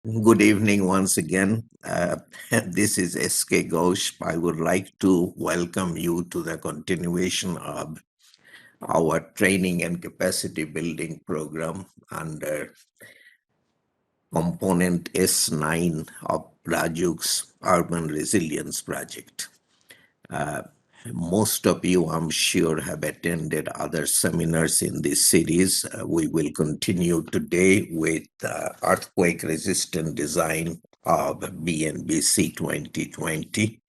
Good evening once again. This is SK Ghosh. I would like to welcome you to the continuation of our training and capacity building program under component S9 of Rajuk's Urban Resilience Project. Uh, Most of you, I'm sure, have attended other seminars in this series. We will continue today with earthquake resistant design of BNBC 2020.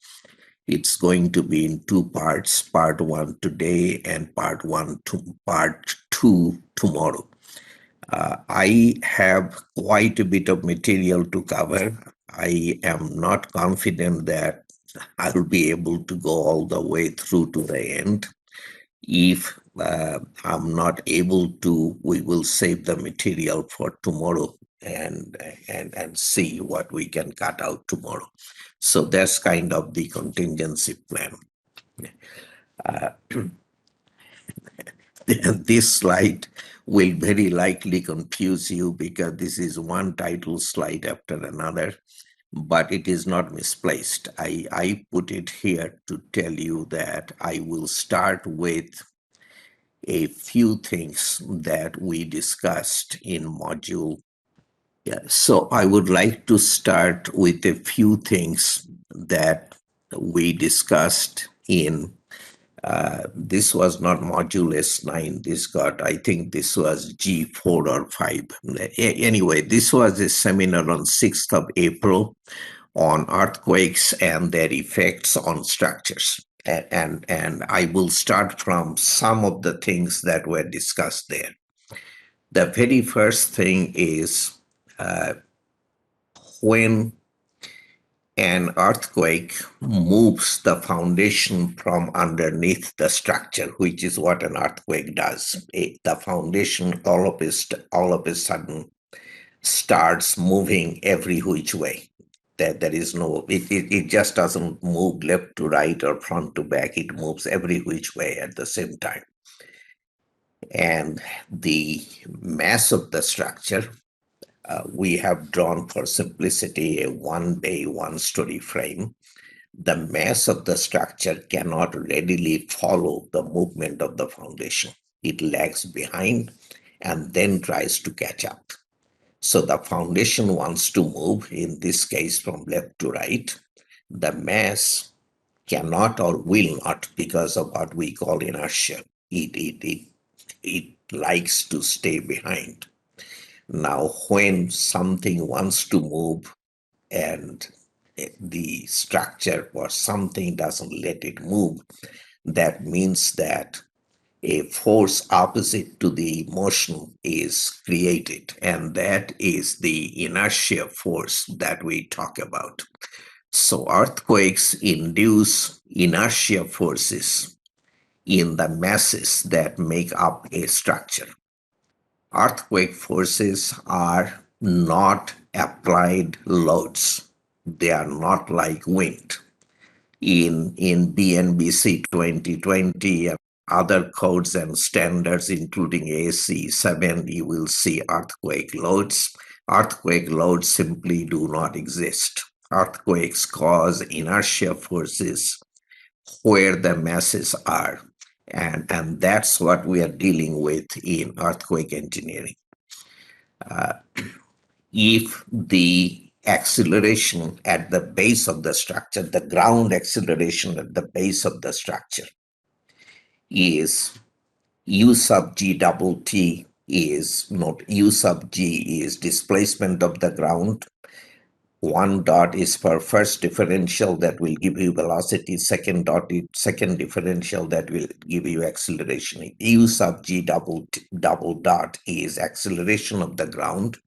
It's going to be in two parts, part one today and part two tomorrow. I have quite a bit of material to cover. I am not confident that I will be able to go all the way through to the end. If I'm not able to, we will save the material for tomorrow and see what we can cut out tomorrow. So that's kind of the contingency plan. Uh, this slide will very likely confuse you because this is one title slide after another, but it is not misplaced. I put it here to tell you that I will start with a few things that we discussed in module. Yeah, so I would like to start with a few things that we discussed in this was not module S9. I think this was G4 or 5. Anyway, this was a seminar on 6th of April on earthquakes and their effects on structures. And I will start from some of the things that were discussed there. The very first thing is uh, when an earthquake moves the foundation from underneath the structure, which is what an earthquake does. The foundation all of a sudden starts moving every which way. There is no, it just doesn't move left to right or front to back. It moves every which way at the same time. And the mass of the structure, we have drawn for simplicity a 1 bay, 1 story frame. The mass of the structure cannot readily follow the movement of the foundation. It lags behind and then tries to catch up. So the foundation wants to move, in this case from left to right. The mass cannot or will not because of what we call inertia. It likes to stay behind. Now, when something wants to move and the structure or something doesn't let it move, that means that a force opposite to the motion is created, and that is the inertia force that we talk about. So earthquakes induce inertia forces in the masses that make up a structure. Earthquake forces are not applied loads. They are not like wind. In BNBC 2020 and other codes and standards, including AC 7, you will see earthquake loads. Earthquake loads simply do not exist. Earthquakes cause inertia forces where the masses are. And that's what we are dealing with in earthquake engineering. If the acceleration at the base of the structure, the ground acceleration at the base of the structure is U sub G double T is not U sub G is displacement of the ground. One dot is for first differential that will give you velocity, second dot is second differential that will give you acceleration. U sub G double dot is acceleration of the ground.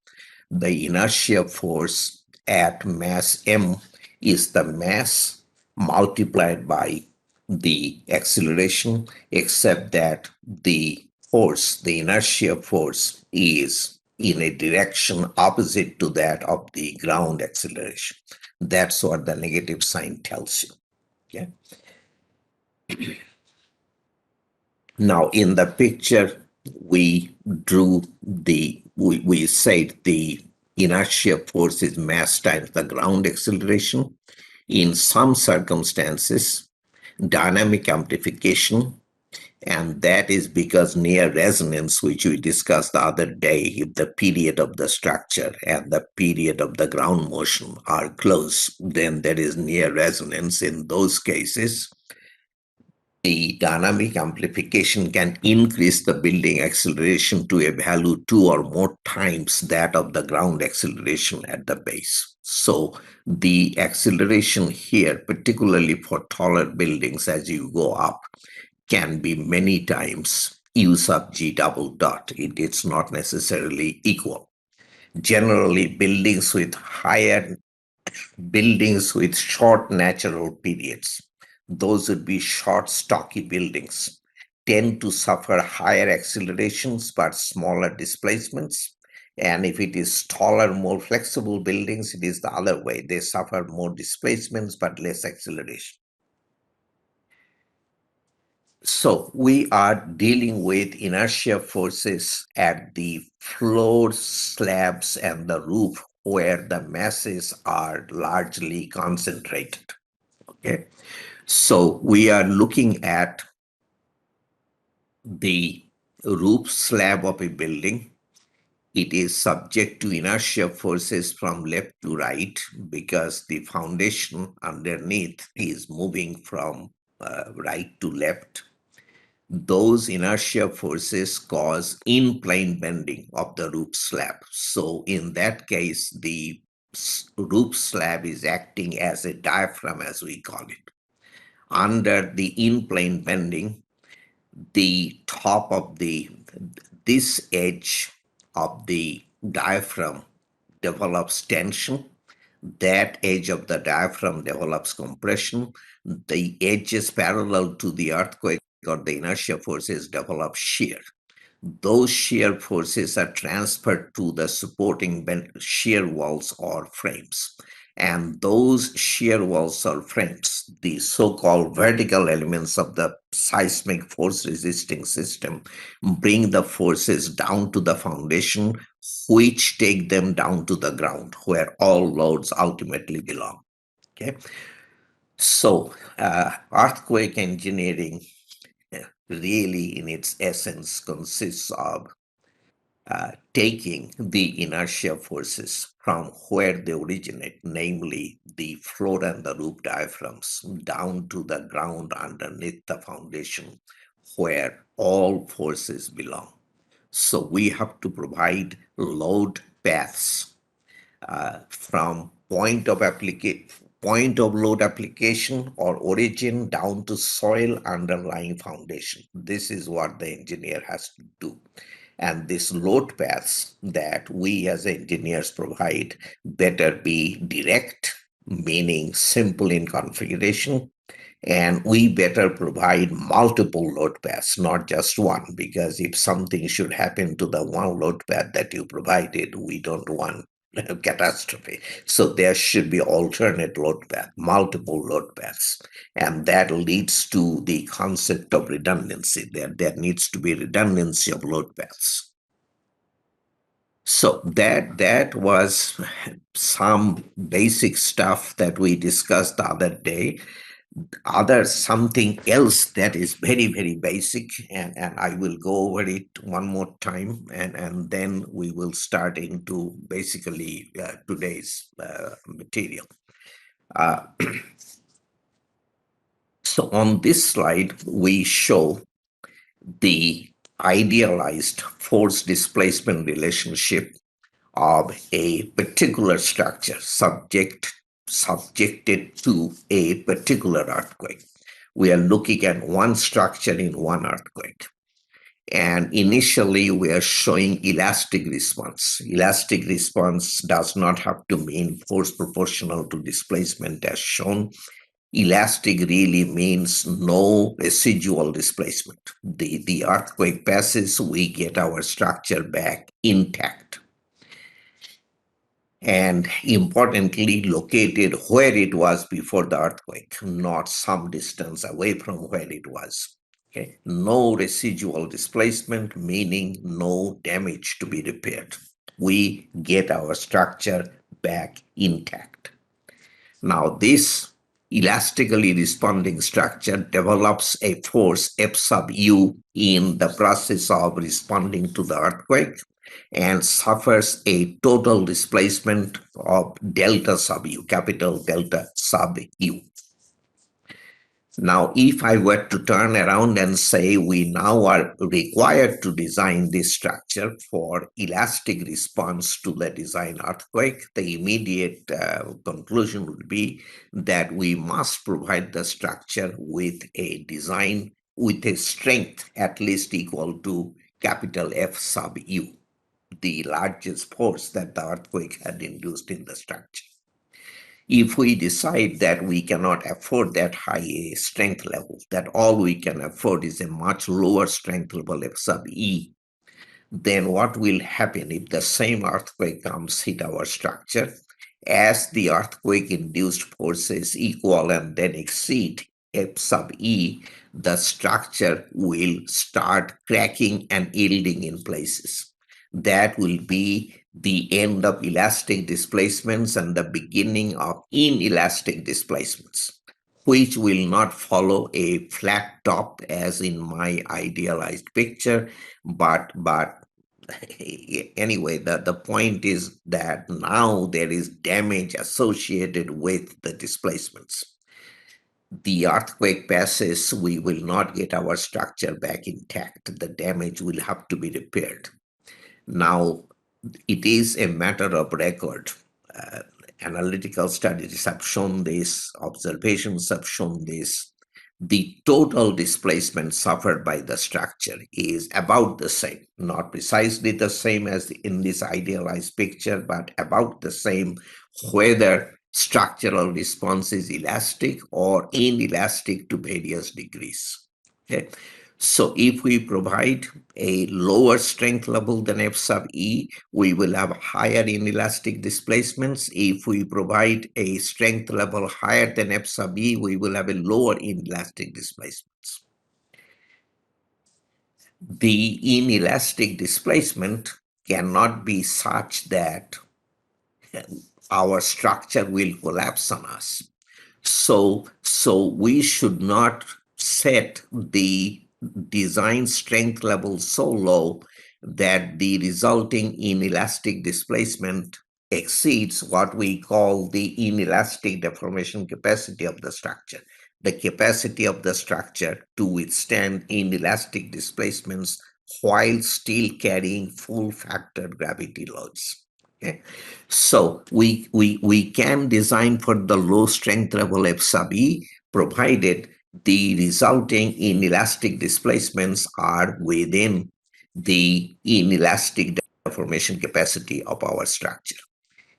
The inertia force at mass m is the mass multiplied by the acceleration, except that the force, the inertia force, is in a direction opposite to that of the ground acceleration. That's what the negative sign tells you. Okay. Now, in the picture, we drew we said the inertia force is mass times the ground acceleration. In some circumstances, dynamic amplification, and that is because near resonance, which we discussed the other day, if the period of the structure and the period of the ground motion are close, then there is near resonance. In those cases, the dynamic amplification can increase the building acceleration to a value 2 or more times that of the ground acceleration at the base. So the acceleration here, particularly for taller buildings as you go up, can be many times u sub g double dot. It's not necessarily equal. Generally, buildings with short natural periods, those would be short, stocky buildings, tend to suffer higher accelerations but smaller displacements. And if it is taller, more flexible buildings, it is the other way. They suffer more displacements but less acceleration. So we are dealing with inertia forces at the floor slabs and the roof where the masses are largely concentrated. Okay. So we are looking at the roof slab of a building. It is subject to inertia forces from left to right because the foundation underneath is moving from right to left. Those inertia forces cause in-plane bending of the roof slab. So in that case, the roof slab is acting as a diaphragm, as we call it. Under the in-plane bending, the top of this edge of the diaphragm develops tension. That edge of the diaphragm develops compression. The edges parallel to the earthquake or the inertia forces develop shear. Those shear forces are transferred to the supporting shear walls or frames. And those shear walls or frames, the so-called vertical elements of the seismic force resisting system, bring the forces down to the foundation, which take them down to the ground, where all loads ultimately belong. Okay. So earthquake engineering really in its essence consists of taking the inertia forces from where they originate, namely the floor and the roof diaphragms, down to the ground underneath the foundation where all forces belong. So we have to provide load paths from point of load application or origin down to soil underlying foundation. This is what the engineer has to do. And these load paths that we as engineers provide better be direct, meaning simple in configuration, and we better provide multiple load paths, not just one, because if something should happen to the one load path that you provided, we don't want a catastrophe. So there should be alternate load path, multiple load paths. And that leads to the concept of redundancy. There needs to be redundancy of load paths. So that was some basic stuff that we discussed the other day. Something else that is very, very basic, and I will go over it one more time, and then we will start into basically today's material. So on this slide, we show the idealized force displacement relationship of a particular structure subjected to a particular earthquake. We are looking at one structure in one earthquake. And initially, we are showing elastic response. Elastic response does not have to mean force proportional to displacement as shown. Elastic really means no residual displacement. The earthquake passes, we get our structure back intact. And importantly, located where it was before the earthquake, not some distance away from where it was. Okay. No residual displacement, meaning no damage to be repaired. we get our structure back intact. Now, this elastically responding structure develops a force F sub u in the process of responding to the earthquake and suffers a total displacement of delta sub u, capital delta sub u. Now, if I were to turn around and say we now are required to design this structure for elastic response to the design earthquake, the immediate conclusion would be that we must provide the structure with a design with a strength at least equal to capital F sub u, the largest force that the earthquake had induced in the structure. If we decide that we cannot afford that high a strength level, that all we can afford is a much lower strength level F sub E, then what will happen if the same earthquake comes hit our structure? As the earthquake induced forces equal and then exceed F sub E, the structure will start cracking and yielding in places. That will be the end of elastic displacements and the beginning of inelastic displacements, which will not follow a flat top as in my idealized picture, but anyway, the point is that now there is damage associated with the displacements. The earthquake passes, we will not get our structure back intact. The damage will have to be repaired. Now, it is a matter of record. Analytical studies have shown this, observations have shown this. The total displacement suffered by the structure is about the same, not precisely the same as in this idealized picture, but about the same, whether structural response is elastic or inelastic to various degrees. Okay. So if we provide a lower strength level than F sub E, we will have higher inelastic displacements. If we provide a strength level higher than F sub E, we will have a lower inelastic displacements. The inelastic displacement cannot be such that our structure will collapse on us. So we should not set the design strength level so low that the resulting inelastic displacement exceeds what we call the inelastic deformation capacity of the structure, the capacity of the structure to withstand inelastic displacements while still carrying full factor gravity loads. Okay. So we can design for the low strength level F sub E, provided the resulting inelastic displacements are within the inelastic deformation capacity of our structure.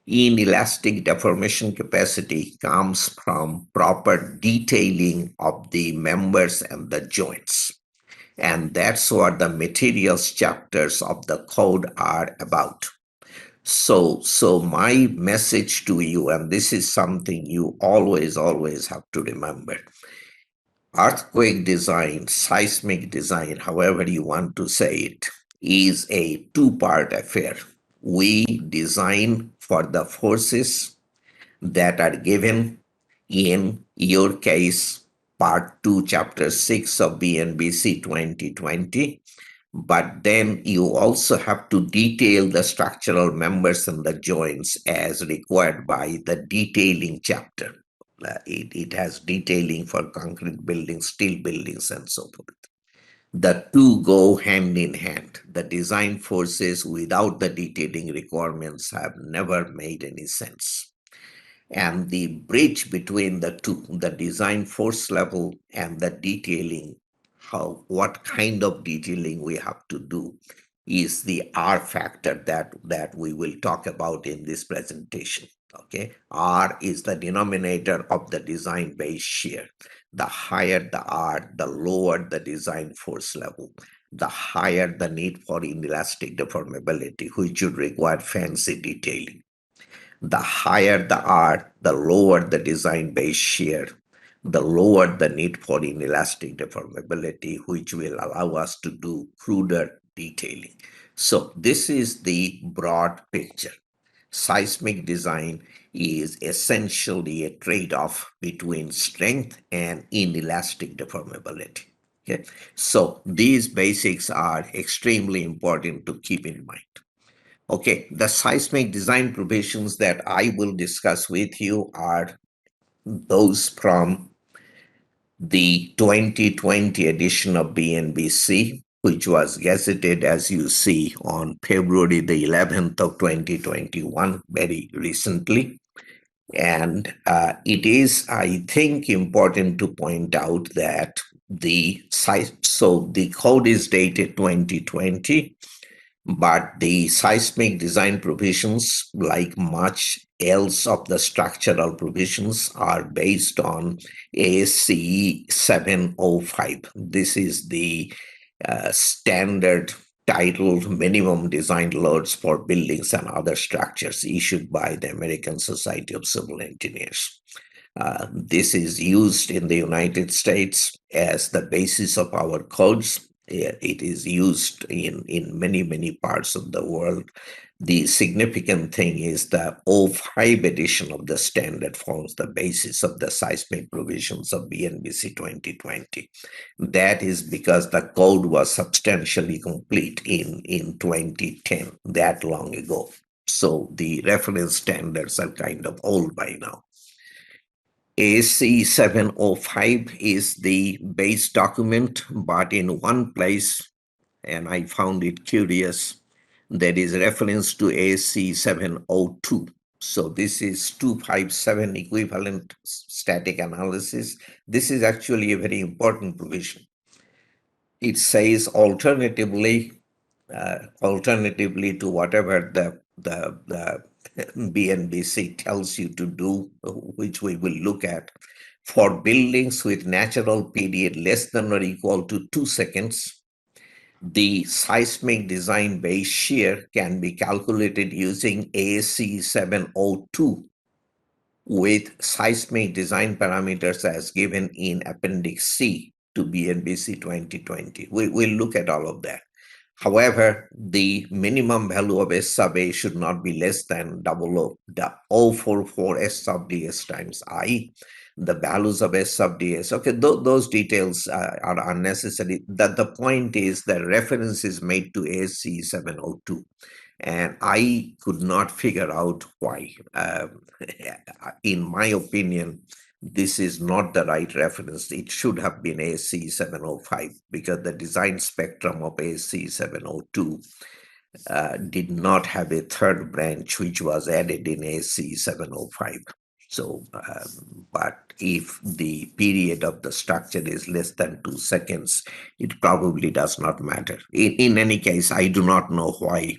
Inelastic deformation capacity comes from proper detailing of the members and the joints. And that's what the materials chapters of the code are about. So my message to you, and this is something you always have to remember. Earthquake design, seismic design, however you want to say it, is a two-part affair. We design for the forces that are given in your case, part 2, chapter 6 of BNBC 2020. But then you also have to detail the structural members and the joints as required by the detailing chapter. It has detailing for concrete buildings, steel buildings, and so forth. The two go hand in hand. The design forces without the detailing requirements have never made any sense. And the bridge between the two, the design force level and the detailing, what kind of detailing we have to do, is the R factor that we will talk about in this presentation. Okay, R is the denominator of the design base shear. The higher the R, the lower the design force level, the higher the need for inelastic deformability, which should require fancy detailing. The higher the R, the lower the design base shear, the lower the need for inelastic deformability, which will allow us to do cruder detailing. So this is the broad picture. Seismic design is essentially a trade-off between strength and inelastic deformability. Okay, so these basics are extremely important to keep in mind. Okay, the seismic design provisions that I will discuss with you are those from the 2020 edition of BNBC, which was gazetted, as you see, on February the 11th of 2021, very recently. And it is, I think, important to point out that the code is dated 2020, but the seismic design provisions, like much else of the structural provisions, are based on ASCE 705. This is the standard titled Minimum Design Loads for Buildings and Other Structures issued by the American Society of Civil Engineers. This is used in the United States as the basis of our codes. It is used in many, many parts of the world. The significant thing is the '05 edition of the standard forms the basis of the seismic provisions of BNBC 2020. That is because the code was substantially complete in 2010, that long ago. So the reference standards are kind of old by now. AC 705 is the base document, but in one place, and I found it curious, there is reference to AC 702. So this is 257 equivalent static analysis. This is actually a very important provision. It says alternatively to whatever the BNBC tells you to do, which we will look at, for buildings with natural period less than or equal to 2 seconds, the seismic design base shear can be calculated using ASC 702 with seismic design parameters as given in Appendix C to BNBC 2020. We'll look at all of that. However, the minimum value of S sub A should not be less than 0.044 S sub ds times I. The values of S sub ds, okay, those details are unnecessary. The point is that reference is made to ASC 702. And I could not figure out why. In my opinion, this is not the right reference. It should have been ASC 705 because the design spectrum of ASC 702 did not have a third branch, which was added in ASC 705. So, but if the period of the structure is less than 2 seconds, it probably does not matter. In any case, I do not know why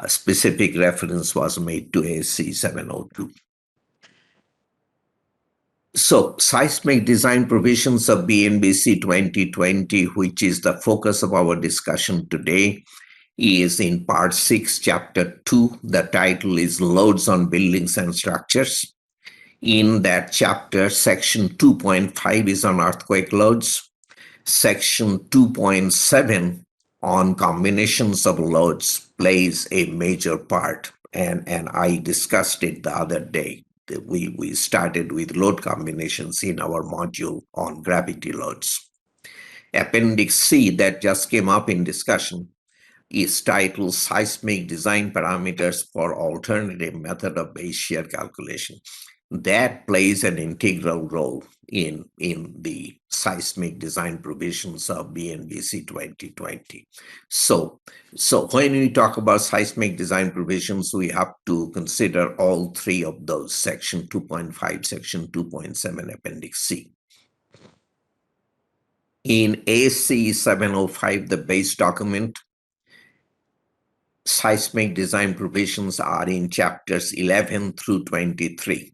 specific reference was made to ASC 702. So, seismic design provisions of BNBC 2020, which is the focus of our discussion today, is in Part 6, Chapter 2. The title is Loads on Buildings and Structures. In that chapter, Section 2.5 is on earthquake loads. Section 2.7 on combinations of loads plays a major part. And I discussed it the other day. We started with load combinations in our module on gravity loads. Appendix C that just came up in discussion is titled Seismic Design Parameters for Alternative Method of Base Shear Calculation. That plays an integral role in the seismic design provisions of BNBC 2020. So when we talk about seismic design provisions, we have to consider all three of those, Section 2.5, Section 2.7, Appendix C. In ASC 705, the base document, seismic design provisions are in chapters 11 through 23.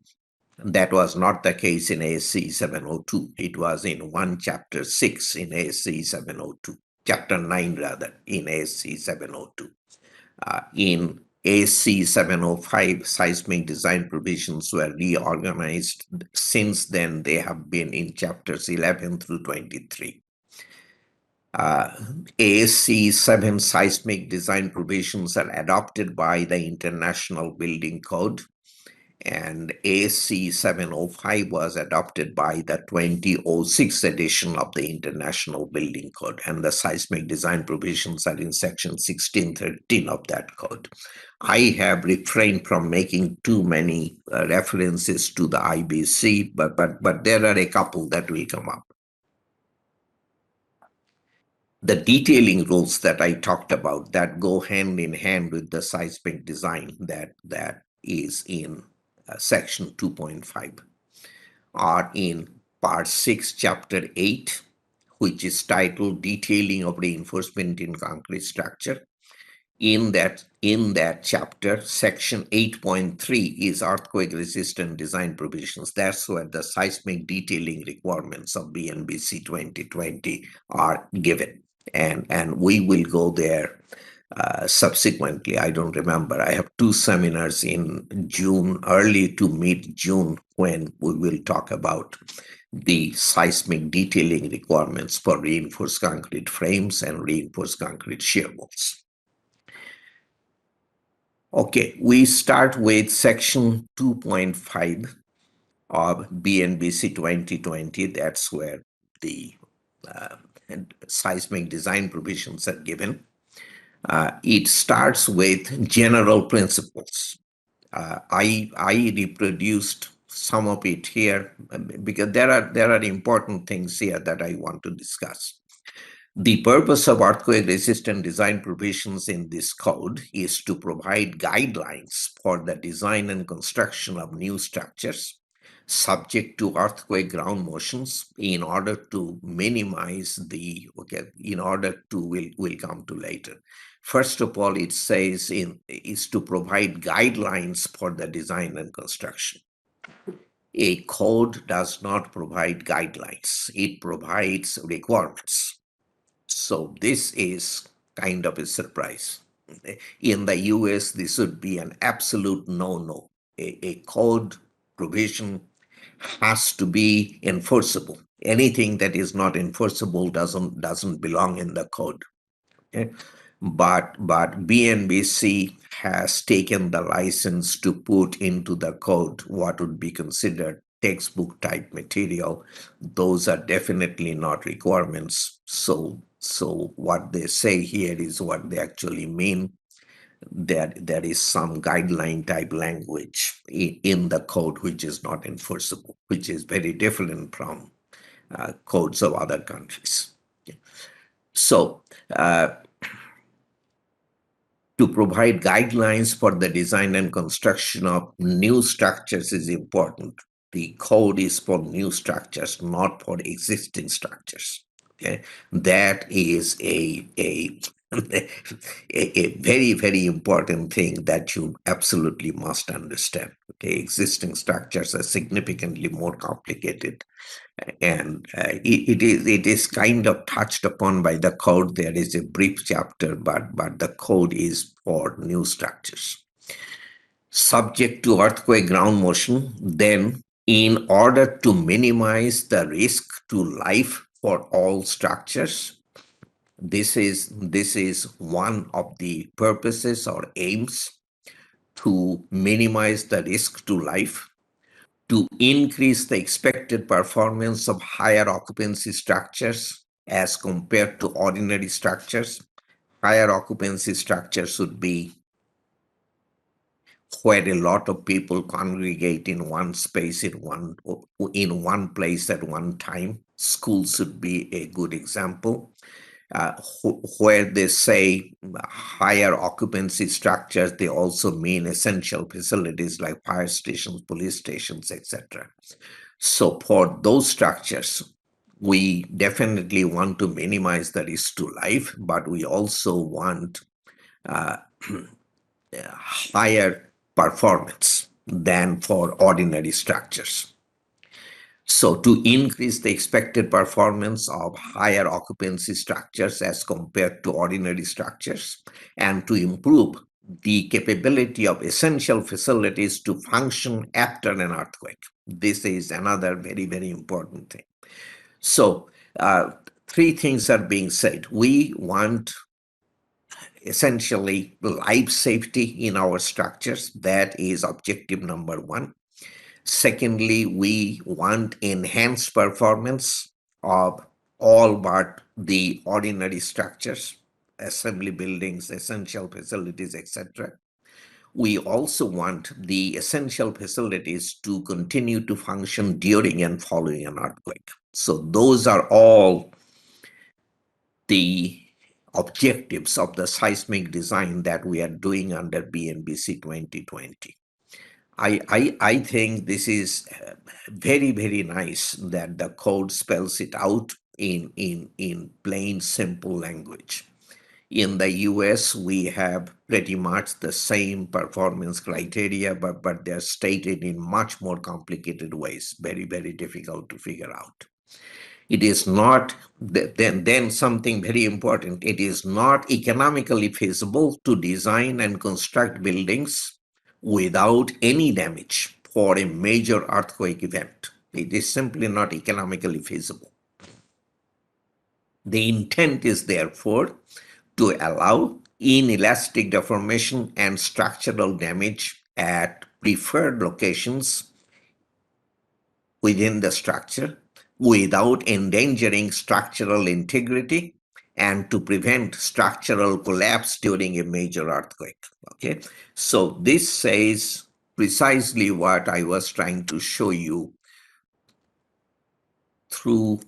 That was not the case in ASC 702. It was in chapter 6 in ASC 702, chapter 9 rather, in ASC 702. In ASC 705, seismic design provisions were reorganized. Since then, they have been in chapters 11 through 23. Uh, ASC 7 seismic design provisions are adopted by the International Building Code, and ASC 705 was adopted by the 2006 edition of the International Building Code, and the seismic design provisions are in section 1613 of that code. I have refrained from making too many references to the IBC, but there are a couple that will come up. The detailing rules that I talked about that go hand in hand with the seismic design that is in section 2.5 are in part 6 chapter 8, which is titled Detailing of Reinforcement in Concrete Structure. In that chapter, section 8.3 is earthquake resistant design provisions. That's where the seismic detailing requirements of BNBC 2020 are given. And we will go there subsequently. I don't remember. I have two seminars in June, early to mid June, when we will talk about the seismic detailing requirements for reinforced concrete frames and reinforced concrete shear walls. Okay, we start with section 2.5 of BNBC 2020. That's where the seismic design provisions are given. It starts with general principles. I reproduced some of it here because there are important things here that I want to discuss. The purpose of earthquake-resistant design provisions in this code is to provide guidelines for the design and construction of new structures subject to earthquake ground motions in order to minimize we'll come to later. First of all, it says is to provide guidelines for the design and construction. A code does not provide guidelines, it provides requirements. So this is kind of a surprise. In the US, this would be an absolute no-no. A code provision has to be enforceable. Anything that is not enforceable doesn't belong in the code. Okay? But BNBC has taken the license to put into the code what would be considered textbook type material. Those are definitely not requirements. So what they say here is what they actually mean. That there is some guideline type language in the code which is not enforceable, which is very different from codes of other countries. So to provide guidelines for the design and construction of new structures is important. The code is for new structures, not for existing structures. Okay, that is a very, very important thing that you absolutely must understand. Okay, existing structures are significantly more complicated, and it is kind of touched upon by the code. There is a brief chapter, but the code is for new structures subject to earthquake ground motion. Then, in order to minimize the risk to life for all structures, this is one of the purposes or aims to minimize the risk to life, to increase the expected performance of higher occupancy structures as compared to ordinary structures. Higher occupancy structures would be where a lot of people congregate in one space in one place at one time. Schools would be a good example. Where they say higher occupancy structures, they also mean essential facilities like fire stations, police stations, etc. So for those structures, we definitely want to minimize the risk to life, but we also want higher performance than for ordinary structures. So to increase the expected performance of higher occupancy structures as compared to ordinary structures, and to improve the capability of essential facilities to function after an earthquake. This is another very, very important thing. So three things are being said. We want essentially life safety in our structures. That is objective number one. Secondly, we want enhanced performance of all but the ordinary structures, assembly buildings, essential facilities, etc. We also want the essential facilities to continue to function during and following an earthquake. So those are all the objectives of the seismic design that we are doing under BNBC 2020. I think this is very, very nice that the code spells it out in plain, simple language. In the US, we have pretty much the same performance criteria, but they're stated in much more complicated ways, very, very difficult to figure out. It is not, then something very important, it is not economically feasible to design and construct buildings without any damage for a major earthquake event. It is simply not economically feasible. The intent is therefore to allow inelastic deformation and structural damage at preferred locations within the structure without endangering structural integrity and to prevent structural collapse during a major earthquake. Okay, so this says precisely what I was trying to show you through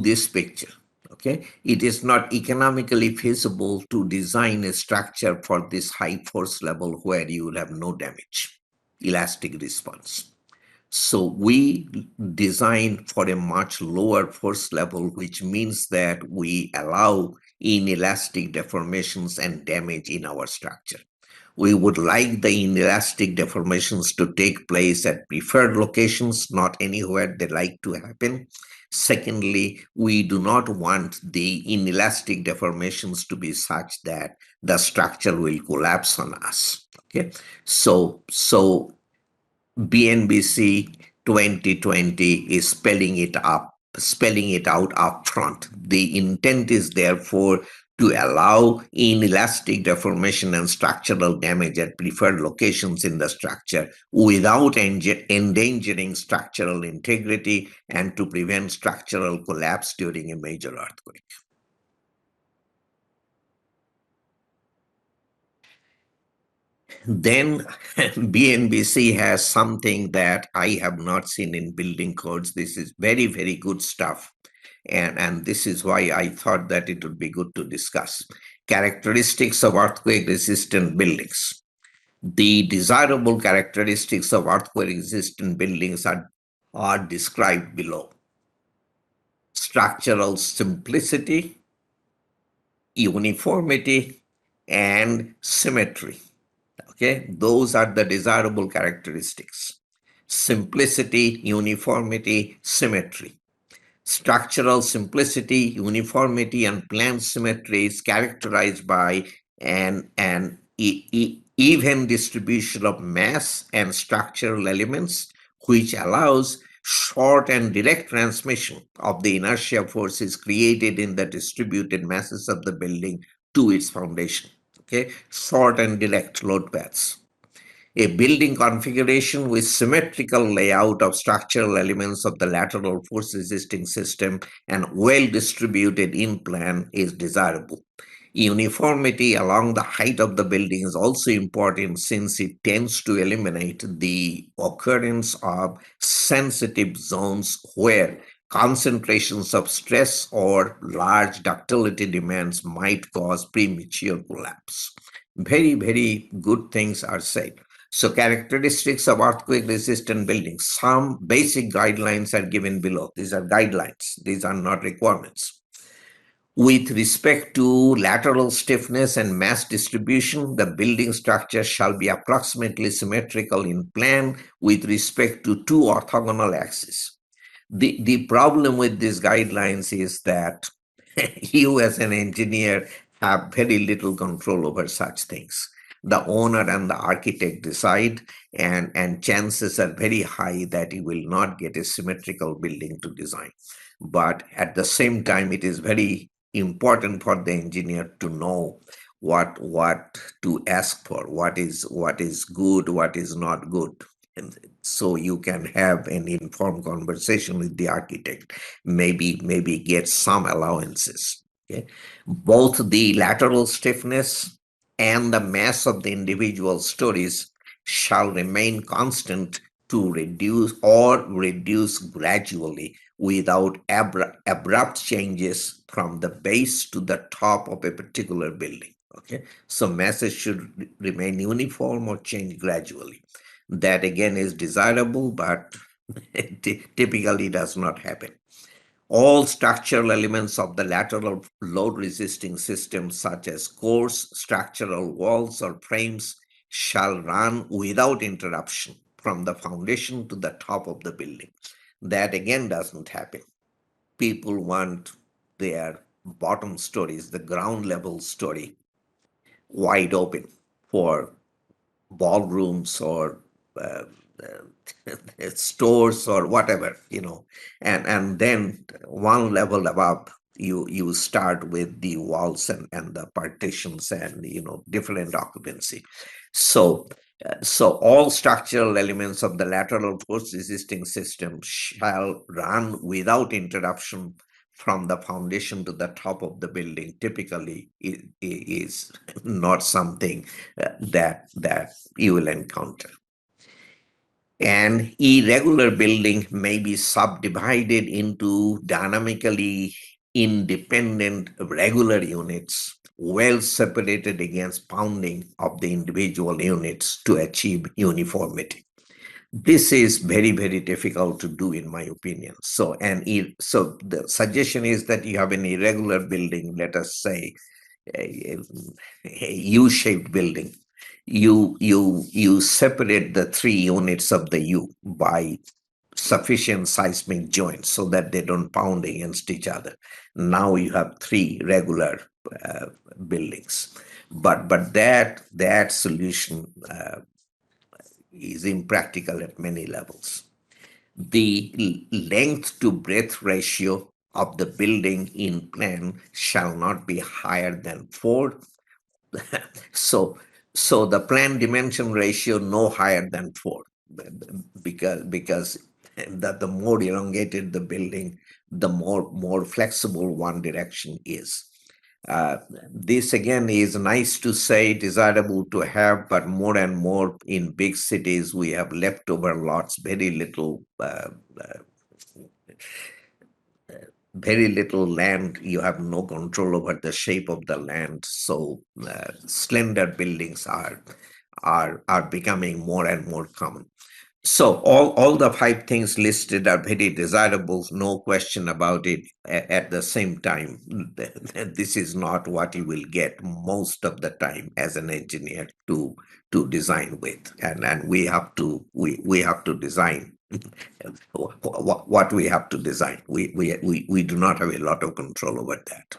this picture. Okay, it is not economically feasible to design a structure for this high force level where you will have no damage, elastic response. So we design for a much lower force level, which means that we allow inelastic deformations and damage in our structure. We would like the inelastic deformations to take place at preferred locations, not anywhere they like to happen. Secondly, we do not want the inelastic deformations to be such that the structure will collapse on us. Okay, so BNBC 2020 is spelling it out up front. The intent is therefore to allow inelastic deformation and structural damage at preferred locations in the structure without endangering structural integrity and to prevent structural collapse during a major earthquake. Then BNBC has something that I have not seen in building codes. This is very, very good stuff. And this is why I thought that it would be good to discuss. Characteristics of earthquake resistant buildings. The desirable characteristics of earthquake resistant buildings are described below. Structural simplicity, uniformity, and symmetry. Okay, those are the desirable characteristics. Simplicity, uniformity, symmetry. Structural simplicity, uniformity, and plan symmetry is characterized by an even distribution of mass and structural elements, which allows short and direct transmission of the inertia forces created in the distributed masses of the building to its foundation. Okay, short and direct load paths. A building configuration with symmetrical layout of structural elements of the lateral force resisting system and well distributed in plan is desirable. Uniformity along the height of the building is also important since it tends to eliminate the occurrence of sensitive zones where concentrations of stress or large ductility demands might cause premature collapse. Very, very good things are said. So characteristics of earthquake-resistant buildings. Some basic guidelines are given below. These are guidelines. These are not requirements. With respect to lateral stiffness and mass distribution, the building structure shall be approximately symmetrical in plan with respect to two orthogonal axes. The problem with these guidelines is that you as an engineer have very little control over such things. the owner and the architect decide, and chances are very high that you will not get a symmetrical building to design. But at the same time, it is very important for the engineer to know what to ask for, what is good, what is not good. And so you can have an informed conversation with the architect, maybe get some allowances. Okay, both the lateral stiffness and the mass of the individual stories shall remain constant to reduce gradually without abrupt changes from the base to the top of a particular building. Okay, so masses should remain uniform or change gradually. That again is desirable, but it typically does not happen. All structural elements of the lateral load resisting system, such as cores, structural walls, or frames, shall run without interruption from the foundation to the top of the building. That again doesn't happen. People want their bottom stories, the ground level story, wide open for ballrooms or uh, stores or whatever, and then one level above, you start with the walls and the partitions and different occupancy. So all structural elements of the lateral force resisting system shall run without interruption from the foundation to the top of the building. Typically it is not something that you will encounter. An irregular building may be subdivided into dynamically independent regular units, well separated against pounding of the individual units to achieve uniformity. This is very, very difficult to do, in my opinion. So the suggestion is that you have an irregular building, let us say a U-shaped building. You separate the three units of the U by sufficient seismic joints so that they don't pound against each other. Now you have three regular uh, buildings, but that solution is impractical at many levels. The length to breadth ratio of the building in plan shall not be higher than 4. so so the plan dimension ratio no higher than 4, because the more elongated the building, the more flexible one direction is. This again is nice to say, desirable to have, but more and more in big cities we have leftover lots, very little land. You have no control over the shape of the land, so slender buildings are becoming more and more common. So all the 5 things listed are very desirable, no question about it. At the same time, this is not what you will get most of the time as an engineer to design with, and we have to design what we have to design. We do not have a lot of control over that.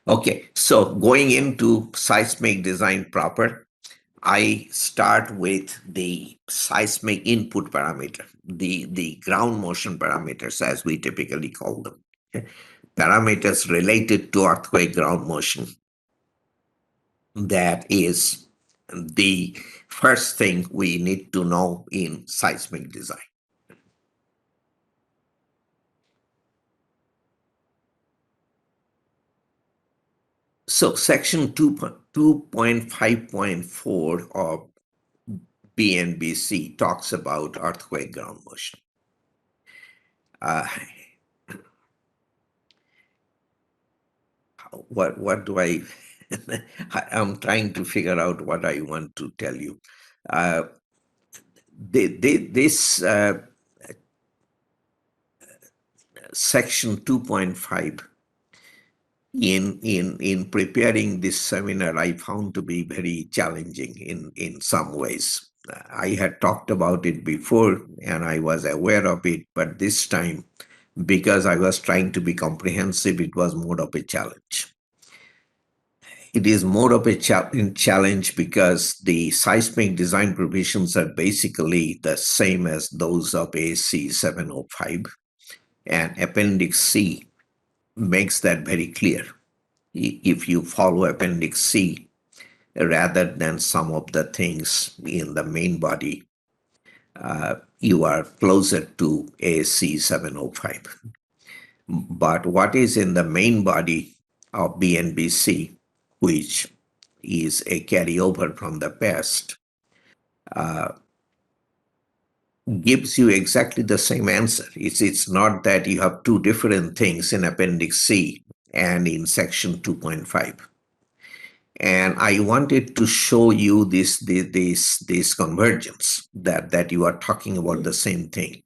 Okay, so going into seismic design proper, I start with the seismic input parameter, the ground motion parameters, as we typically call them. Okay. Parameters related to earthquake ground motion. That is the first thing we need to know in seismic design. So section 2.5.4 of BNBC talks about earthquake ground motion. What do I'm trying to figure out what I want to tell you. This section 2.5, in preparing this seminar, I found to be very challenging in some ways. I had talked about it before and I was aware of it, but this time, because I was trying to be comprehensive, it was more of a challenge. it is more of a challenge because the seismic design provisions are basically the same as those of ASC 705, and Appendix C makes that very clear. If you follow Appendix C rather than some of the things in the main body, you are closer to ASC 705. But what is in the main body of BNBC, which is a carryover from the past, gives you exactly the same answer. It's not that you have two different things in Appendix C and in Section 2.5. And I wanted to show you this convergence, that you are talking about the same thing.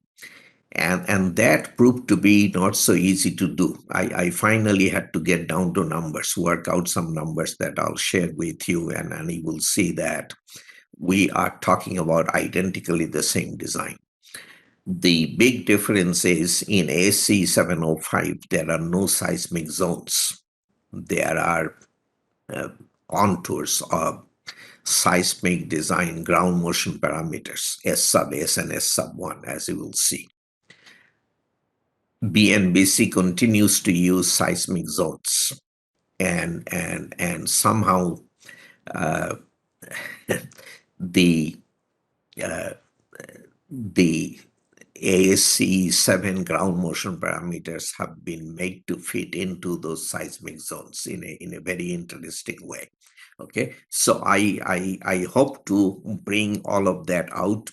And that proved to be not so easy to do. I finally had to get down to numbers, work out some numbers that I'll share with you, and you will see that we are talking about identically the same design. The big difference is in AC 705, there are no seismic zones. There are contours of seismic design ground motion parameters, S sub S and S sub 1, as you will see. BNBC continues to use seismic zones, and somehow the the ASC 7 ground motion parameters have been made to fit into those seismic zones in a very interesting way. Okay, so I hope to bring all of that out,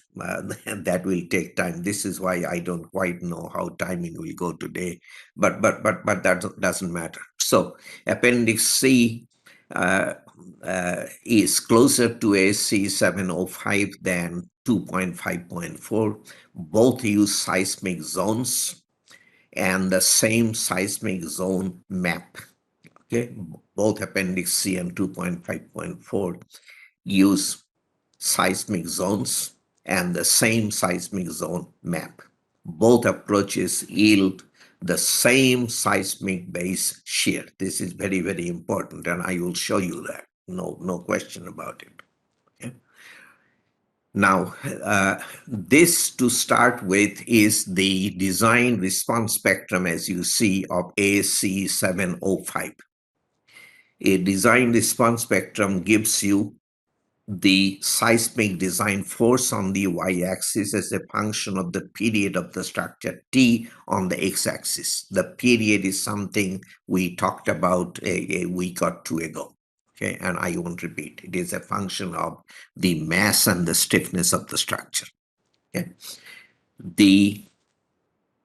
and that will take time. This is why I don't quite know how timing will go today, but that doesn't matter. So Appendix C is closer to ASC 705 than 2.5.4. Both use seismic zones and the same seismic zone map. Okay, both Appendix C and 2.5.4 use seismic zones and the same seismic zone map. Both approaches yield the same seismic base shear. This is very, very important, and I will show you that. No question about it. Okay. Now, this to start with is the design response spectrum, as you see, of ASC 705. A design response spectrum gives you the seismic design force on the y-axis as a function of the period of the structure, T on the x-axis. The period is something we talked about a week or two ago, okay? And I won't repeat. It is a function of the mass and the stiffness of the structure, okay?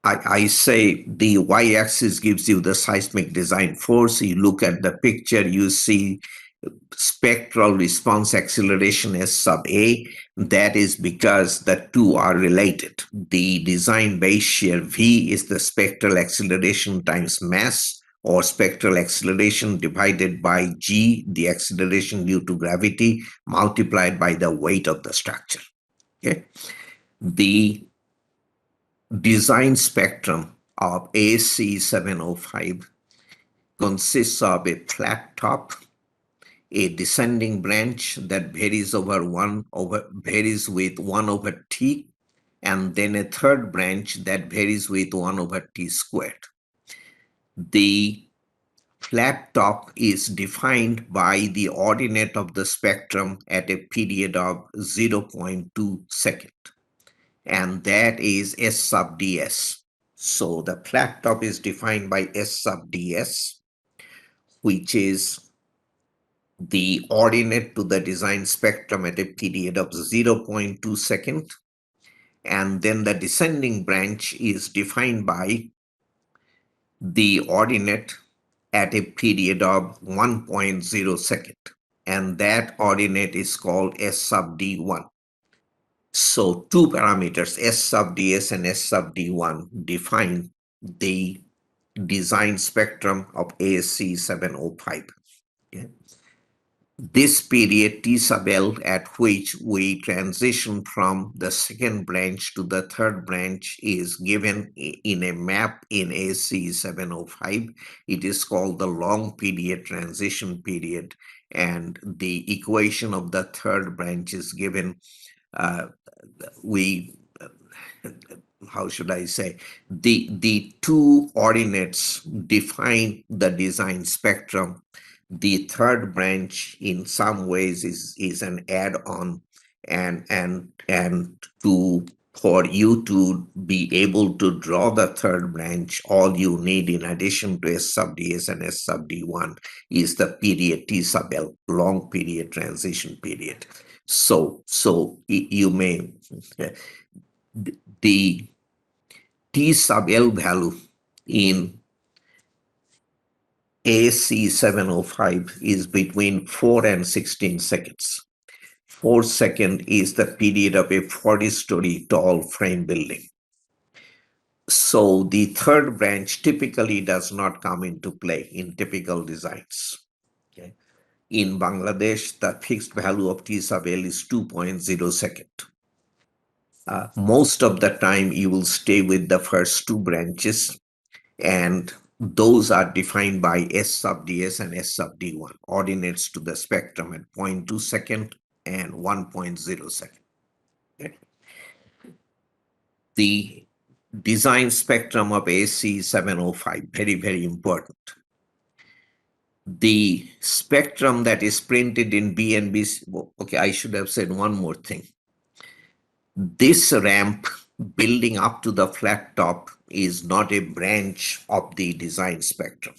I say the y-axis gives you the seismic design force. You look at the picture, you see spectral response acceleration S sub A. That is because the two are related. The design base shear V is the spectral acceleration times mass, or spectral acceleration divided by G, the acceleration due to gravity, multiplied by the weight of the structure. Okay. The design spectrum of AC 705 consists of a flat top, a descending branch that varies varies with 1 over t, and then a third branch that varies with 1 over t squared. The flat top is defined by the ordinate of the spectrum at a period of 0.2 second, and that is S sub ds. So the flat top is defined by S sub ds, which is the ordinate to the design spectrum at a period of 0.2 second. And then the descending branch is defined by the ordinate at a period of 1.0 second. And that ordinate is called S sub D1. So two parameters, S sub ds and S sub D1, define the design spectrum of ASC 705. Okay. This period T sub L at which we transition from the second branch to the third branch is given in a map in AC 705. It is called the long period transition period, and the equation of the third branch is given. We how should I say, the two ordinates define the design spectrum. The third branch in some ways is an add-on, and to for you to be able to draw the third branch, all you need in addition to S sub ds and S sub d1 is the period T sub L, long period transition period. So you may the T sub L value in AC 705 is between 4 and 16 seconds. 4 seconds is the period of a 40-story tall frame building. So the third branch typically does not come into play in typical designs. Okay. In Bangladesh, the fixed value of T sub L is 2.0 second. Most of the time, you will stay with the first two branches, and those are defined by S sub ds and S sub d1, ordinates to the spectrum at 0.2 second and 1.0 second. Okay. The design spectrum of AC 705, very, very important. The spectrum that is printed in BNB, okay, I should have said one more thing. This ramp building up to the flat top is not a branch of the design spectrum.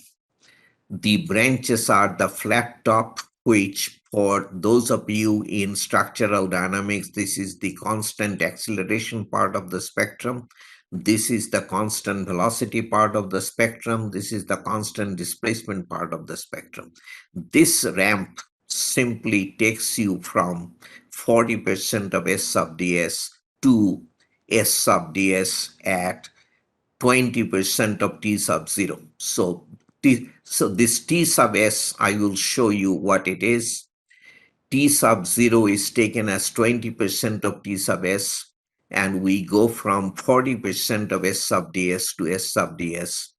The branches are the flat top, which for those of you in structural dynamics, this is the constant acceleration part of the spectrum. This is the constant velocity part of the spectrum. This is the constant displacement part of the spectrum. This ramp simply takes you from 40% of S sub ds to S sub ds at 20% of T sub 0. So this T sub S, I will show you what it is. T sub 0 is taken as 20% of T sub S, and we go from 40% of S sub ds to S sub ds,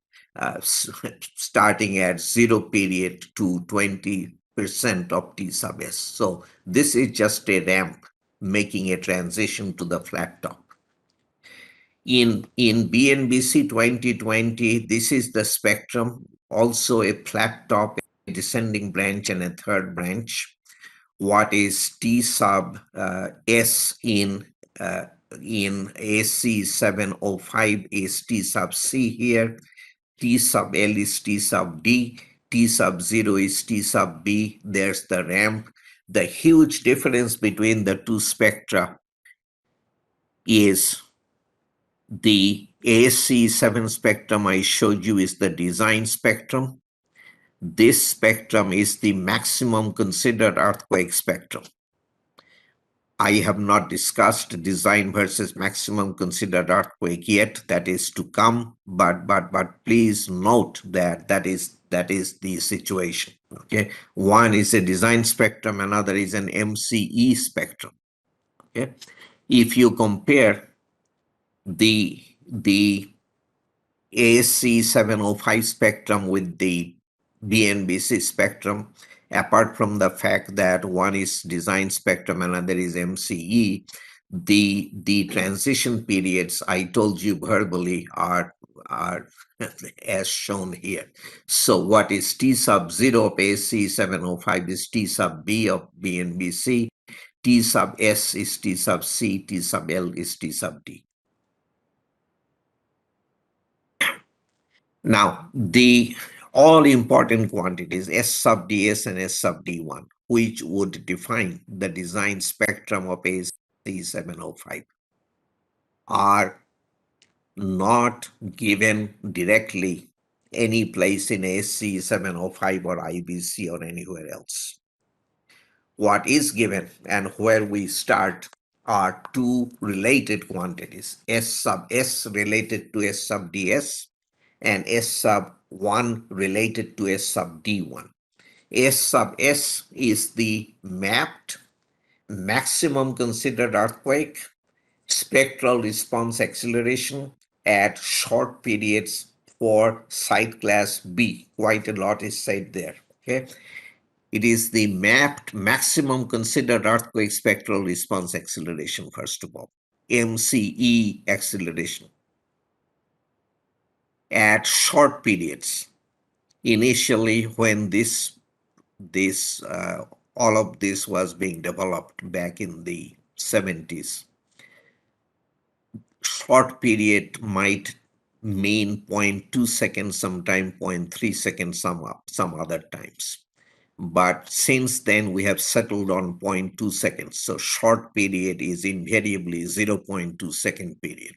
starting at 0 period to 20% of T sub S. So this is just a ramp making a transition to the flat top. In BNBC 2020, this is the spectrum, also a flat top, a descending branch, and a third branch. What is T sub S in AC 705 is T sub C here, T sub L is T sub D, T sub 0 is T sub B. There's the ramp. The huge difference between the two spectra is the AC7 spectrum I showed you is the design spectrum. This spectrum is the maximum considered earthquake spectrum. I have not discussed design versus maximum considered earthquake yet. That is to come, but please note that that is the situation. Okay, one is a design spectrum, another is an MCE spectrum. Okay, if you compare the AC 705 spectrum with the BNBC spectrum, apart from the fact that one is design spectrum, another is MCE, the transition periods I told you verbally are as shown here. So what is T sub 0 of AC 705 is T sub B of BNBC, T sub S is T sub C, T sub L is T sub D. Now, the all important quantities S sub ds and S sub d1, which would define the design spectrum of AC 705, are not given directly any place in AC 705 or IBC or anywhere else. What is given and where we start are two related quantities, S sub S related to S sub ds and S sub 1 related to S sub d1. S sub S is the mapped maximum considered earthquake spectral response acceleration at short periods for site class B. Quite a lot is said there. Okay. It is the mapped maximum considered earthquake spectral response acceleration, first of all, MCE acceleration at short periods. Initially, when this all of this was being developed back in the 70s, short period might mean 0.2 seconds, sometime 0.3 seconds, some other times. But since then, we have settled on 0.2 seconds. So short period is invariably 0.2 second period.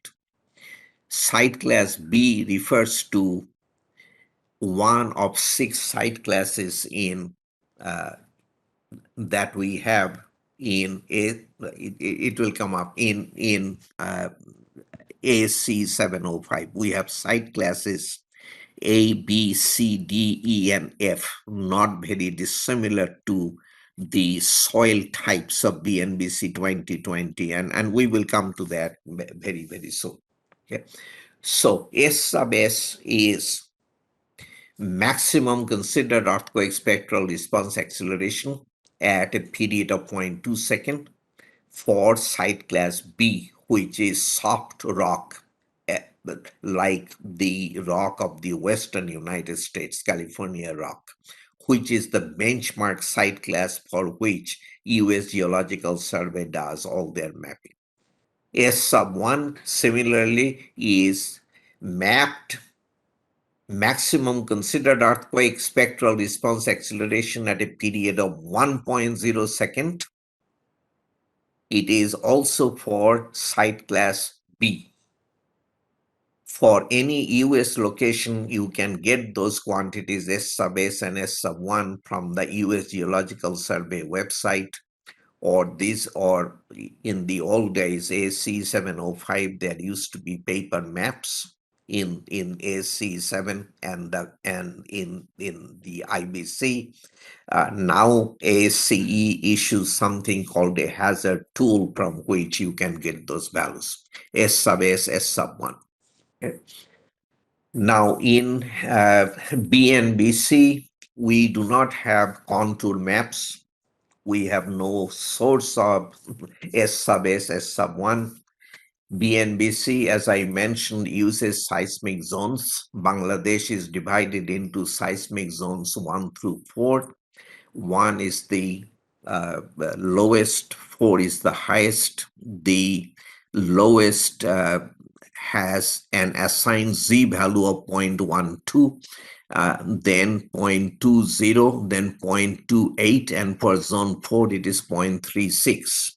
Site class B refers to one of 6 site classes in that we have in it will come up in AC 705. We have site classes A, B, C, D, E, and F, not very dissimilar to the soil types of BNBC 2020, and we will come to that very, very soon. Okay. So S sub S is maximum considered earthquake spectral response acceleration at a period of 0.2 second for site class B, which is soft rock, like the rock of the western United States, California rock, which is the benchmark site class for which US Geological Survey does all their mapping. S sub 1 similarly is mapped maximum considered earthquake spectral response acceleration at a period of 1.0 second. It is also for site class B. For any US location, you can get those quantities S sub S and S sub 1 from the US Geological Survey website, or in the old days, AC 705, there used to be paper maps in AC 7 and in the IBC. Now ASCE issues something called a hazard tool from which you can get those values, S sub S, S sub 1. Okay. Now in BNBC, we do not have contour maps. We have no source of S sub S, S sub 1. BNBC, as I mentioned, uses seismic zones. Bangladesh is divided into seismic zones 1 through 4. 1 is the lowest, 4 is the highest. The lowest has an assigned Z value of 0.12, then 0.20, then 0.28, and for zone 4 it is 0.36.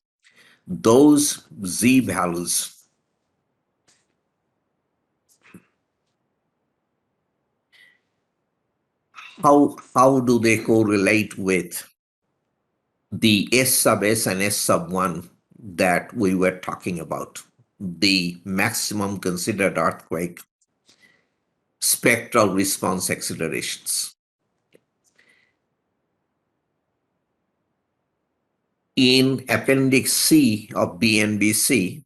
Those Z values how do they correlate with the S sub S and S sub 1 that we were talking about, the maximum considered earthquake spectral response accelerations? In Appendix C of BNBC,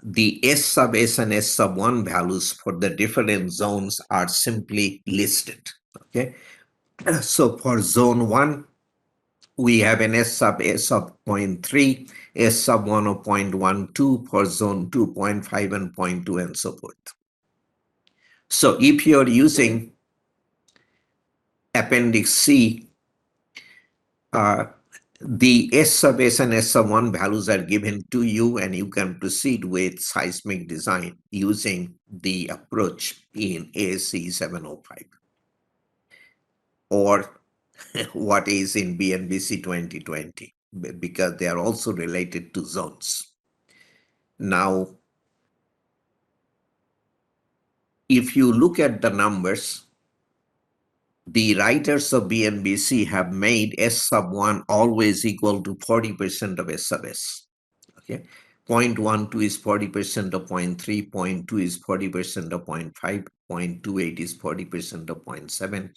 the S sub S and S sub 1 values for the different zones are simply listed. Okay, so for zone 1, we have an S sub 0.3, S sub 1 of 0.12, for zone 2, 0.5 and 0.2, and so forth. So if you're using Appendix C, the S sub S and S sub 1 values are given to you, and you can proceed with seismic design using the approach in ASC 705 or what is in BNBC 2020, because they are also related to zones. Now, if you look at the numbers, the writers of BNBC have made S sub 1 always equal to 40% of S sub S. Okay, 0.12 is 40% of 0.3, 0.2 is 40% of 0.5, 0.28 is 40% of 0.7,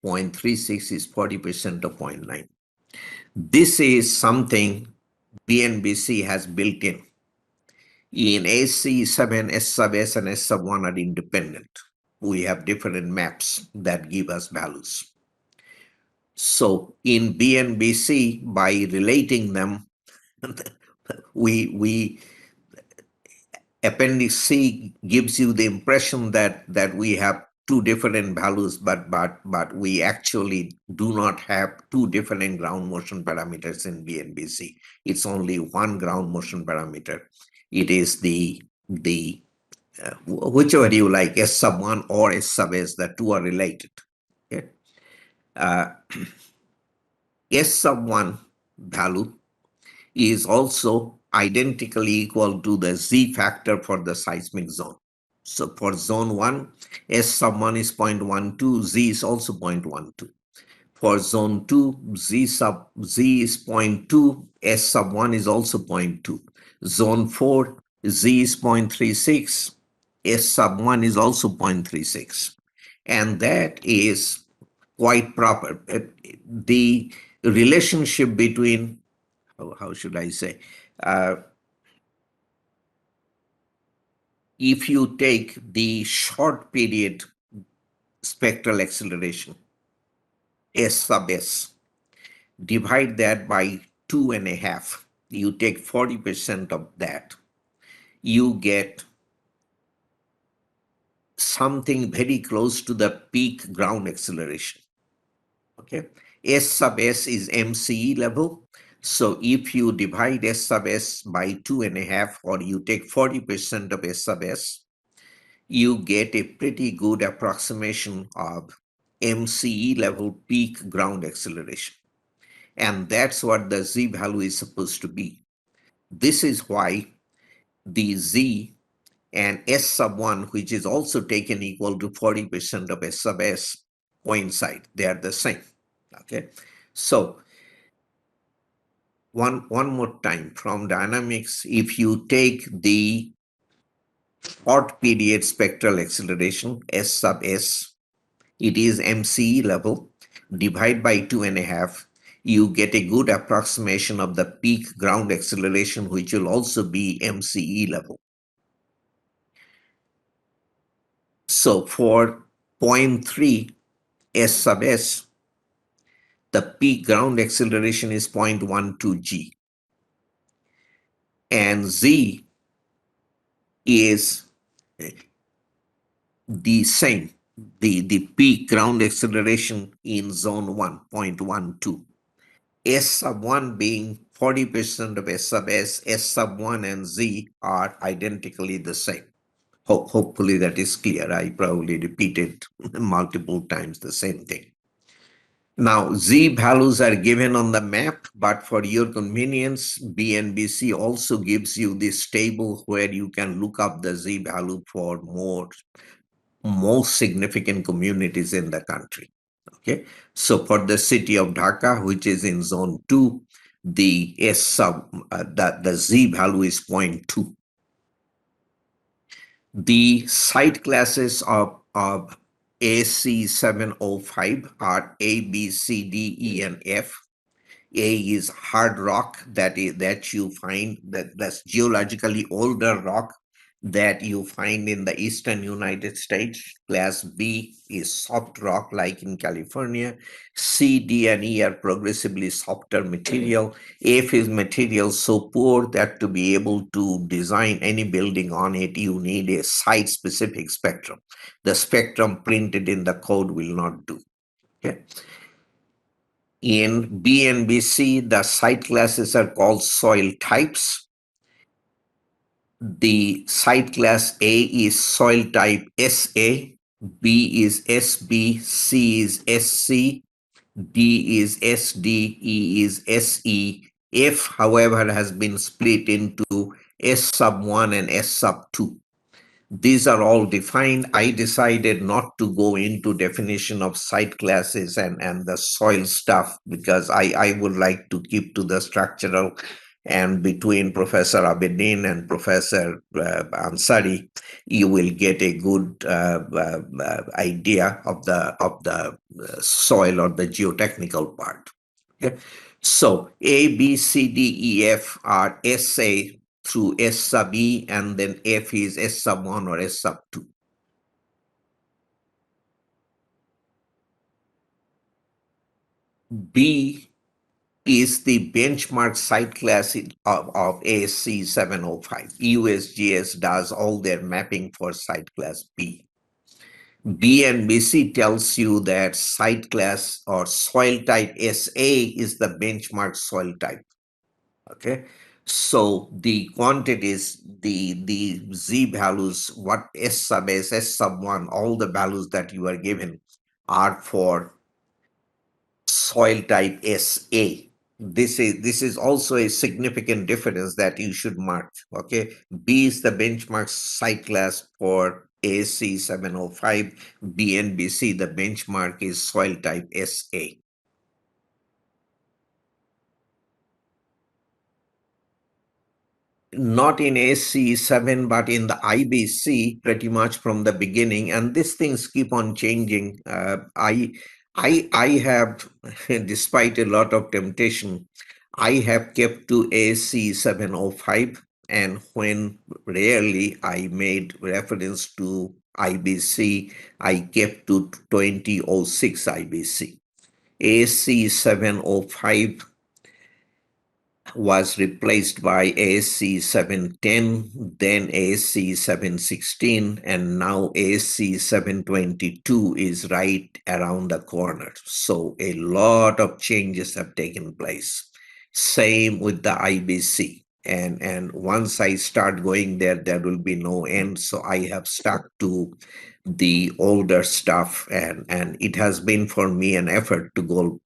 0.36 is 40% of 0.9. This is something BNBC has built in. In AC7, S sub S and S sub 1 are independent. We have different maps that give us values. So in BNBC, by relating them, we Appendix C gives you the impression that we have two different values, but we actually do not have two different ground motion parameters in BNBC. It's only one ground motion parameter. It is the whichever you like, S sub 1 or S sub S, the two are related. Okay? S sub 1 value is also identically equal to the Z factor for the seismic zone. So for zone 1, S sub 1 is 0.12, Z is also 0.12. For zone 2, Z is 0.2, S sub 1 is also 0.2. Zone 4, Z is 0.36, S sub 1 is also 0.36. And that is quite proper. The relationship between, how should I say, if you take the short period spectral acceleration, S sub S, divide that by 2.5, you take 40% of that, you get something very close to the peak ground acceleration. Okay, S sub S is MCE level. So if you divide S sub S by 2.5, or you take 40% of S sub S, you get a pretty good approximation of MCE level peak ground acceleration. And that's what the Z value is supposed to be. This is why the Z and S sub 1, which is also taken equal to 40% of S sub S, coincide. They are the same. Okay. So one more time from dynamics, if you take the short period spectral acceleration, S sub S, it is MCE level, divide by 2.5, you get a good approximation of the peak ground acceleration, which will also be MCE level. So for 0.3 S sub S, the peak ground acceleration is 0.12 g. And Z is the same, the peak ground acceleration in zone 1, 0.12. S sub 1 being 40% of S sub S, S sub 1 and Z are identically the same. Hopefully that is clear. I probably repeated multiple times the same thing. Now, Z values are given on the map, but for your convenience, BNBC also gives you this table where you can look up the Z value for most significant communities in the country. Okay, so for the city of Dhaka, which is in zone 2, the the Z value is 0.2. The site classes of AC705 are A, B, C, D, E, and F. A is hard rock that you find, that's geologically older rock that you find in the eastern United States. Class B is soft rock like in California. C, D, and E are progressively softer material. F is material so poor that to be able to design any building on it, you need a site-specific spectrum. The spectrum printed in the code will not do. Okay. In BNBC, the site classes are called soil types. The site class A is soil type SA, B is SB, C is SC, D is SD, E is SE. F, however, has been split into S sub 1 and S sub 2. These are all defined. I decided not to go into definition of site classes and the soil stuff because I would like to keep to the structural and between Professor Abedin and Professor Ansari, you will get a good idea of the soil or the geotechnical part. Okay? So A, B, C, D, E, F are SA through S sub E, and then F is S sub 1 or S sub 2. B is the benchmark site class of ASC 705. USGS does all their mapping for site class B. B and BC tells you that site class or soil type SA is the benchmark soil type. Okay. So the quantities, the Z values, what S sub S, S sub 1, all the values that you are given are for soil type SA. This is also a significant difference that you should mark. Okay, B is the benchmark site class for ASC 705. B and BC, the benchmark is soil type SA. Not in AC7, but in the IBC pretty much from the beginning. And these things keep on changing. I have, despite a lot of temptation, I have kept to AC705. And when rarely I made reference to IBC, I kept to 2006 IBC. AC705 was replaced by ASC 710, then ASC 716, and now ASC 722 is right around the corner. So a lot of changes have taken place. Same with the IBC. And once I start going there, there will be no end. So I have stuck to the older stuff, and it has been for me an effort to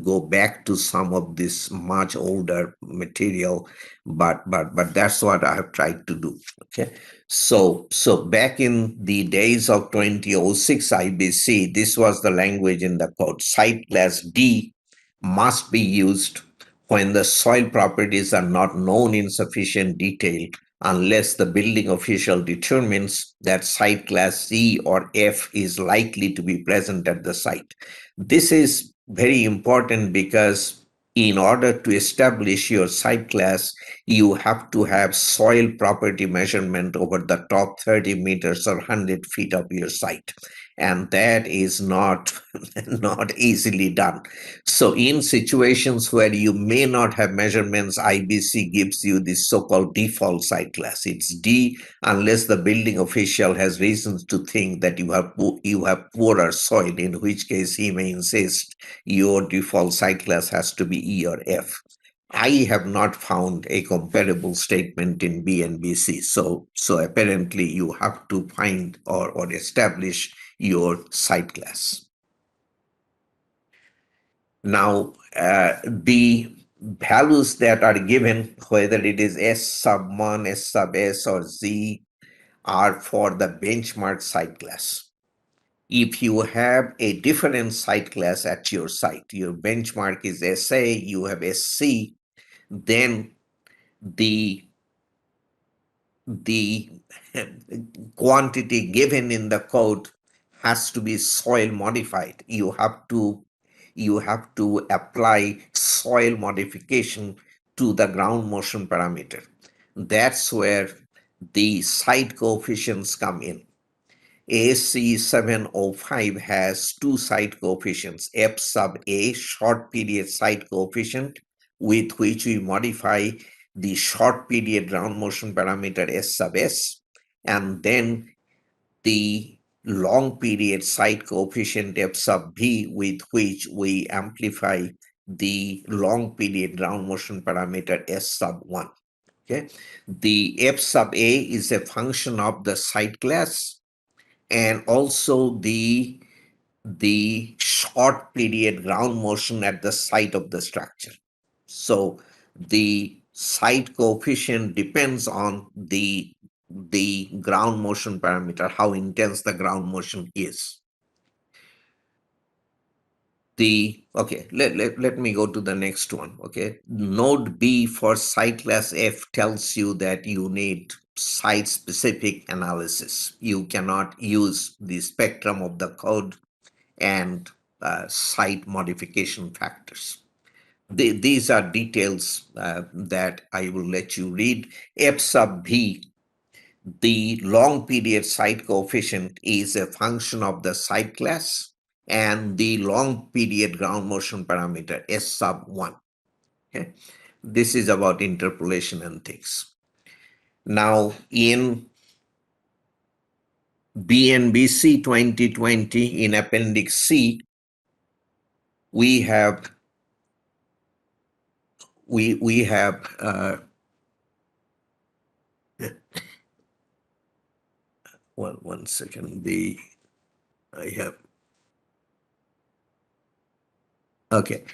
go back to some of this much older material, but that's what I have tried to do. Okay, so back in the days of 2006 IBC, this was the language in the code. Site class D must be used when the soil properties are not known in sufficient detail unless the building official determines that site class C or F is likely to be present at the site. This is very important because in order to establish your site class, you have to have soil property measurement over the top 30 meters or 100 feet of your site. And that is not, not easily done. So in situations where you may not have measurements, IBC gives you this so-called default site class. It's D unless the building official has reasons to think that you have poorer soil, in which case he may insist your default site class has to be E or F. I have not found a comparable statement in B and BC. So apparently you have to find or establish your site class. Now, the values that are given, whether it is S sub 1, S sub S, or Z, are for the benchmark site class. If you have a different site class at your site, your benchmark is SA, you have SC, then the the quantity given in the code has to be soil modified. You have to apply soil modification to the ground motion parameter. That's where the site coefficients come in. AC 705 has two site coefficients, F sub A, short period site coefficient, with which we modify the short period ground motion parameter S sub S, and then the long period site coefficient F sub B, with which we amplify the long period ground motion parameter S sub 1. Okay, the F sub A is a function of the site class and also the short period ground motion at the site of the structure. So the site coefficient depends on the ground motion parameter, how intense the ground motion is. let me go to the next one. Okay, node B for site class F tells you that you need site specific analysis. You cannot use the spectrum of the code and site modification factors. These are details that I will let you read. F sub B, the long period site coefficient, is a function of the site class and the long period ground motion parameter S sub 1. Okay? This is about interpolation and things. Now in BNBC 2020 in Appendix C, we have one second. I have okay.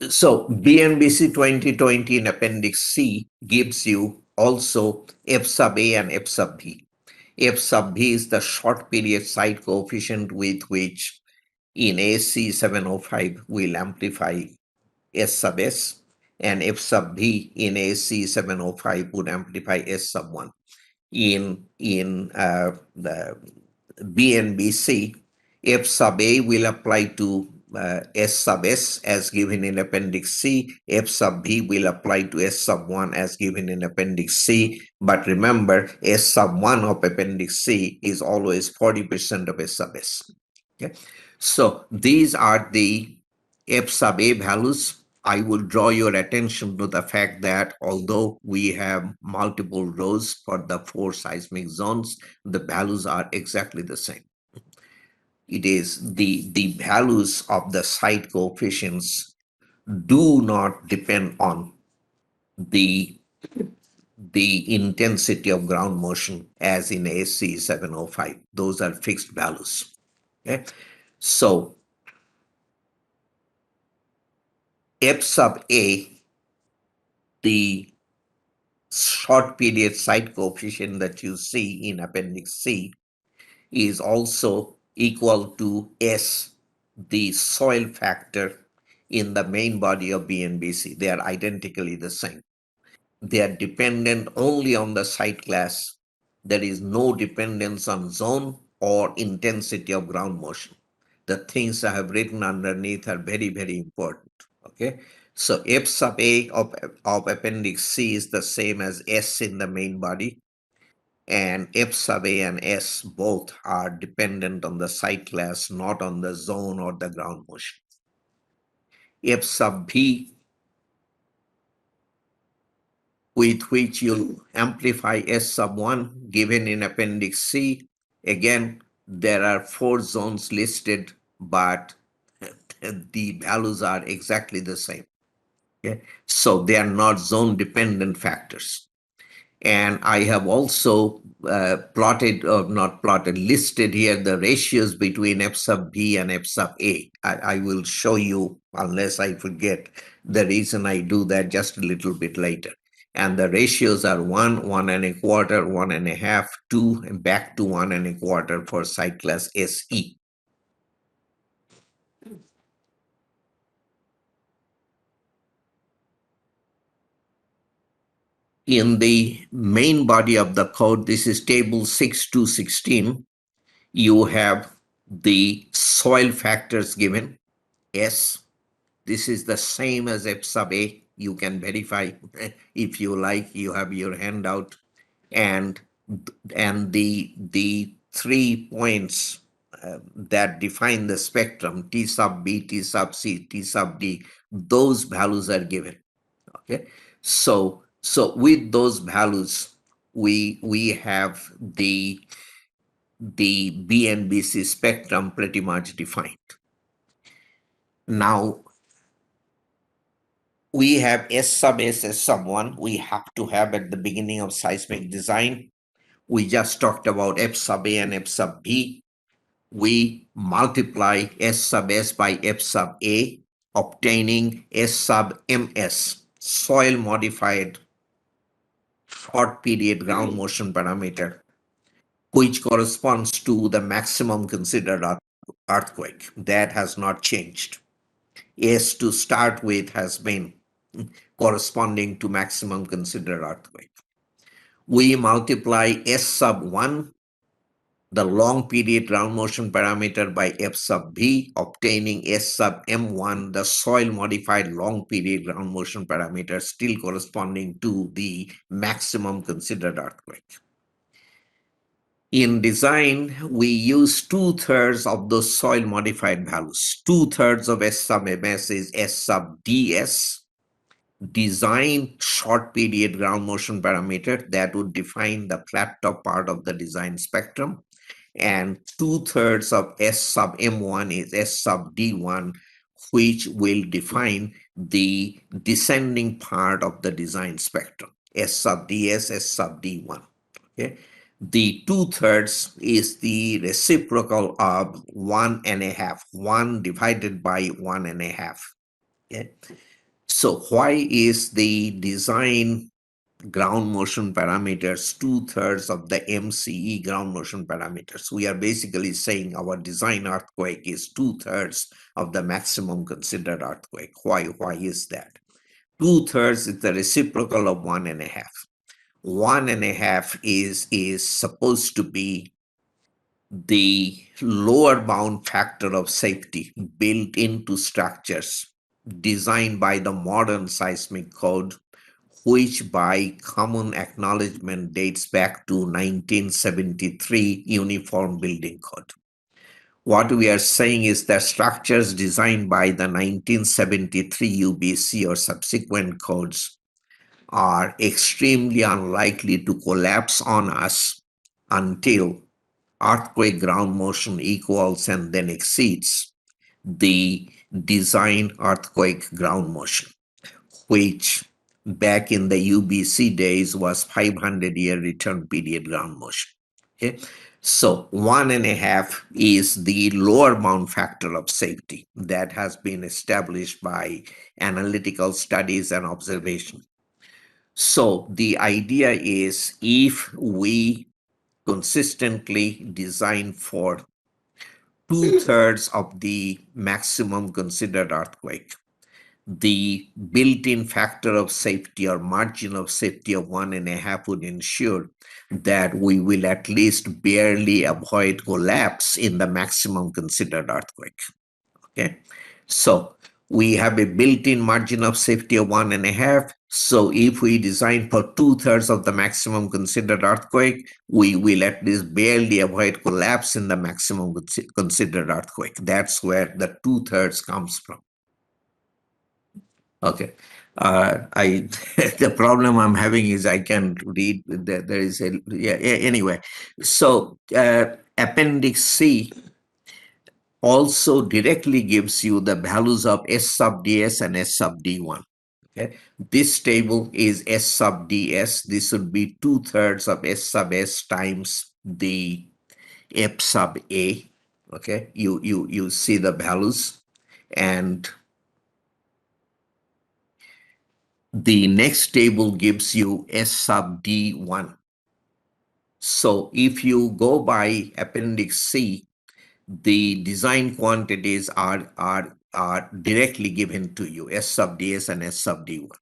So BNBC 2020 in Appendix C gives you also F sub A and F sub B. F sub B is the short period site coefficient with which in AC 705 will amplify S sub S, and F sub B in AC 705 would amplify S sub 1. In the BNBC, F sub A will apply to S sub S as given in Appendix C. F sub B will apply to S sub 1 as given in Appendix C. But remember, S sub 1 of Appendix C is always 40% of S sub S. Okay, so these are the F sub A values. I will draw your attention to the fact that although we have multiple rows for the 4 seismic zones, the values are exactly the same. It is the values of the site coefficients do not depend on the intensity of ground motion as in AC 705. Those are fixed values. Okay, so F sub A, the short period site coefficient that you see in Appendix C, is also equal to S, the soil factor in the main body of BNBC. They are identically the same. They are dependent only on the site class. There is no dependence on zone or intensity of ground motion. The things I have written underneath are very, very important. Okay, so F sub A of Appendix C is the same as S in the main body, and F sub A and S both are dependent on the site class, not on the zone or the ground motion. F sub B, with which you amplify S sub 1 given in Appendix C. Again, there are 4 zones listed, but the values are exactly the same. Okay? So they are not zone dependent factors. And I have also listed here the ratios between F sub B and F sub A. I will show you, unless I forget, the reason I do that just a little bit later. And the ratios are 1, 1.25, 1.5, 2, and back to 1.25 for site class SE. In the main body of the code, this is table 6 to 16, you have the soil factors given, S. This is the same as F sub A. You can verify if you like. You have your handout, and the 3 points that define the spectrum, T sub B, T sub C, T sub D, those values are given. Okay, so with those values, we have the BNBC spectrum pretty much defined. Now we have S sub S, S sub 1. We have to have at the beginning of seismic design. We just talked about F sub A and F sub B. We multiply S sub S by F sub A, obtaining S sub MS, soil modified short period ground motion parameter, which corresponds to the maximum considered earthquake. That has not changed. S to start with has been corresponding to maximum considered earthquake. We multiply S sub 1, the long period ground motion parameter, by F sub B, obtaining S sub M1, the soil modified long period ground motion parameter, still corresponding to the maximum considered earthquake. In design, we use 2/3 of those soil modified values. 2/3 of S sub MS is S sub DS, design short period ground motion parameter that would define the flat top part of the design spectrum. And 2/3 of S sub M1 is S sub D1, which will define the descending part of the design spectrum, S sub DS, S sub D1. Okay. The 2/3 is the reciprocal of 1.5, 1 divided by 1.5. Okay. So why is the design ground motion parameters 2/3 of the MCE ground motion parameters? We are basically saying our design earthquake is 2/3 of the maximum considered earthquake. Why is that? 2/3 is the reciprocal of 1.5. 1.5 is supposed to be the lower bound factor of safety built into structures designed by the modern seismic code, which by common acknowledgement dates back to 1973 Uniform Building Code. What we are saying is that structures designed by the 1973 UBC or subsequent codes are extremely unlikely to collapse on us until earthquake ground motion equals and then exceeds the design earthquake ground motion, which back in the UBC days was 500-year return period ground motion. Okay. So 1.5 is the lower bound factor of safety that has been established by analytical studies and observation. So the idea is, if we consistently design for 2/3 of the maximum considered earthquake, the built-in factor of safety or margin of safety of 1.5 would ensure that we will at least barely avoid collapse in the maximum considered earthquake. Okay, so we have a built-in margin of safety of 1.5. So if we design for 2/3 of the maximum considered earthquake, we will at least barely avoid collapse in the maximum considered earthquake. That's where the 2/3 comes from. Okay. I the problem I'm having is I can't read. There is a anyway. So Appendix C also directly gives you the values of S sub ds and S sub d1. Okay, this table is S sub ds. This would be 2/3 of S sub s times the F sub a. Okay, you see the values, and the next table gives you S sub d1. So if you go by Appendix C, the design quantities are directly given to you, S sub ds and S sub d1.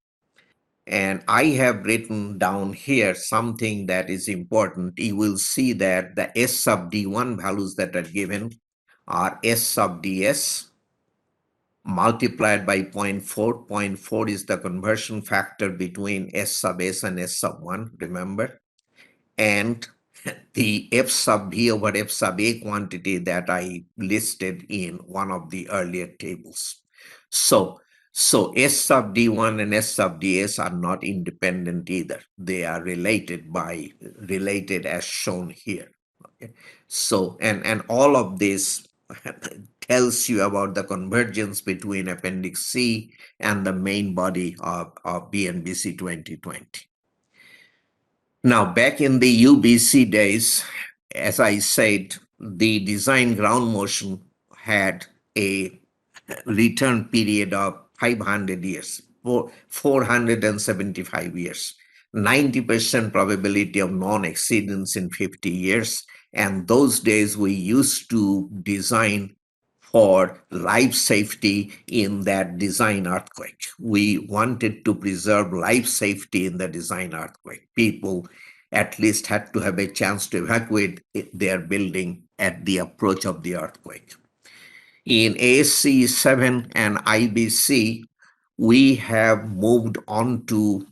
And I have written down here something that is important. You will see that the S sub d1 values that are given are S sub ds multiplied by 0.4. 0.4 is the conversion factor between S sub s and S sub 1, remember? And the F sub b over F sub a quantity that I listed in one of the earlier tables. So S sub d1 and S sub ds are not independent either. They are related as shown here. Okay. So and all of this tells you about the convergence between Appendix C and the main body of BNBC 2020. Now, back in the UBC days, as I said, the design ground motion had a return period of 500 years, 475 years, 90% probability of non-exceedance in 50 years, And those days we used to design for life safety in that design earthquake. We wanted to preserve life safety in the design earthquake. People at least had to have a chance to evacuate their building at the approach of the earthquake. In ASC 7 and IBC, we have moved on to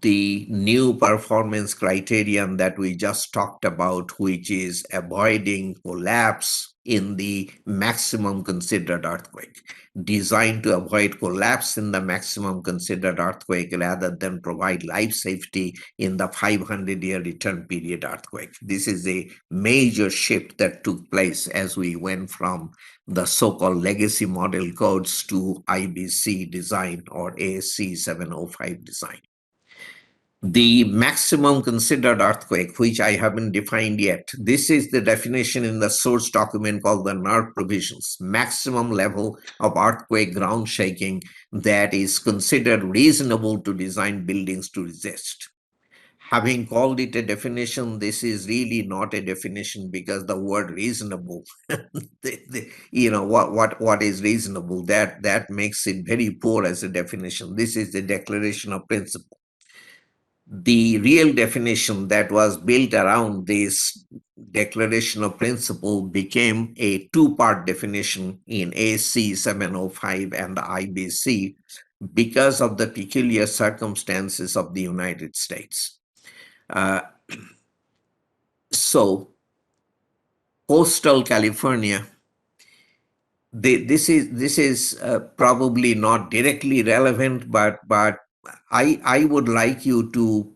the new performance criterion that we just talked about, which is avoiding collapse in the maximum considered earthquake, designed to avoid collapse in the maximum considered earthquake rather than provide life safety in the 500-year return period earthquake. This is a major shift that took place as we went from the so-called legacy model codes to IBC design or ASC 705 design. The maximum considered earthquake, which I haven't defined yet, this is the definition in the source document called the NERC provisions, maximum level of earthquake ground shaking that is considered reasonable to design buildings to resist. Having called it a definition, this is really not a definition because the word reasonable, what is reasonable, that makes it very poor as a definition. This is the declaration of principle. The real definition that was built around this declaration of principle became a two-part definition in AC 705 and the IBC because of the peculiar circumstances of the United States. So coastal California, this is probably not directly relevant, but I would like you to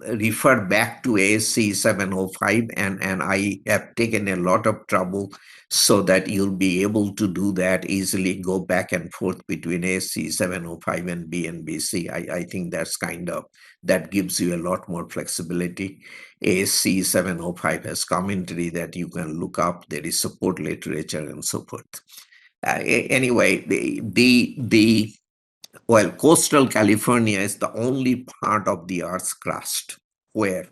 refer back to ASC 705, and I have taken a lot of trouble so that you'll be able to do that easily, go back and forth between ASC 705 and BNBC. I think that gives you a lot more flexibility. ASC 705 has commentary that you can look up. There is support literature and so forth. Anyway, coastal California is the only part of the Earth's crust where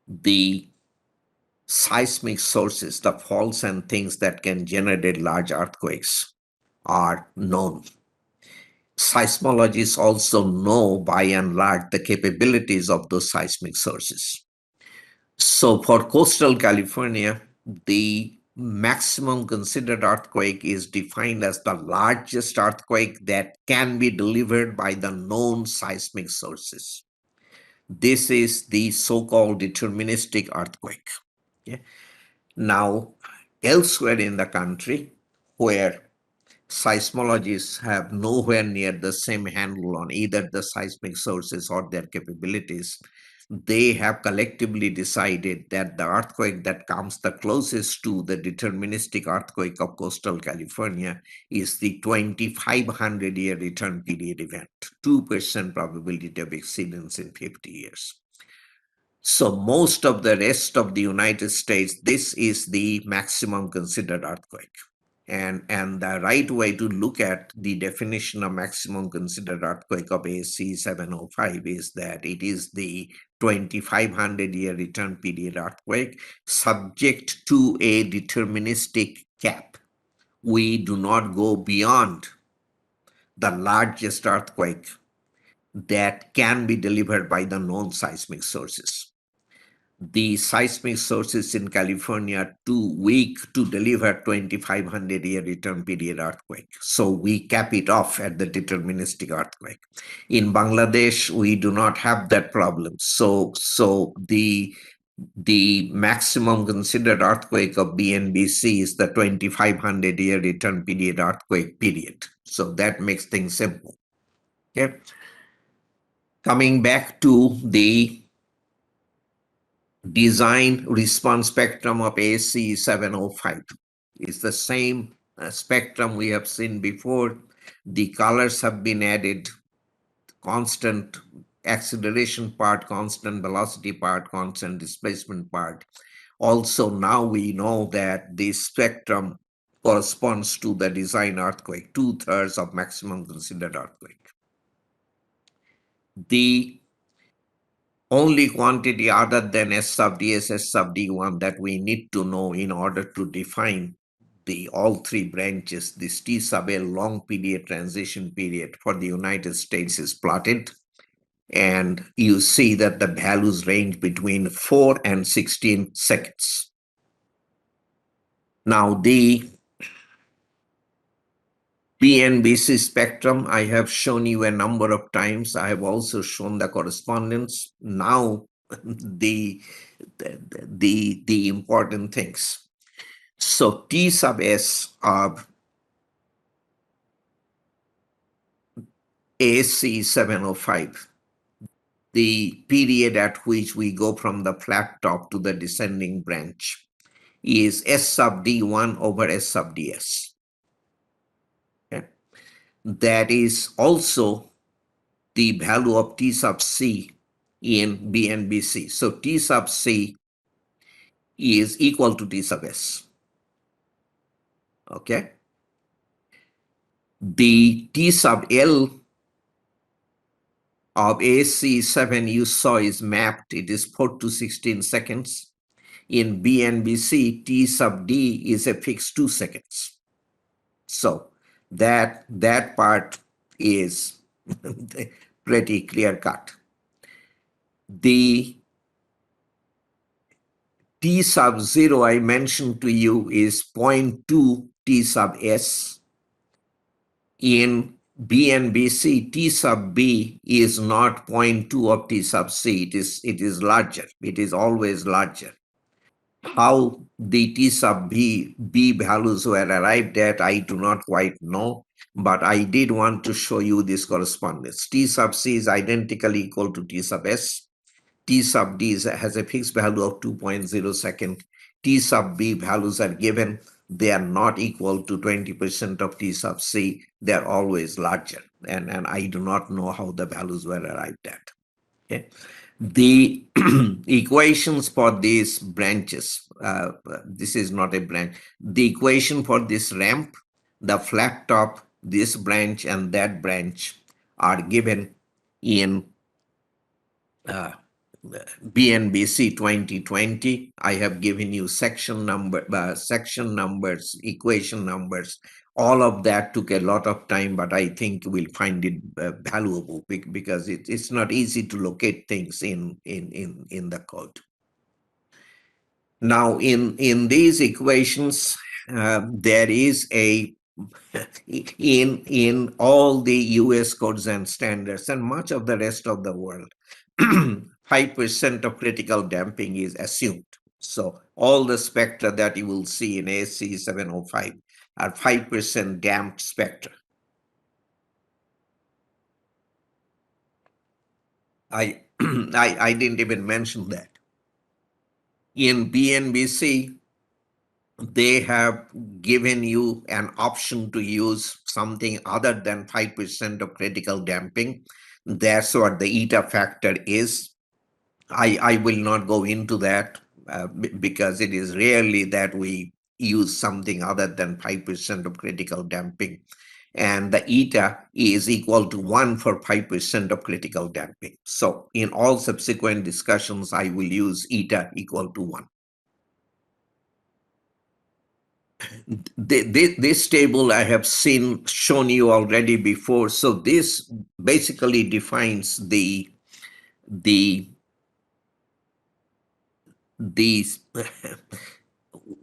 the seismic sources, the faults and things that can generate large earthquakes, are known. Seismologists also know, by and large, the capabilities of those seismic sources. So for coastal California, the maximum considered earthquake is defined as the largest earthquake that can be delivered by the known seismic sources. This is the so-called deterministic earthquake. Okay? Now, elsewhere in the country, where seismologists have nowhere near the same handle on either the seismic sources or their capabilities, they have collectively decided that the earthquake that comes the closest to the deterministic earthquake of coastal California is the 2,500-year return period event, 2% probability of exceedance in 50 years. So most of the rest of the United States, this is the maximum considered earthquake. And the right way to look at the definition of maximum considered earthquake of AC 705 is that it is the 2,500-year return period earthquake subject to a deterministic cap. We do not go beyond the largest earthquake that can be delivered by the known seismic sources. The seismic sources in California are too weak to deliver 2,500-year return period earthquake. So we cap it off at the deterministic earthquake. In Bangladesh, we do not have that problem. So the maximum considered earthquake of BNBC is the 2,500-year return period earthquake period. So that makes things simple. Okay. Coming back to the design response spectrum of AC 705. It's the same spectrum we have seen before. The colors have been added, constant acceleration part, constant velocity part, constant displacement part. Also, now we know that the spectrum corresponds to the design earthquake, 2/3 of maximum considered earthquake. The only quantity other than S sub D is S sub D1 that we need to know in order to define the all three branches. This T sub L long period transition period for the United States is plotted. And you see that the values range between 4 and 16 seconds. Now, the BNBC spectrum, I have shown you a number of times. I have also shown the correspondence. Now, the important things. So T sub S of AC 705, the period at which we go from the flat top to the descending branch, is S sub D1 over S sub DS. Okay. That is also the value of T sub C in BNBC. So T sub C is equal to T sub S. Okay. The T sub L of AC7 you saw is mapped. It is 4 to 16 seconds. In BNBC, T sub D is a fixed 2 seconds. So that part is pretty clear cut. The T sub 0 I mentioned to you is 0.2 T sub S. In BNBC, T sub B is not 0.2 of T sub C. It is larger. It is always larger. How the T sub B values were arrived at, I do not quite know, but I did want to show you this correspondence. T sub C is identically equal to T sub S. T sub D has a fixed value of 2.0 second. T sub B values are given. They are not equal to 20% of T sub C. They are always larger. And I do not know how the values were arrived at. Okay. The equations for these branches, this is not a branch. The equation for this ramp, the flat top, this branch and that branch are given in BNBC 2020. I have given you section numbers, equation numbers. All of that took a lot of time, but I think we'll find it valuable because it's not easy to locate things in the code. Now, in these equations, there is a in all the US codes and standards and much of the rest of the world, 5% of critical damping is assumed. So all the spectra that you will see in AC 705 are 5% damped spectra. I didn't even mention that. In BNBC, they have given you an option to use something other than 5% of critical damping. That's what the eta factor is. I will not go into that because it is rarely that we use something other than 5% of critical damping. And the eta is equal to 1 for 5% of critical damping. So in all subsequent discussions, I will use eta equal to 1. This table I have shown you already before. So this basically defines these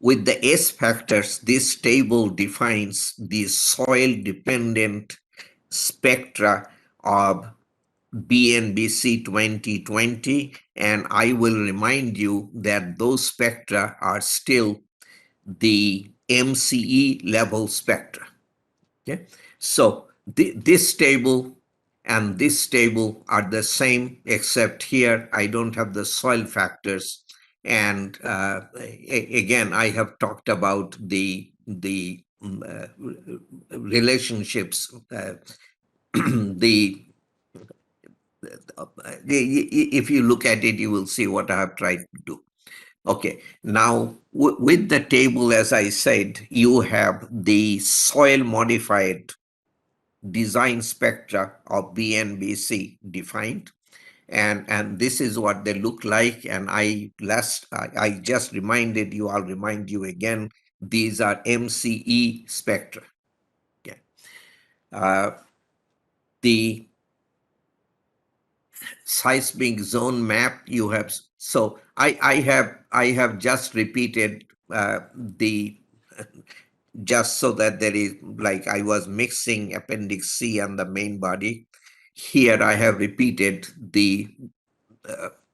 with the S factors. This table defines the soil dependent spectra of BNBC 2020, and I will remind you that those spectra are still the MCE level spectra. Okay, so this table and this table are the same, except here I don't have the soil factors. And again, I have talked about the relationships. If you look at it, you will see what I have tried to do. Okay, now with the table, as I said, you have the soil modified design spectra of BNBC defined. And this is what they look like. And I just reminded you, I'll remind you again, these are MCE spectra. Okay. The seismic zone map you have, so I have just repeated the just so that there is, like, I was mixing appendix C and the main body. Here I have repeated the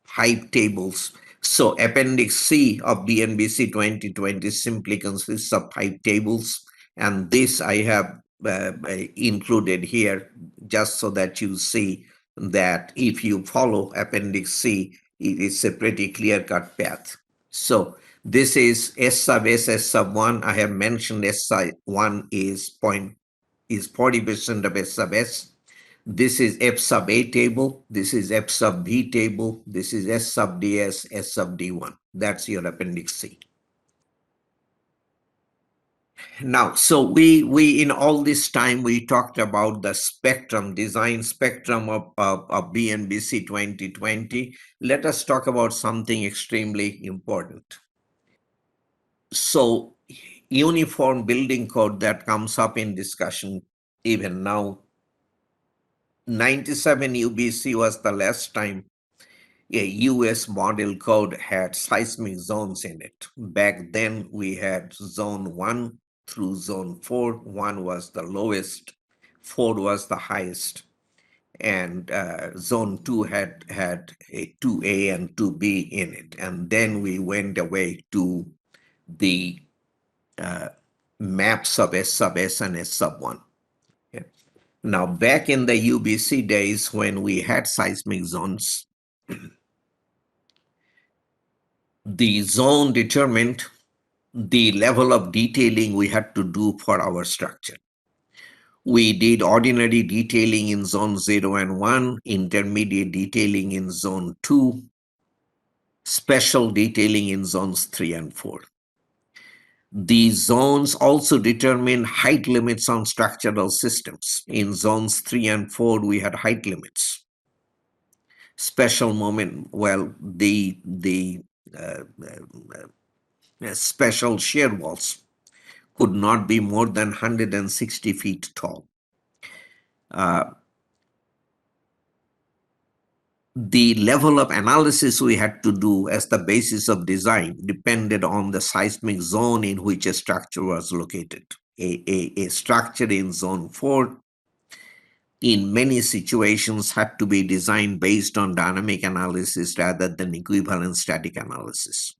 height tables. So Appendix C of DNBC 2020 simply consists of height tables, and this I have included here just so that you see that if you follow Appendix C, it is a pretty clear-cut path. So this is S sub S, S sub 1. I have mentioned S sub 1 is 40% of S sub S. This is F sub A table. This is F sub B table. This is S sub DS, S sub D1. That's your appendix C. Now, so we in all this time, we talked about the spectrum, design spectrum of BNBC 2020. Let us talk about something extremely important. So uniform building code that comes up in discussion even now. 97 UBC was the last time a US model code had seismic zones in it. Back then, we had zone 1 through zone 4. 1 was the lowest, 4 was the highest, and zone 2 had a 2A and 2B in it. And then we went away to the maps of S sub S and S sub 1. Yeah. Now, back in the UBC days when we had seismic zones, the zone determined the level of detailing we had to do for our structure. We did ordinary detailing in zone 0 and 1, intermediate detailing in zone 2, special detailing in zones 3 and 4. These zones also determine height limits on structural systems. In zones 3 and 4, we had height limits. Special moment, well, the special shear walls could not be more than 160 feet tall. The level of analysis we had to do as the basis of design depended on the seismic zone in which a structure was located. A structure in zone 4 in many situations had to be designed based on dynamic analysis rather than equivalent static analysis.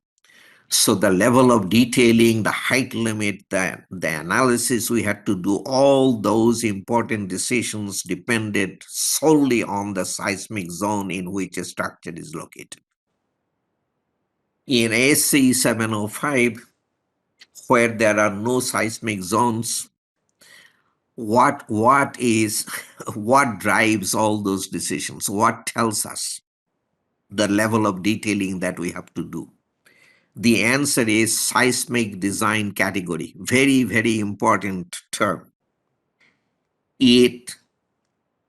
So the level of detailing, the height limit, the analysis we had to do, all those important decisions depended solely on the seismic zone in which a structure is located. In AC 705, where there are no seismic zones, what drives all those decisions? What tells us the level of detailing that we have to do? The answer is seismic design category. Very, very important term. It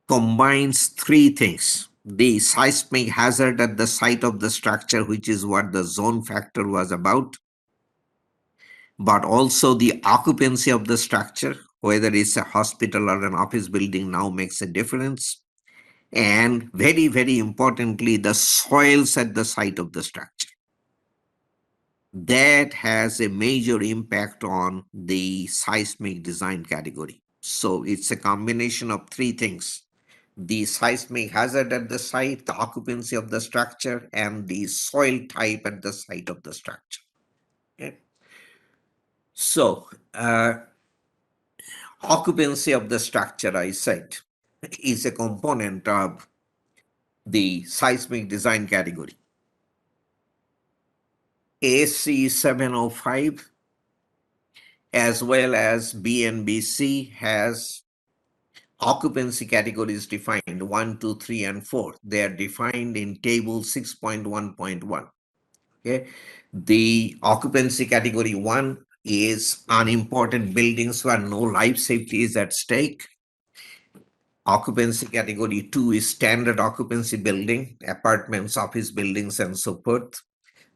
combines three things: the seismic hazard at the site of the structure, which is what the zone factor was about, but also the occupancy of the structure, whether it's a hospital or an office building now makes a difference. And very, very importantly, the soils at the site of the structure. That has a major impact on the seismic design category. So it's a combination of three things: the seismic hazard at the site, the occupancy of the structure, and the soil type at the site of the structure. Okay. So occupancy of the structure, I said, is a component of the seismic design category. AC 705 as well as BNBC has occupancy categories defined 1, 2, 3, and 4. They are defined in table 6.1.1. Okay. The occupancy category 1 is unimportant buildings where no life safety is at stake. Occupancy category 2 is standard occupancy building, apartments, office buildings, and so forth.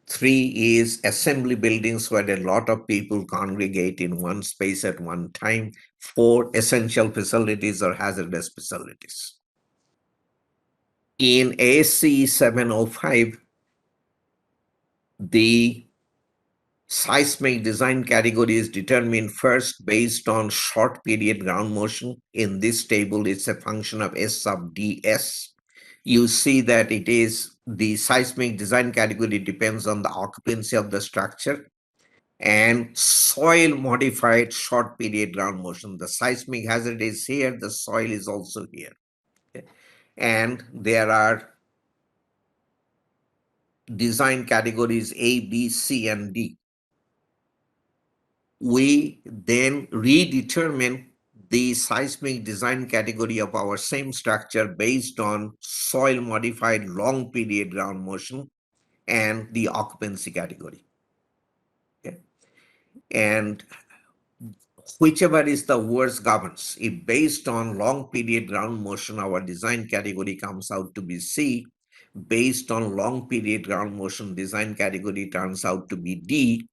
3 is assembly buildings where a lot of people congregate in one space at one time. 4, essential facilities or hazardous facilities. In AC 705, the seismic design category is determined first based on short period ground motion. In this table, it's a function of S sub ds. You see that it is the seismic design category depends on the occupancy of the structure and soil modified short period ground motion. The seismic hazard is here, the soil is also here. Okay. And there are design categories A, B, C, and D. We then redetermine the seismic design category of our same structure based on soil modified long period ground motion and the occupancy category. Okay. And whichever is the worst governs. If based on long period ground motion, our design category comes out to be C, based on long period ground motion, design category turns out to be D,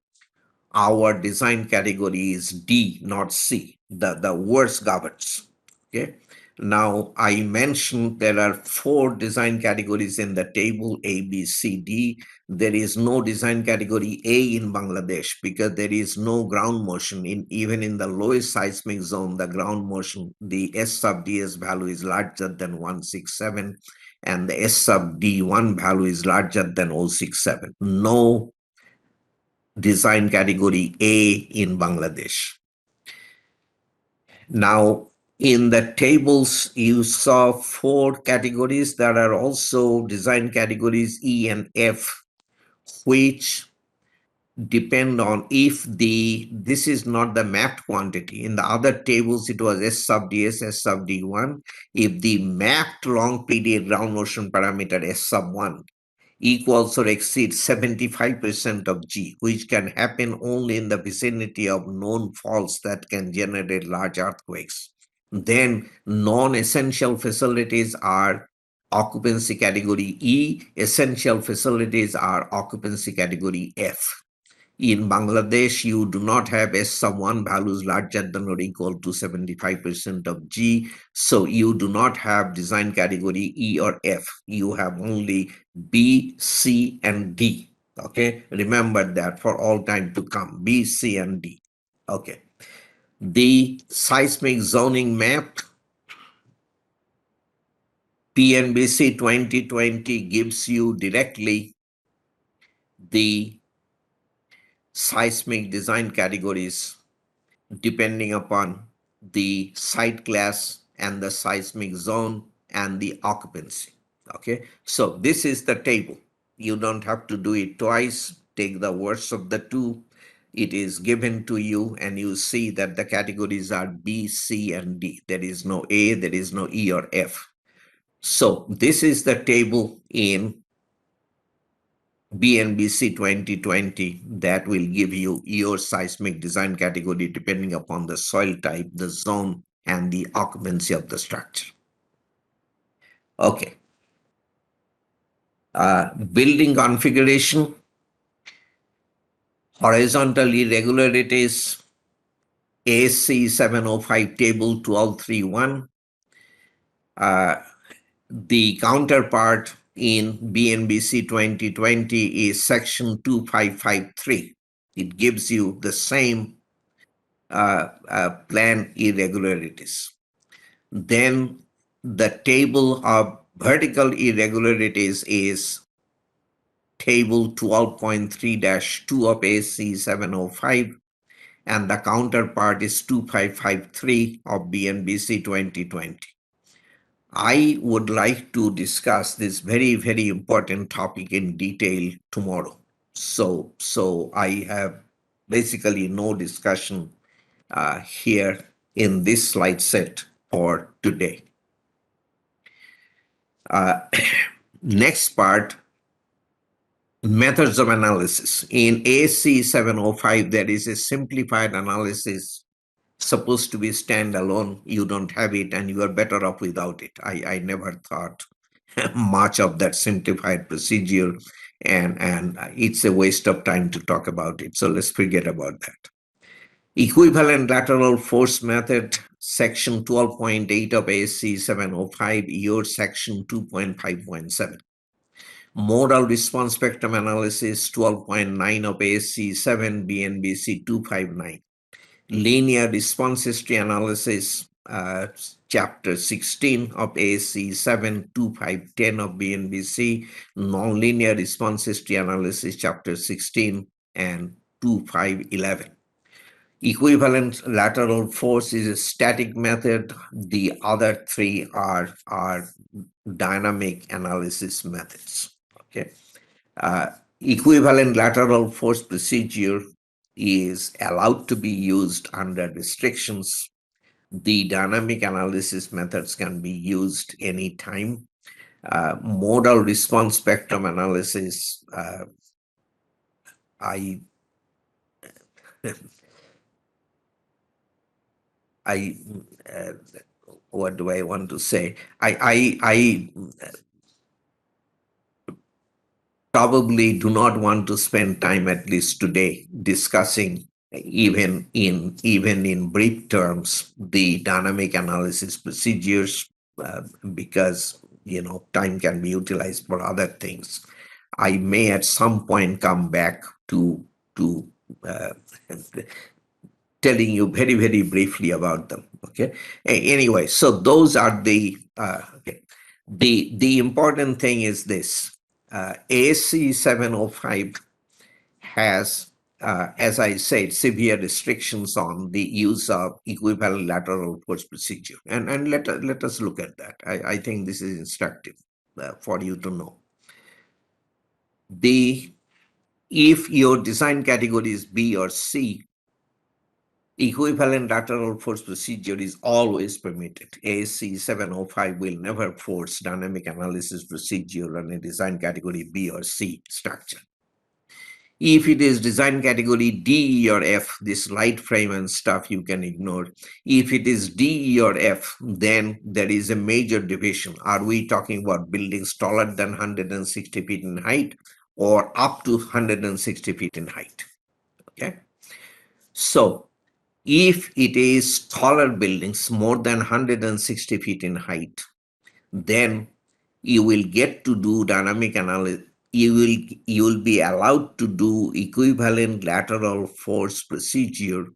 our design category is D, not C. The worst governs. Okay. Now, I mentioned there are 4 design categories in the table A, B, C, D. There is no design category A in Bangladesh because there is no ground motion. Even in the lowest seismic zone, the ground motion, the S sub ds value is larger than 167, and the S sub d1 value is larger than 067. No design category A in Bangladesh. Now, in the tables, you saw 4 categories that are also design categories E and F, which depend on if this is not the mapped quantity. In the other tables, it was S sub ds, S sub d1. If the mapped long period ground motion parameter S sub 1 equals or exceeds 75% of G, which can happen only in the vicinity of known faults that can generate large earthquakes. Then non-essential facilities are occupancy category E, essential facilities are occupancy category F. In Bangladesh, you do not have S sub 1 values larger than or equal to 75% of G. So you do not have design category E or F. You have only B, C, and D. Okay, remember that for all time to come, B, C, and D. Okay. The seismic zoning map, PNBC 2020 gives you directly the seismic design categories depending upon the site class and the seismic zone and the occupancy. Okay, so this is the table. You don't have to do it twice. Take the worst of the two. It is given to you, and you see that the categories are B, C, and D. There is no A, there is no E or F. So this is the table in BNBC 2020 that will give you your seismic design category depending upon the soil type, the zone, and the occupancy of the structure. Okay. Building configuration, horizontal irregularities, AC 705 table 1231. The counterpart in BNBC 2020 is section 2553. It gives you the same plan irregularities. Then the table of vertical irregularities is table 12.3-2 of AC 705, and the counterpart is 2553 of BNBC 2020. I would like to discuss this very, very important topic in detail tomorrow. So I have basically no discussion here in this slide set for today. Next part, methods of analysis. In AC 705, there is a simplified analysis supposed to be standalone. You don't have it, and you are better off without it. I never thought much of that simplified procedure, and it's a waste of time to talk about it. So let's forget about that. Equivalent lateral force method, section 12.8 of ASC 705, your section 2.5.7. Modal response spectrum analysis, 12.9 of ASC 7, BNBC 259. Linear response history analysis, chapter 16 of ASC 7, 2510 of BNBC, nonlinear response history analysis, chapter 16 and 2511. Equivalent lateral force is a static method. The other three are dynamic analysis methods. Okay. Uh, Equivalent lateral force procedure is allowed to be used under restrictions. The dynamic analysis methods can be used anytime. Modal response spectrum analysis, I I uh, what do I want to say? I probably do not want to spend time, at least today, discussing even in brief terms the dynamic analysis procedures, because time can be utilized for other things. I may at some point come back to uh, telling you very briefly about them. Okay. Anyway, so those are the okay. The important thing is this: ASC 705 has, as I said, severe restrictions on the use of equivalent lateral force procedure, and let us look at that. I think this is instructive for you to know. The If your design category is B or C, equivalent lateral force procedure is always permitted. ASC 705 will never force dynamic analysis procedure on a design category B or C structure. If it is design category D, E, or F, this light frame and stuff you can ignore. If it is D, E, or F, then there is a major division. Are we talking about buildings taller than 160 feet in height or up to 160 feet in height? Okay. So if it is taller buildings, more than 160 feet in height, then you will get to do dynamic analysis. You will be allowed to do equivalent lateral force procedure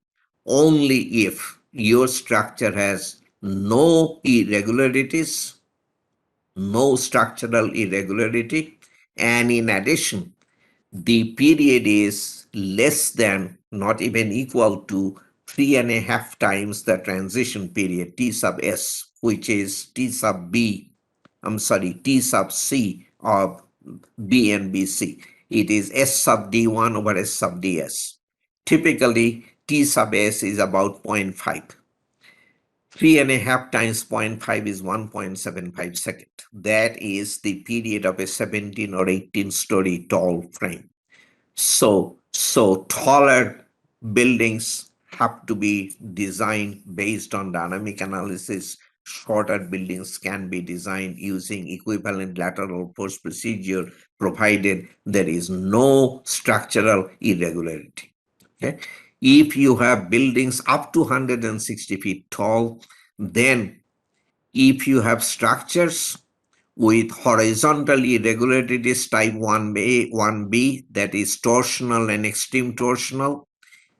only if your structure has no irregularities, no structural irregularity, and in addition, the period is less than, not even equal to, 3.5 times the transition period T sub S, which is T sub T sub C of B and BC. It is S sub D1 over S sub DS. Typically, T sub S is about 0.5. 3.5 times 0.5 is 1.75 second. That is the period of a 17 or 18 story tall frame. So taller buildings have to be designed based on dynamic analysis. Shorter buildings can be designed using equivalent lateral force procedure, provided there is no structural irregularity. Okay. If you have buildings up to 160 feet tall, then if you have structures with horizontal irregularities type 1A, 1B, that is torsional and extreme torsional,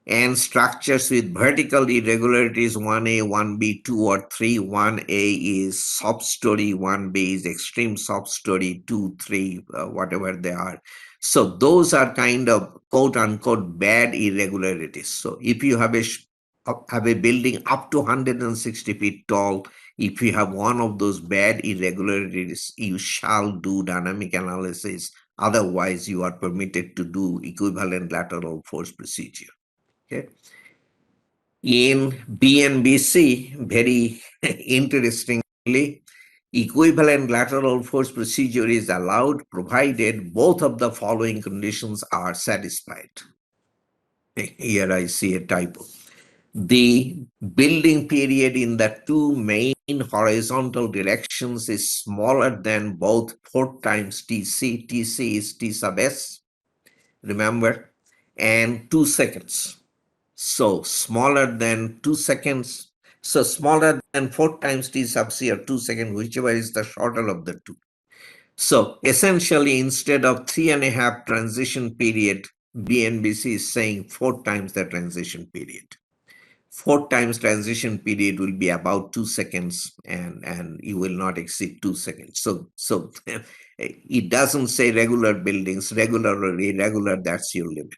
and structures with vertical irregularities 1A, 1B, 2 or 3. 1A is substory, 1B is extreme substory, 2, 3, whatever they are. So those are kind of quote unquote bad irregularities. So if you have a building up to 160 feet tall, if you have one of those bad irregularities, you shall do dynamic analysis. Otherwise, you are permitted to do equivalent lateral force procedure. Okay. In BNBC, very interestingly, equivalent lateral force procedure is allowed provided both of the following conditions are satisfied. Here I see a typo. The building period in the two main horizontal directions is smaller than both 4 times Tc. Tc is T sub s, remember, and 2 seconds. So smaller than 2 seconds. So smaller than 4 times T sub c or 2 seconds, whichever is the shorter of the two. So essentially, instead of 3.5 transition period, BNBC is saying 4 times the transition period. 4 times transition period will be about 2 seconds, and you will not exceed 2 seconds. So it doesn't say regular buildings, regular or irregular, that's your limit.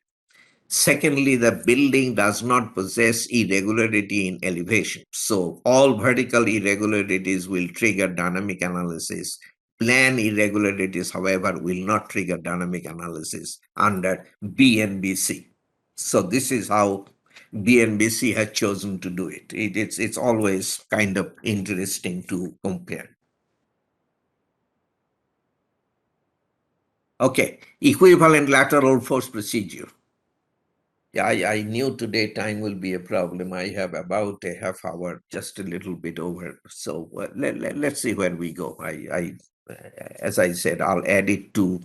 Secondly, the building does not possess irregularity in elevation. So all vertical irregularities will trigger dynamic analysis. Plan irregularities, however, will not trigger dynamic analysis under BNBC. So this is how BNBC has chosen to do it. It's always kind of interesting to compare. Okay, equivalent lateral force procedure. Yeah, I knew today time will be a problem. I have about a half hour, just a little bit over. So let's see where we go. As I said, I'll add it to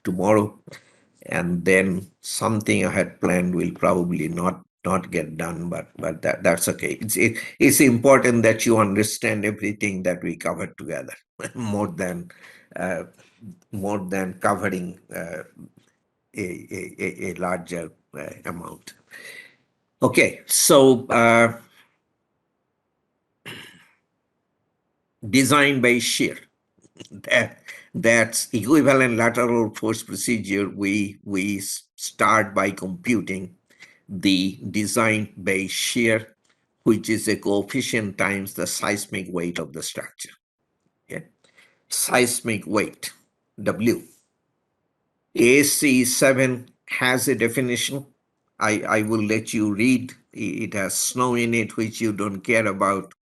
tomorrow, and then something I had planned will probably not get done, but that's okay. It's important that you understand everything that we covered together, more than uh, more than covering a larger amount. Okay, so design by shear. That's equivalent lateral force procedure. We start by computing the design by shear, which is a coefficient times the seismic weight of the structure. Okay? Seismic weight, W. AC7 has a definition. I will let you read. It has snow in it, which you don't care about.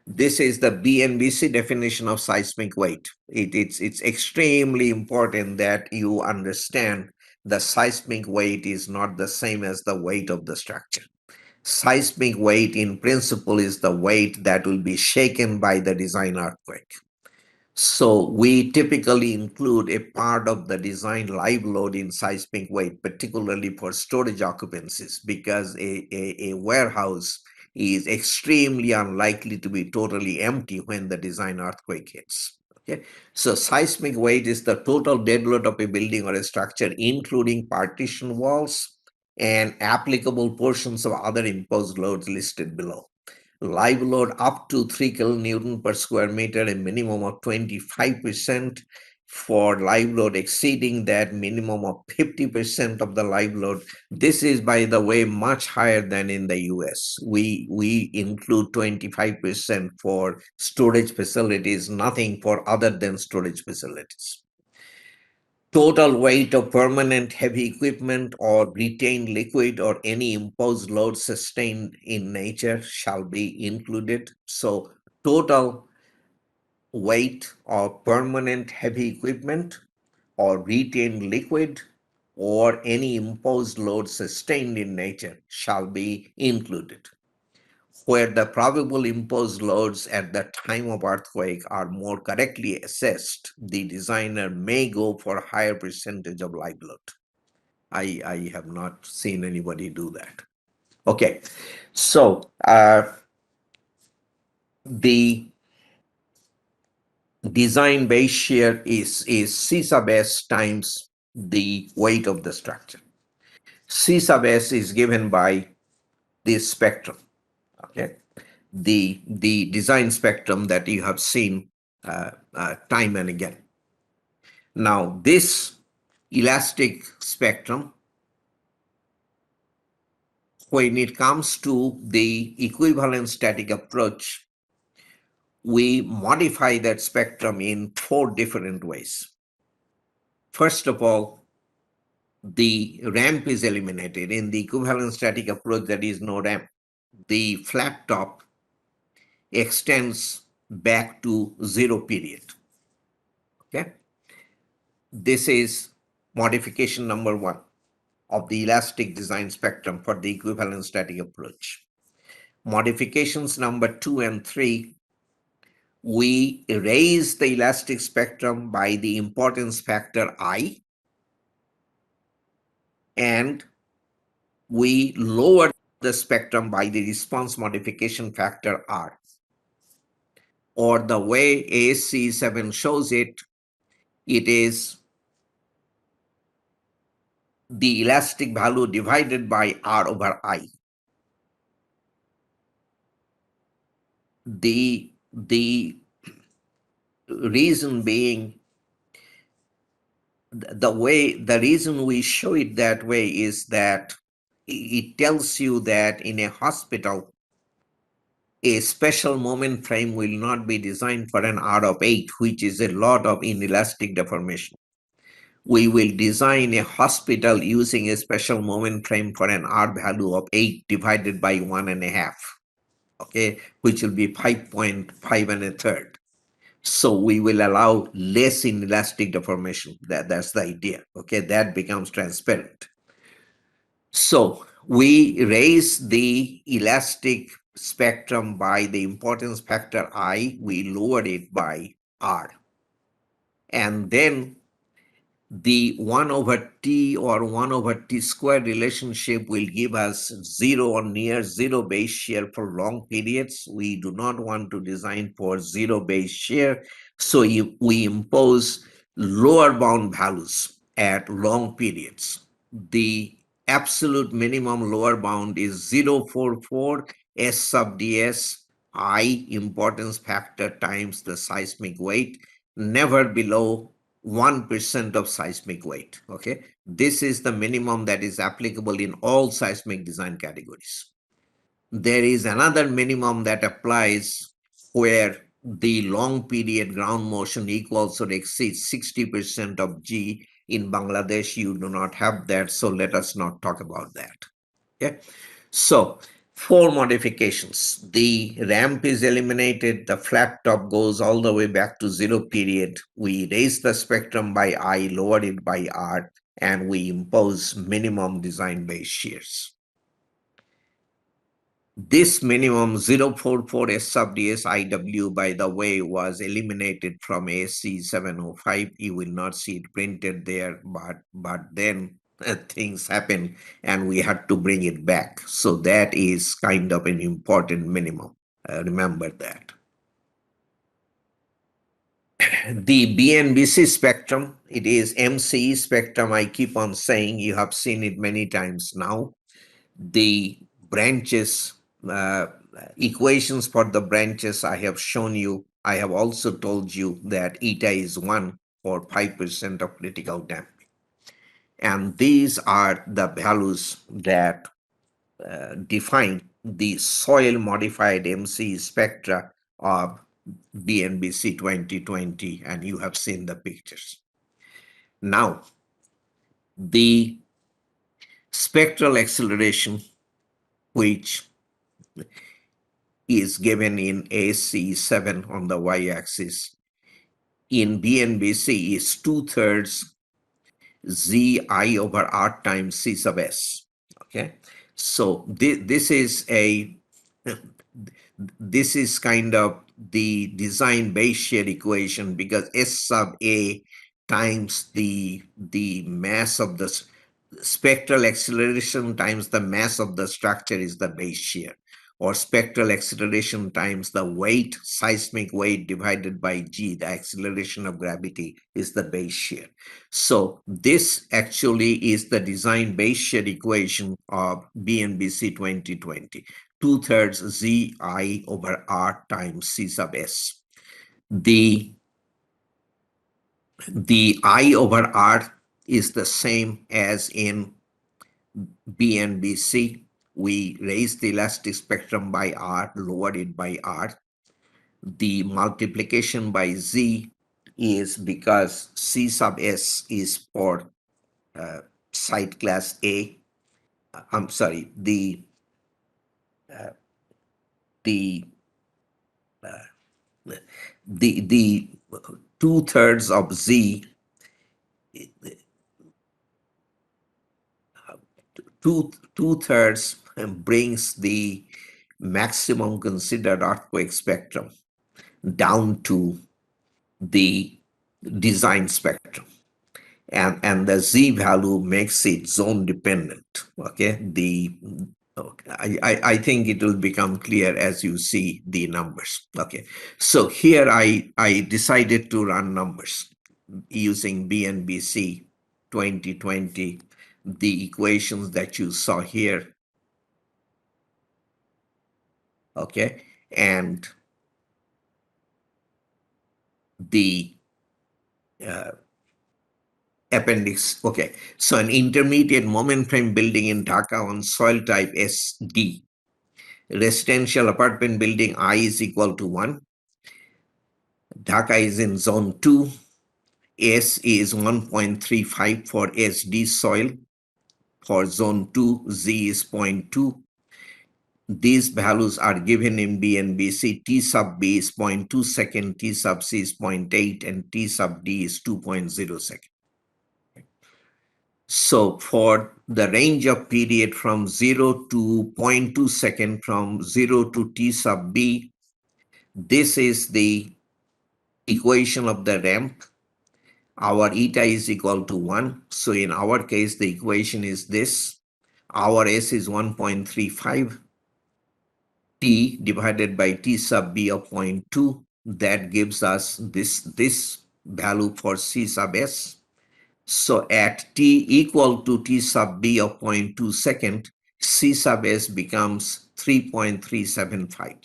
This is the BNBC definition of seismic weight. It's extremely important that you understand the seismic weight is not the same as the weight of the structure. Seismic weight in principle is the weight that will be shaken by the design earthquake. So we typically include a part of the design live load in seismic weight, particularly for storage occupancies, because a warehouse is extremely unlikely to be totally empty when the design earthquake hits. Okay, so seismic weight is the total dead load of a building or a structure, including partition walls and applicable portions of other imposed loads listed below. Live load up to 3 kilonewton per square meter, a minimum of 25%. For live load exceeding that, minimum of 50% of the live load. This is, by the way, much higher than in the US. We include 25% for storage facilities, nothing for other than storage facilities. Total weight of permanent heavy equipment or retained liquid or any imposed load sustained in nature shall be included. So total weight of permanent heavy equipment or retained liquid or any imposed load sustained in nature shall be included. Where the probable imposed loads at the time of earthquake are more correctly assessed, the designer may go for a higher percentage of live load. I have not seen anybody do that. Okay, so the design base shear is C sub S times the weight of the structure. C sub S is given by this spectrum. Okay, the design spectrum that you have seen time and again. Now, this elastic spectrum, when it comes to the equivalent static approach, we modify that spectrum in 4 different ways. First of all, the ramp is eliminated. In the equivalent static approach, there is no ramp. The flat top extends back to 0 period. Okay, this is modification number 1. of the elastic design spectrum for the equivalent static approach. Modifications number 2 and 3, we raise the elastic spectrum by the importance factor I, and we lower the spectrum by the response modification factor R. Or the way ASC7 shows it, it is the elastic value divided by R over I. The reason being, the reason we show it that way is that it tells you that in a hospital, a special moment frame will not be designed for an R of 8, which is a lot of inelastic deformation. We will design a hospital using a special moment frame for an R value of 8 divided by 1.5, okay, which will be 5.5 and a third. So we will allow less inelastic deformation. That's the idea. Okay, that becomes transparent. So we raise the elastic spectrum by the importance factor I, we lowered it by R. And then the 1 over t or 1 over t squared relationship will give us 0 or near 0 base shear for long periods. We do not want to design for 0 base shear, so we impose lower bound values at long periods. The absolute minimum lower bound is 0.44 S sub ds I importance factor times the seismic weight, never below 1% of seismic weight. Okay, this is the minimum that is applicable in all seismic design categories. There is another minimum that applies where the long period ground motion equals or exceeds 60% of G. In Bangladesh, you do not have that, so let us not talk about that. Okay, so 4 modifications. The ramp is eliminated. The flat top goes all the way back to 0 period. We raise the spectrum by I, lower it by R, and we impose minimum design base shears. This minimum 0.44 S sub ds IW, by the way, was eliminated from ASC 705. You will not see it printed there, but then things happen and we had to bring it back. So that is kind of an important minimum. Remember that. The BNBC spectrum, it is MCE spectrum. I keep on saying, you have seen it many times now. The branches, equations for the branches I have shown you. I have also told you that eta is 1 or 5% of critical damping. And these are the values that define the soil modified MC spectra of BNBC 2020, and you have seen the pictures. Now, the spectral acceleration, which is given in AC7 on the y-axis, in BNBC is 2/3 ZI over R times C sub S. Okay, so this is kind of the design base shear equation, because S sub A times the mass of the spectral acceleration times the mass of the structure is the base shear, or spectral acceleration times the weight, seismic weight divided by G, the acceleration of gravity, is the base shear. So this actually is the design base shear equation of BNBC 2020, 2/3 ZI over R times C sub S. The I over R is the same as in BNBC. We raised the elastic spectrum by R, lowered it by R. The multiplication by Z is because C sub S is for site class A. I'm sorry, the 2/3 of Z two-thirds brings the maximum considered earthquake spectrum down to the design spectrum. And the Z value makes it zone dependent. Okay, I think it will become clear as you see the numbers. Okay, so here I decided to run numbers using BNBC 2020, the equations that you saw here. Okay, and the uh, appendix. Okay, so an intermediate moment frame building in Dhaka on soil type SD. Residential apartment building I is equal to 1. Dhaka is in zone 2. S is 1.35 for SD soil. For zone 2, Z is 0.2. These values are given in BNBC. T sub B is 0.2 second, T sub C is 0.8, and T sub D is 2.0 second. So for the range of period from 0 to 0.2 second, from 0 to T sub B, this is the equation of the ramp. Our eta is equal to 1. So in our case, the equation is this. Our S is 1.35. T divided by T sub B of 0.2. That gives us this value for C sub S. So at T equal to T sub B of 0.2 second, C sub S becomes 3.375.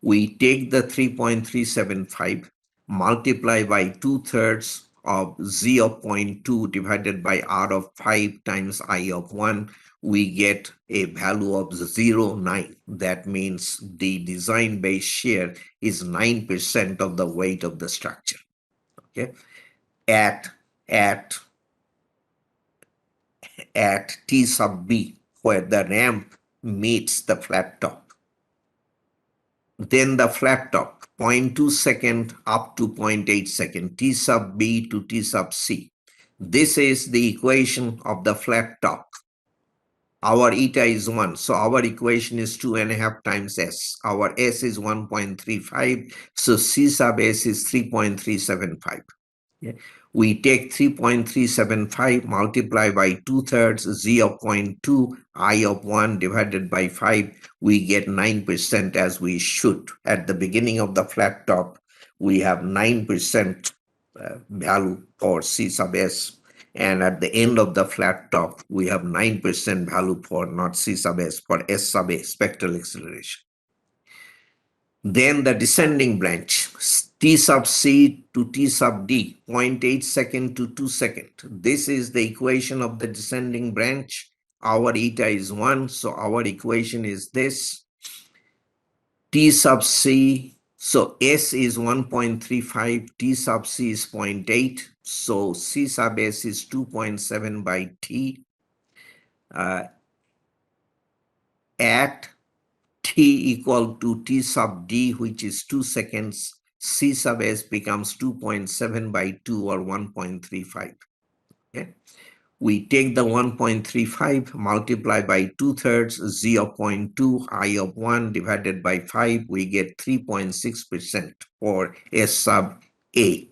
We take the 3.375, multiply by 2/3 of Z of 0.2 divided by R of 5 times I of 1, we get a value of 0.9. That means the design base shear is 9% of the weight of the structure. Okay, at T sub B, where the ramp meets the flat top. Then the flat top, 0.2 second up to 0.8 second, T sub B to T sub C. This is the equation of the flat top. Our eta is 1, so our equation is 2.5 times S. Our S is 1.35, so C sub S is 3.375. Okay. We take 3.375, multiply by 2/3, Z of 0.2, I of 1 divided by 5, we get 9% as we should. At the beginning of the flat top, we have 9% value for C sub S. And at the end of the flat top, we have 9% value for not C sub S, for S sub A, spectral acceleration. Then the descending branch, T sub C to T sub D, 0.8 second to 2 second. This is the equation of the descending branch. Our eta is 1, so our equation is this. T sub C, so S is 1.35, T sub C is 0.8, so C sub S is 2.7 by T. At T equal to T sub D, which is 2 seconds, C sub S becomes 2.7 by 2 or 1.35. Okay. We take the 1.35, multiply by 2/3, Z of 0.2, I of 1 divided by 5, we get 3.6% for S sub A.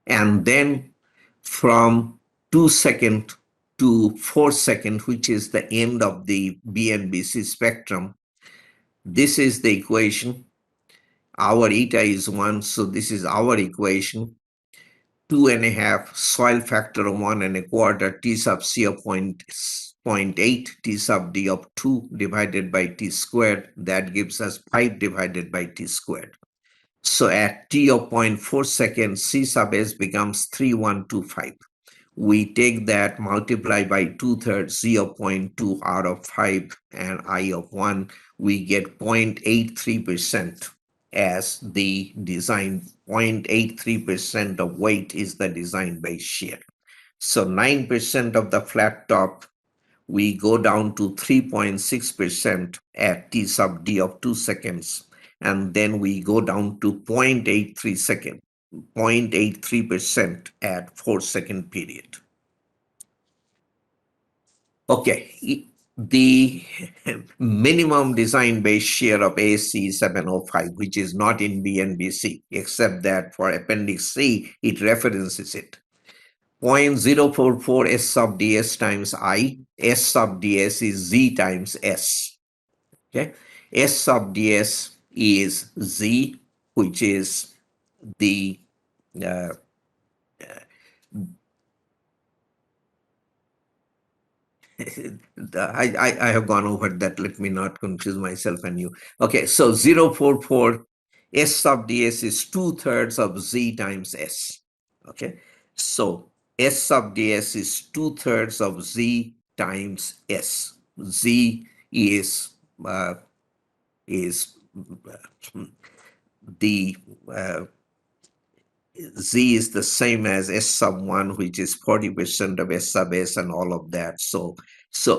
And then from 2 second to 4 second, which is the end of the BNBC spectrum, this is the equation. Our eta is 1, so this is our equation. 2.5, soil factor of 1.25, T sub C of 0.8, T sub D of 2 divided by T squared. That gives us 5 divided by T squared. So at T of 0.4 seconds, C sub S becomes 3.125. We take that, multiply by 2/3, Z of 0.2, R of 5, and I of 1. We get 0.83% as the design. 0.83% of weight is the design base shear. So 9% of the flat top, we go down to 3.6% at T sub D of 2 seconds. And then we go down to 0.83% at 4 second period. Okay, the minimum design-based share of AC 705, which is not in BNBC, except that for Appendix C, it references it. 0.044 S sub ds times I, S sub ds is Z times S. Okay, S sub ds is Z, which is the uh, I have gone over that. Let me not confuse myself and you. Okay, so 0.044 S sub ds is 2/3 of Z times S. Okay, so S sub ds is 2/3 of Z times S. Z uh, is the Z is the same as S sub 1, which is 40% of S sub S and all of that. So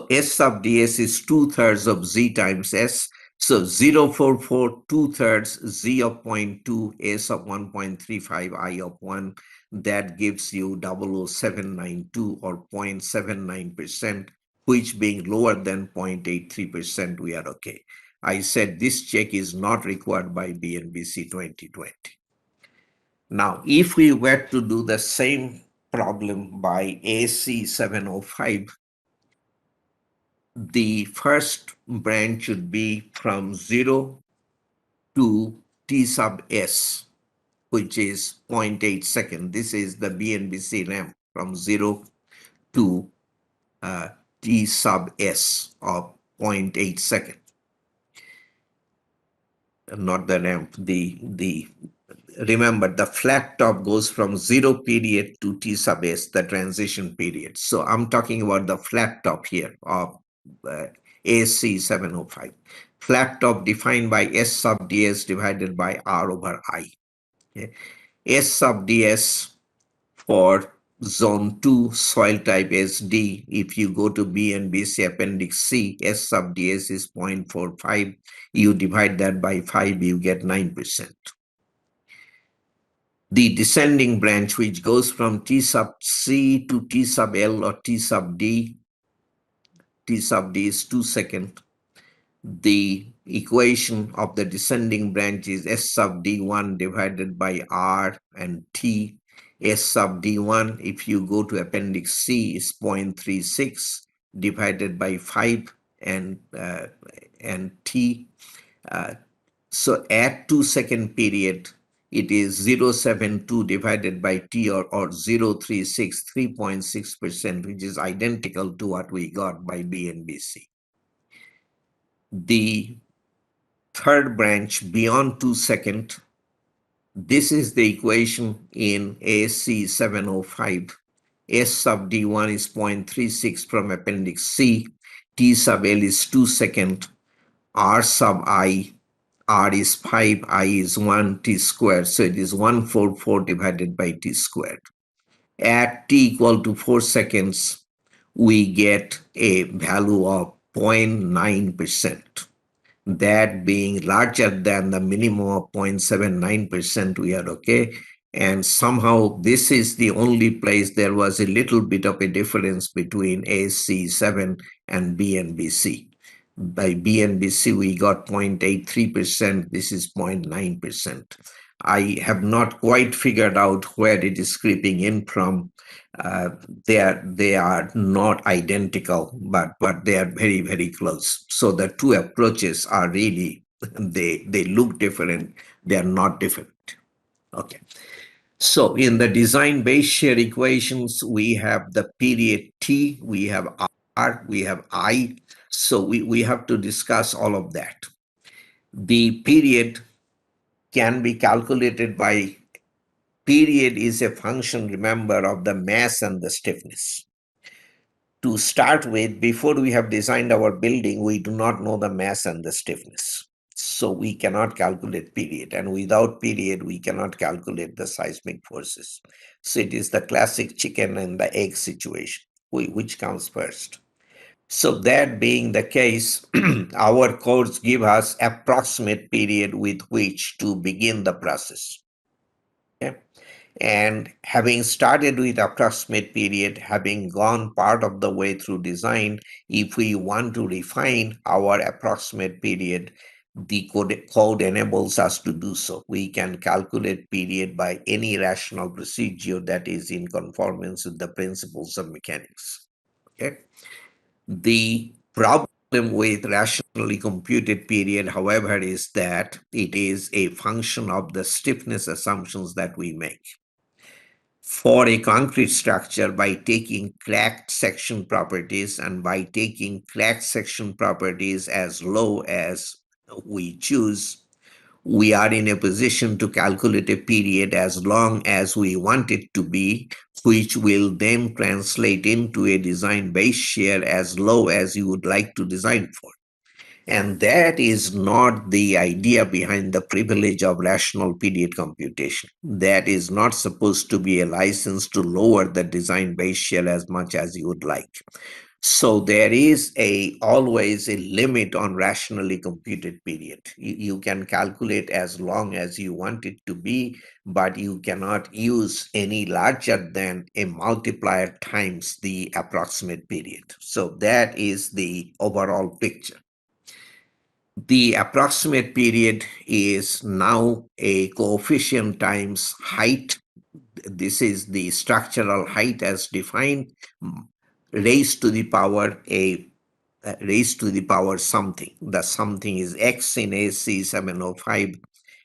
S sub ds is 2/3 of Z times S. So 0.044 2/3 Z of 0.2, S of 1.35, I of 1. That gives you 0.0792 or 0.79%, which being lower than 0.83%, we are okay. I said this check is not required by BNBC 2020. Now, if we were to do the same problem by AC 705, the first branch should be from 0 to T sub S, which is 0.8 second. This is the BNBC ramp from 0 to T sub S of 0.8 second. Not the ramp, the remember the flat top goes from 0 period to T sub S, the transition period. So I'm talking about the flat top here of AC 705. Flat top defined by S sub ds divided by R over I. Okay. S sub ds for zone 2 soil type SD, if you go to BNBC appendix C, S sub ds is 0.45. You divide that by 5, you get 9%. The descending branch, which goes from T sub C to T sub L or T sub D, T sub D is 2 second. The equation of the descending branch is S sub D1 divided by R and T. S sub D1, if you go to appendix C, is 0.36 divided by 5 and T. So at 2 second period, it is 0.72 divided by T or 0.36, 3.6%, which is identical to what we got by BNBC. The third branch beyond 2 second, this is the equation in AC 705. S sub D1 is 0.36 from appendix C. T sub L is 2 second. R sub I, R is 5, I is 1, T squared. So it is 144 divided by T squared. At T equal to 4 seconds, we get a value of 0.9%. That being larger than the minimum of 0.79%, we are okay. And somehow this is the only place there was a little bit of a difference between AC7 and BNBC. By BNBC, we got 0.83%. This is 0.9%. I have not quite figured out where it is creeping in from. They are not identical, but they are very, very close. So the two approaches are really they look different. They are not different. Okay. So in the design base shear equations, we have the period T, we have R, we have I. So we have to discuss all of that. The period can be calculated by period is a function, remember, of the mass and the stiffness. To start with, before we have designed our building, we do not know the mass and the stiffness. So we cannot calculate period. And without period, we cannot calculate the seismic forces. So it is the classic chicken and the egg situation. Which comes first? So that being the case, our codes give us approximate period with which to begin the process. Okay? And having started with approximate period, having gone part of the way through design, if we want to refine our approximate period, the code enables us to do so. We can calculate period by any rational procedure that is in conformance with the principles of mechanics. Okay. The problem with rationally computed period, however, is that it is a function of the stiffness assumptions that we make. For a concrete structure, by taking cracked section properties and by taking cracked section properties as low as we choose, we are in a position to calculate a period as long as we want it to be, which will then translate into a design base shear as low as you would like to design for. And that is not the idea behind the privilege of rational period computation. That is not supposed to be a license to lower the design base shear as much as you would like. So there is always a limit on rationally computed period. You can calculate as long as you want it to be, but you cannot use any larger than a multiplier times the approximate period. So that is the overall picture. The approximate period is now a coefficient times height. This is the structural height as defined, raised to the power raised to the power something. The something is x in AC 705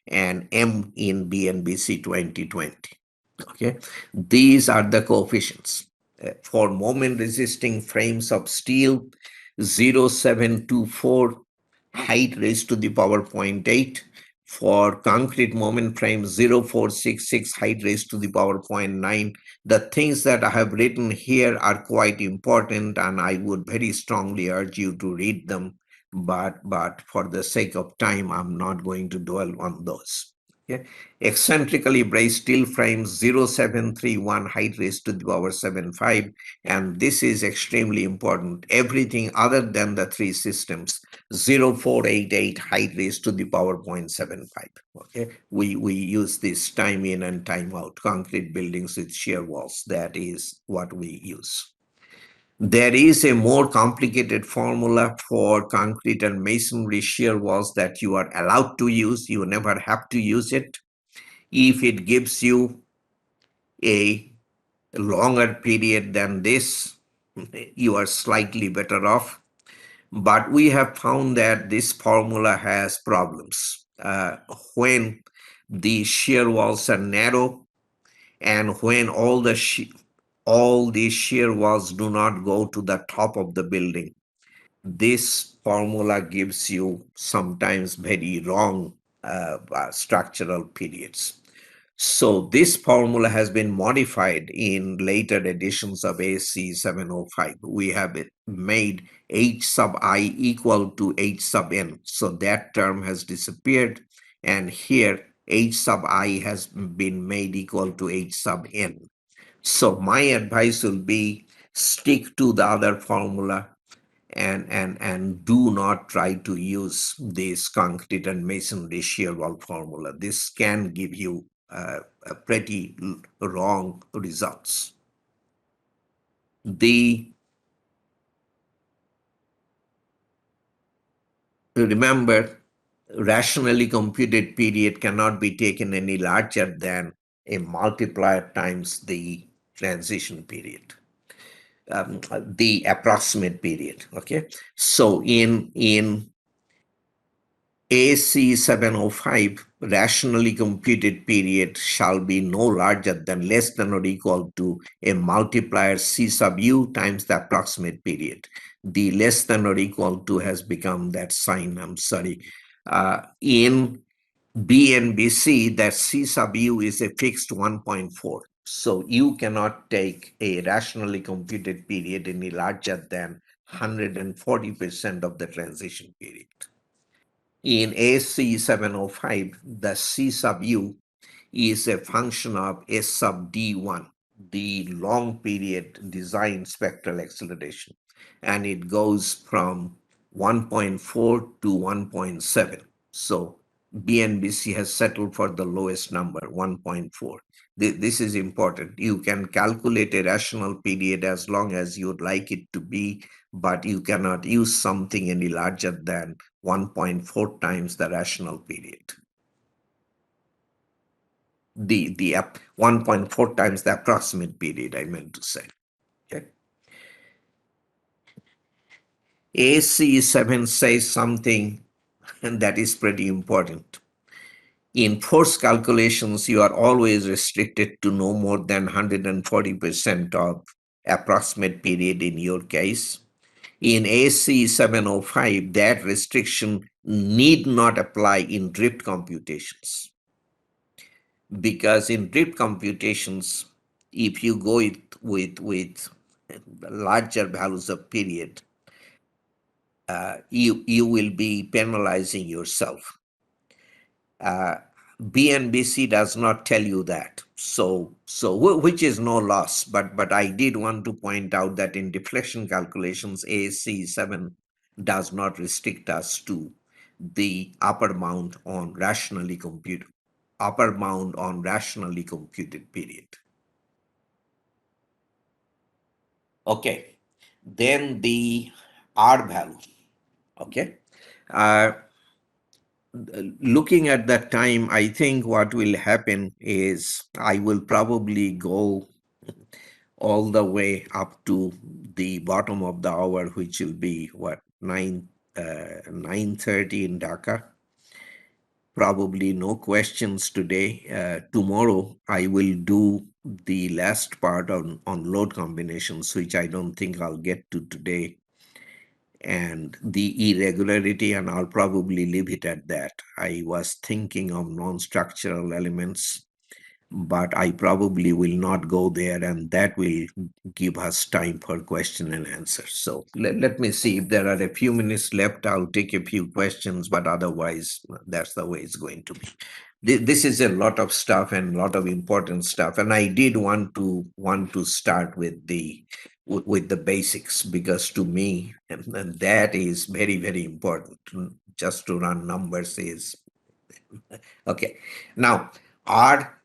and m in BNBC 2020. Okay, these are the coefficients. For moment resisting frames of steel, 0724 height raised to the power zero point 0.8. For concrete moment frames, 0466 height raised to the power zero point 0.9. The things that I have written here are quite important, and I would very strongly urge you to read them. But for the sake of time, I'm not going to dwell on those. Okay. Eccentrically braced steel frames 0731 height raised to the power 75, and this is extremely important. Everything other than the three systems, 0488 height raised to the power 0.75. Okay, we use this time in and time out. Concrete buildings with shear walls, that is what we use. There is a more complicated formula for concrete and masonry shear walls that you are allowed to use. You never have to use it. If it gives you a longer period than this, you are slightly better off. But we have found that this formula has problems. When the shear walls are narrow and when all these shear walls do not go to the top of the building, this formula gives you sometimes very wrong structural periods. So this formula has been modified in later editions of AC 705. We have made H sub I equal to H sub N. So that term has disappeared. And here H sub I has been made equal to H sub N. So my advice will be stick to the other formula and do not try to use this concrete and masonry shear wall formula. This can give you a pretty wrong results. Remember, rationally computed period cannot be taken any larger than a multiplier times the transition period, the approximate period. Okay, so in AC 705, rationally computed period shall be no larger than less than or equal to a multiplier C sub U times the approximate period. The less than or equal to has become that sign, I'm sorry. In BNBC, that C sub U is a fixed 1.4. So you cannot take a rationally computed period any larger than 140% of the transition period. In AC 705, the C sub U is a function of S sub D1, the long period design spectral acceleration, and it goes from 1.4 to 1.7. So BNBC has settled for the lowest number, 1.4. This is important. You can calculate a rational period as long as you'd like it to be, but you cannot use something any larger than 1.4 times the rational period. The 1.4 times the approximate period, I meant to say. Okay. AC7 says something that is pretty important. In force calculations, you are always restricted to no more than 140% of approximate period in your case. In AC 705, that restriction need not apply in drift computations. Because in drift computations, if you go with larger values of period, you will be penalizing yourself. BNBC does not tell you that, so which is no loss. But I did want to point out that in deflection calculations, ASC7 does not restrict us to the upper bound on rationally computed period. Okay, then the R value. Okay. Looking at that time, I think what will happen is I will probably go all the way up to the bottom of the hour, which will be what, 9:30 in Dhaka. Probably no questions today. Tomorrow I will do the last part on load combinations, which I don't think I'll get to today, and the irregularity, and I'll probably leave it at that. I was thinking of non-structural elements, but I probably will not go there, and that will give us time for question and answer. So let me see if there are a few minutes left. I'll take a few questions, but otherwise that's the way it's going to be. This is a lot of stuff and a lot of important stuff, and I did want to start with the basics, because to me, and that is very, very important. Just to run numbers is okay. Now R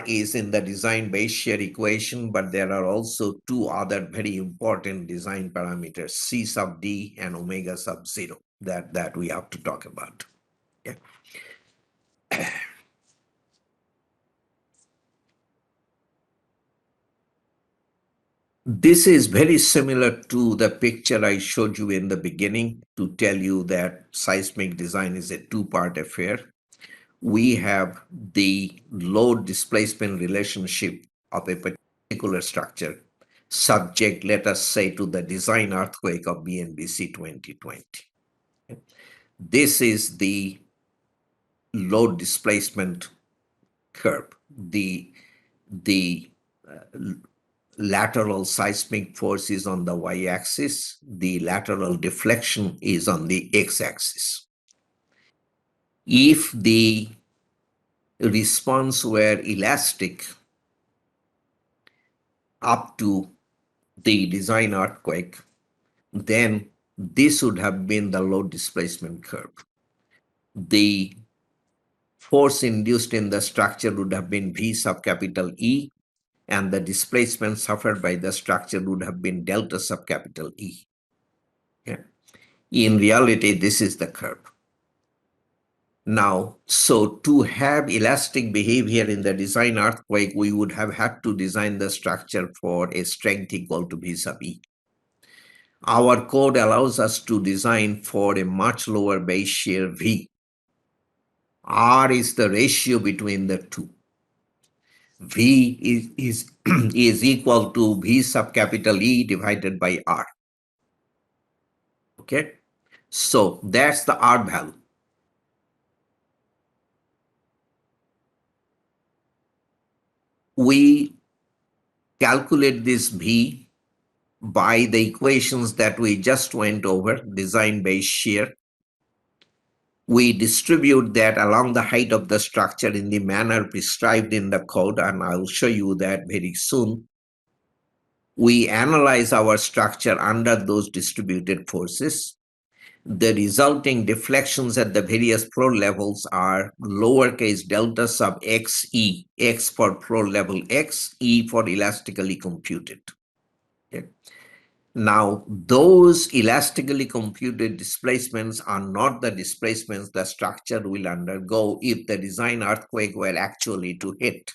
is in the design base shear equation, but there are also two other very important design parameters, C sub D and omega sub 0, that we have to talk about. Yeah. This is very similar to the picture I showed you in the beginning to tell you that seismic design is a two-part affair. We have the load displacement relationship of a particular structure subject, let us say, to the design earthquake of BNBC 2020. This is the load displacement curve. The lateral seismic force is on the y-axis. The lateral deflection is on the x-axis. If the response were elastic up to the design earthquake, then this would have been the load displacement curve. The force induced in the structure would have been V sub capital E, and the displacement suffered by the structure would have been delta sub capital E. Okay. In reality, this is the curve. Now, so to have elastic behavior in the design earthquake, we would have had to design the structure for a strength equal to V sub E. Our code allows us to design for a much lower base shear V. R is the ratio between the two. V is equal to V sub capital E divided by R. Okay, so that's the R value. We calculate this V by the equations that we just went over, design base shear. We distribute that along the height of the structure in the manner prescribed in the code, and I'll show you that very soon. We analyze our structure under those distributed forces. The resulting deflections at the various floor levels are lowercase delta sub x e, x for floor level x, e for elastically computed. Okay. Now, those elastically computed displacements are not the displacements the structure will undergo if the design earthquake were actually to hit.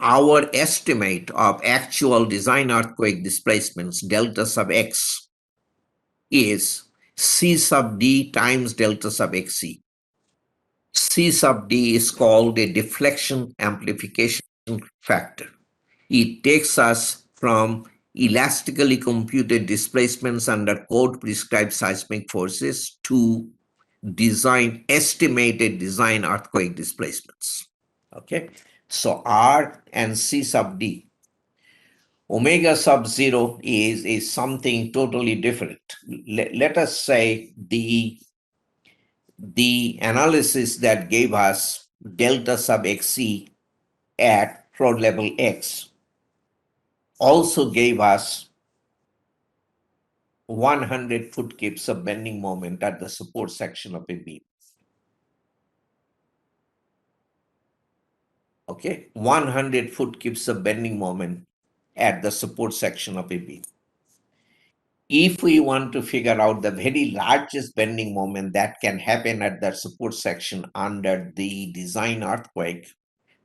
Our estimate of actual design earthquake displacements, delta sub x, is C sub d times delta sub xc. C sub d is called a deflection amplification factor. It takes us from elastically computed displacements under code prescribed seismic forces to estimated design earthquake displacements. Okay, so R and C sub d. Omega sub 0 is something totally different. Let us say the analysis that gave us delta sub xc at floor level x also gave us 100 foot kips of bending moment at the support section of a beam. Okay, 100 foot kips of bending moment at the support section of a beam. If we want to figure out the very largest bending moment that can happen at that support section under the design earthquake,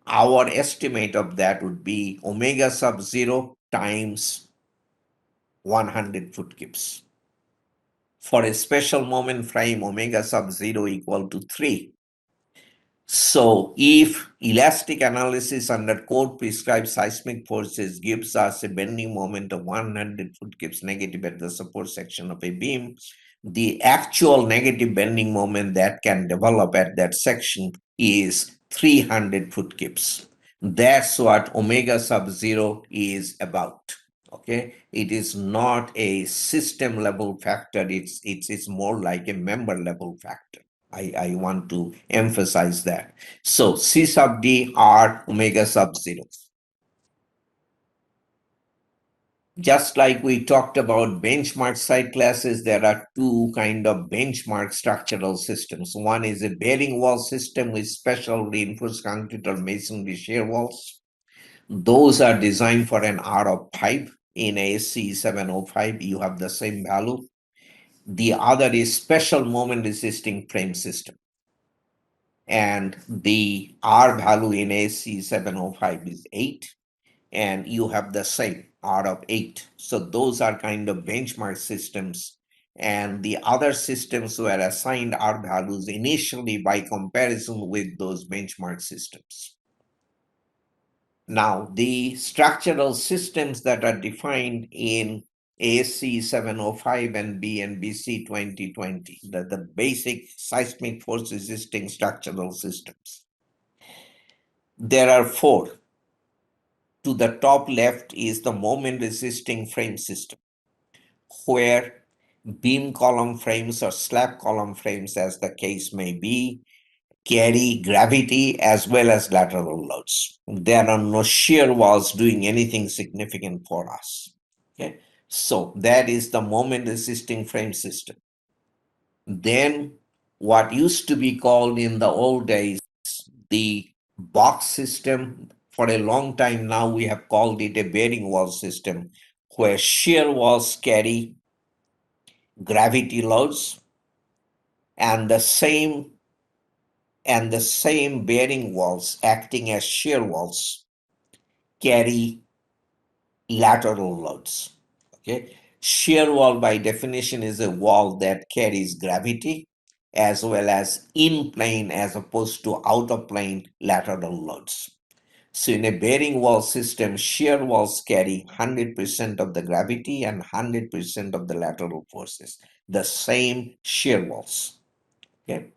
our estimate of that would be omega sub 0 times 100 foot kips. For a special moment frame, omega sub 0 equal to 3. So if elastic analysis under code prescribed seismic forces gives us a bending moment of 100 foot kips negative at the support section of a beam, the actual negative bending moment that can develop at that section is 300 foot kips. That's what omega sub 0 is about. Okay, it is not a system level factor, it's more like a member level factor. I want to emphasize that. So C sub D are omega sub 0. Just like we talked about benchmark site classes, there are two kind of benchmark structural systems. One is a bearing wall system with special reinforced concrete or masonry shear walls. Those are designed for an R of 5. In ASC 705, you have the same value. The other is special moment resisting frame system. And the R value in ASC 705 is 8. And you have the same R of 8. So those are kind of benchmark systems. And the other systems were assigned R values initially by comparison with those benchmark systems. Now, the structural systems that are defined in ASC 705 and BNBC 2020, the basic seismic force resisting structural systems. There are 4. To the top left is the moment resisting frame system, where beam column frames or slab column frames, as the case may be, carry gravity as well as lateral loads. There are no shear walls doing anything significant for us. Okay, so that is the moment resisting frame system. Then what used to be called in the old days the box system, for a long time now we have called it a bearing wall system, where shear walls carry gravity loads and the same bearing walls acting as shear walls carry lateral loads. Okay, shear wall by definition is a wall that carries gravity as well as in plane as opposed to out of plane lateral loads. So in a bearing wall system, shear walls carry 100% of the gravity and 100% of the lateral forces, the same shear walls. Okay.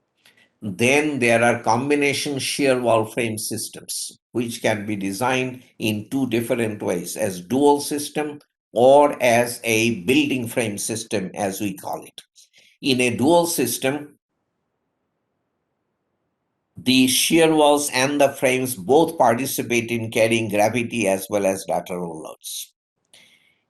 Then there are combination shear wall frame systems, which can be designed in two different ways, as dual system or as a building frame system, as we call it. In a dual system, the shear walls and the frames both participate in carrying gravity as well as lateral loads.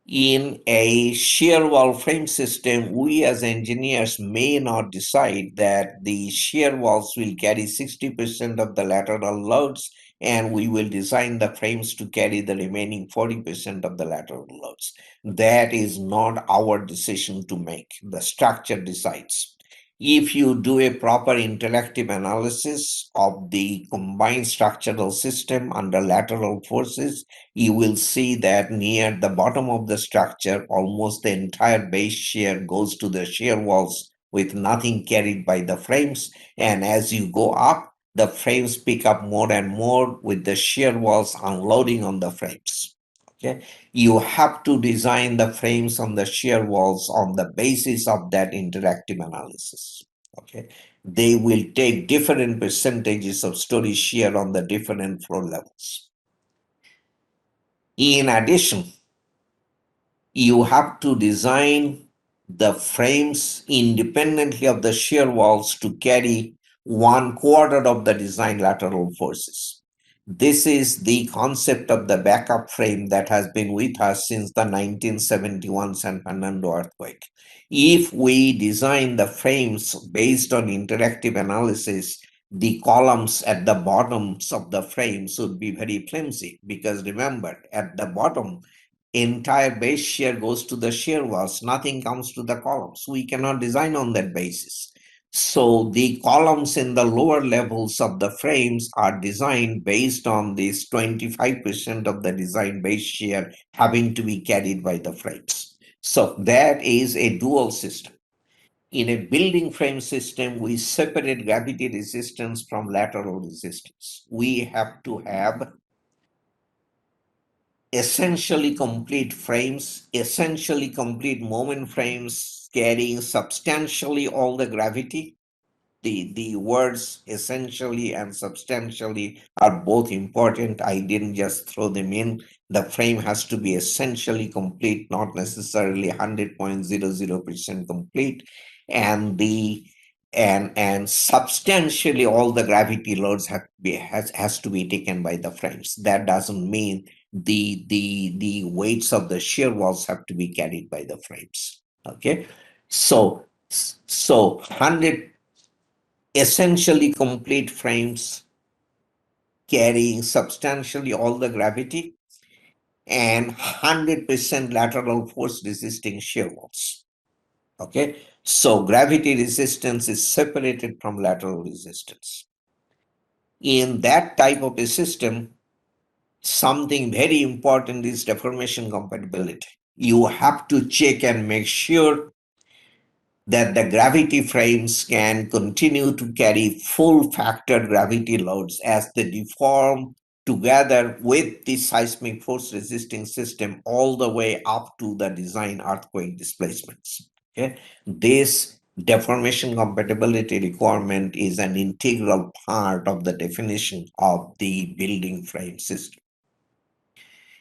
In a shear wall frame system, we as engineers may not decide that the shear walls will carry 60% of the lateral loads, and we will design the frames to carry the remaining 40% of the lateral loads. That is not our decision to make. The structure decides. If you do a proper interactive analysis of the combined structural system under lateral forces, you will see that near the bottom of the structure, almost the entire base shear goes to the shear walls with nothing carried by the frames. And as you go up, the frames pick up more and more with the shear walls unloading on the frames. Okay, you have to design the frames on the shear walls on the basis of that interactive analysis. Okay, they will take different percentages of story shear on the different floor levels. In addition, you have to design the frames independently of the shear walls to carry 1/4 of the design lateral forces. This is the concept of the backup frame that has been with us since the 1971 San Fernando earthquake. If we design the frames based on interactive analysis, the columns at the bottoms of the frames would be very flimsy, because remember, at the bottom, entire base shear goes to the shear walls, nothing comes to the columns. We cannot design on that basis. So the columns in the lower levels of the frames are designed based on this 25% of the design base shear having to be carried by the frames. So that is a dual system. In a building frame system, we separate gravity resistance from lateral resistance. We have to have essentially complete frames, essentially complete moment frames carrying substantially all the gravity. The words essentially and substantially are both important. I didn't just throw them in. The frame has to be essentially complete, not necessarily 100.00% complete. And the and substantially all the gravity loads has to be taken by the frames. That doesn't mean the weights of the shear walls have to be carried by the frames. Okay, so 100 essentially complete frames carrying substantially all the gravity and 100% lateral force resisting shear walls. Okay, so gravity resistance is separated from lateral resistance. In that type of a system, something very important is deformation compatibility. You have to check and make sure that the gravity frames can continue to carry full factor gravity loads as they deform together with the seismic force resisting system all the way up to the design earthquake displacements. Okay, this deformation compatibility requirement is an integral part of the definition of the building frame system.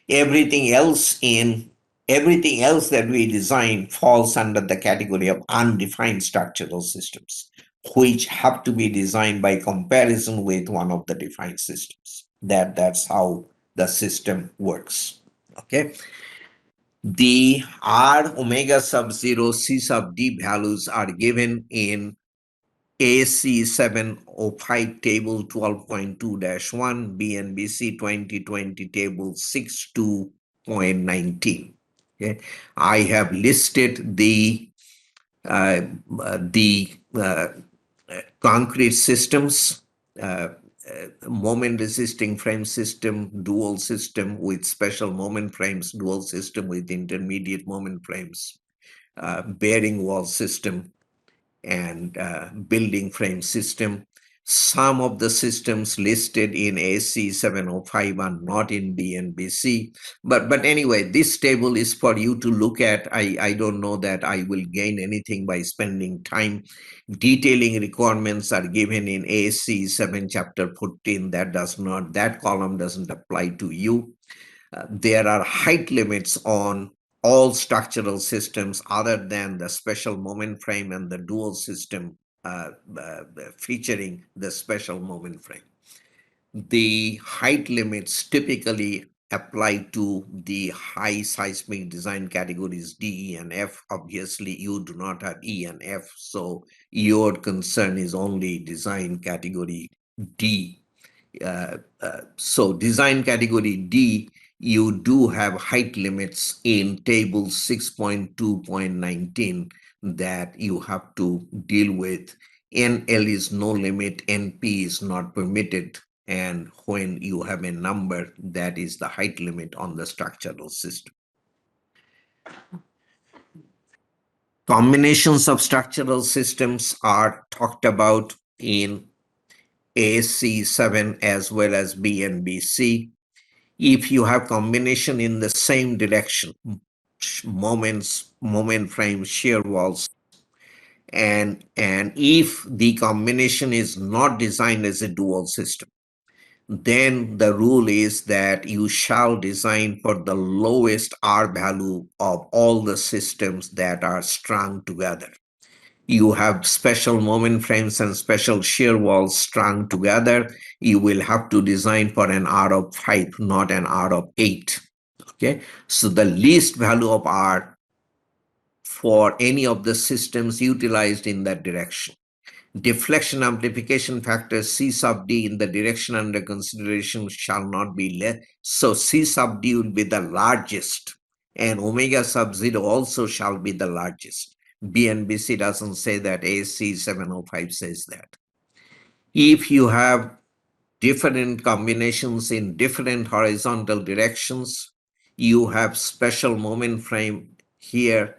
Everything else that we design falls under the category of undefined structural systems, which have to be designed by comparison with one of the defined systems. That's how the system works. Okay, the R omega sub 0 C sub d values are given in AC 705 table 12.2-1, BNBC 2020 table 62.19. Okay, I have listed the concrete systems, moment resisting frame system, dual system with special moment frames, dual system with intermediate moment frames, bearing wall system, and building frame system. Some of the systems listed in AC 705 are not in BNBC. But anyway, this table is for you to look at. I don't know that I will gain anything by spending time. Detailing requirements are given in AC 7 chapter 14. That column doesn't apply to you. There are height limits on all structural systems other than the special moment frame and the dual system featuring the special moment frame. The height limits typically apply to the high seismic design categories D, E, and F. Obviously, you do not have E and F, so your concern is only design category D. So design category D, you do have height limits in table 6.2.19 that you have to deal with. NL is no limit, NP is not permitted. And when you have a number, that is the height limit on the structural system. Combinations of structural systems are talked about in AC7 as well as BNBC. If you have combination in the same direction, moment frame, shear walls, and if the combination is not designed as a dual system, then the rule is that you shall design for the lowest R value of all the systems that are strung together. You have special moment frames and special shear walls strung together. You will have to design for an R of 5, not an R of 8. Okay, so the least value of R for any of the systems utilized in that direction. Deflection amplification factor C sub D in the direction under consideration shall not be less. So C sub D will be the largest, and omega sub 0 also shall be the largest. BNBC doesn't say that, AC 705 says that. If you have different combinations in different horizontal directions, you have special moment frame here,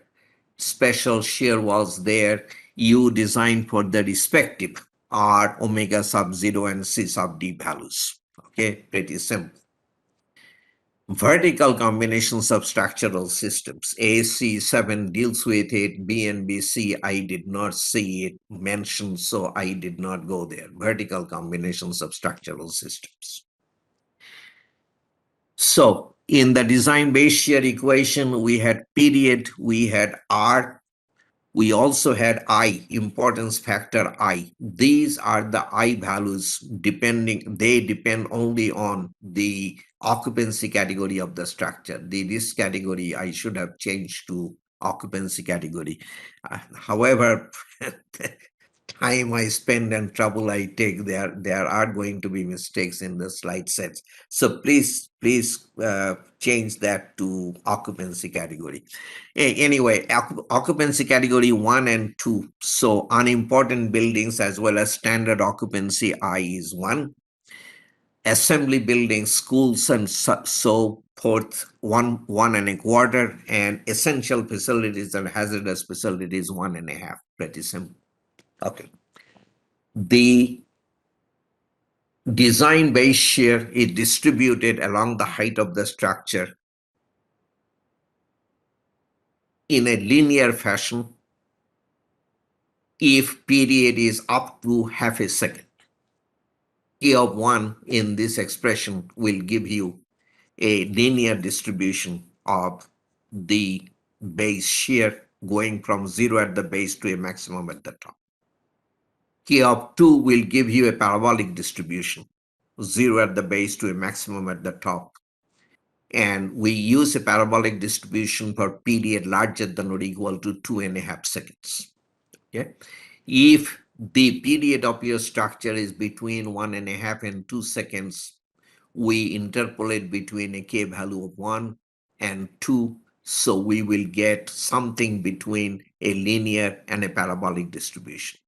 special shear walls there. You design for the respective R, omega sub 0 and C sub D values. Okay, pretty simple. Vertical combinations of structural systems. AC7 deals with it. BNBC, I did not see it mentioned, so I did not go there. Vertical combinations of structural systems. So in the design base shear equation, we had period, we had R, we also had I, importance factor I. These are the I values they depend only on the occupancy category of the structure. This category I should have changed to occupancy category. However, time I spend and trouble I take, there are going to be mistakes in the slide sets. So please change that to occupancy category. Anyway, occupancy category 1 and 2. So unimportant buildings as well as standard occupancy I is 1. Assembly buildings, schools, and so forth, 1.25, and essential facilities and hazardous facilities 1.5. Pretty simple. Okay. The design base shear is distributed along the height of the structure in a linear fashion if period is up to half a second. K of 1 in this expression will give you a linear distribution of the base shear going from 0 at the base to a maximum at the top. K of 2 will give you a parabolic distribution, 0 at the base to a maximum at the top. And we use a parabolic distribution for period larger than or equal to 2.5 seconds. Okay? If the period of your structure is between 1.5 and 2 seconds, we interpolate between a K value of 1 and 2. So we will get something between a linear and a parabolic distribution.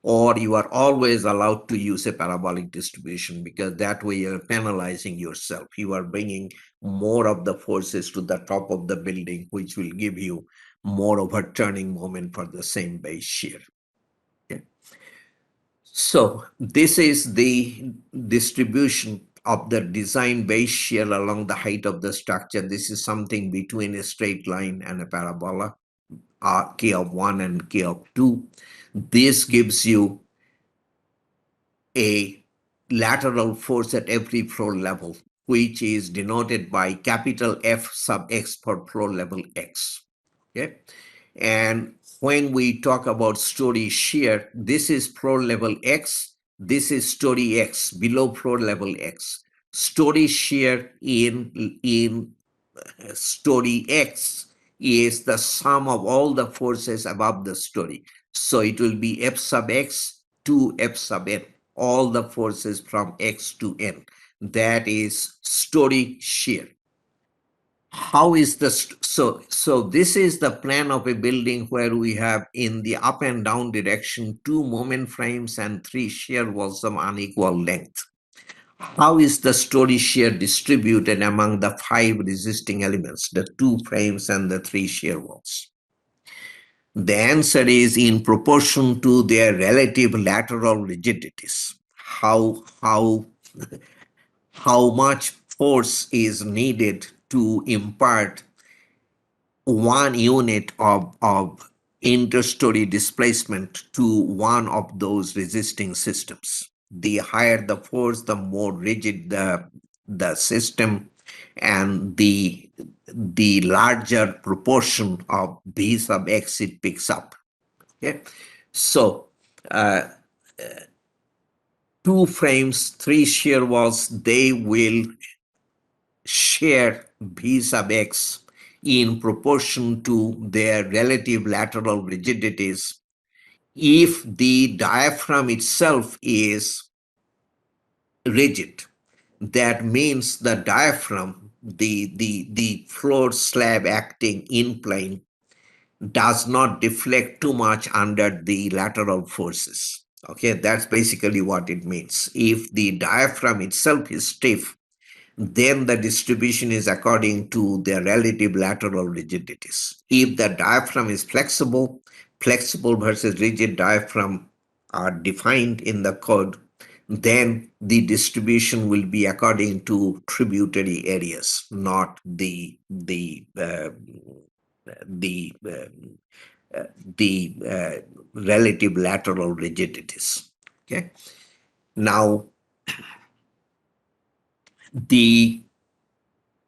Or you are always allowed to use a parabolic distribution because that way you're penalizing yourself. You are bringing more of the forces to the top of the building, which will give you more of a turning moment for the same base shear. Okay. So this is the distribution of the design base shear along the height of the structure. This is something between a straight line and a parabola, K of 1 and K of 2. This gives you a lateral force at every floor level, which is denoted by capital F sub x for floor level x. Okay. And when we talk about story shear, this is floor level x, this is story x, below floor level x. Story shear in story X is the sum of all the forces above the story. So it will be F sub X to F sub N, all the forces from X to N. That is story shear. How is the so this is the plan of a building where we have in the up and down direction 2 moment frames and 3 shear walls of unequal length. How is the story shear distributed among the 5 resisting elements, the 2 frames and the 3 shear walls? The answer is in proportion to their relative lateral rigidities. How much force is needed to impart 1 unit of interstory displacement to one of those resisting systems. The higher the force, the more rigid the system, and the larger proportion of B sub X it picks up. Okay, so uh, 2 frames, 3 shear walls, they will share B sub X in proportion to their relative lateral rigidities if the diaphragm itself is rigid. That means the diaphragm, the floor slab acting in plane, does not deflect too much under the lateral forces. Okay, that's basically what it means. If the diaphragm itself is stiff, then the distribution is according to their relative lateral rigidities. If the diaphragm is flexible, flexible versus rigid diaphragm are defined in the code, then the distribution will be according to tributary areas, not the relative lateral rigidities. Okay. Now, the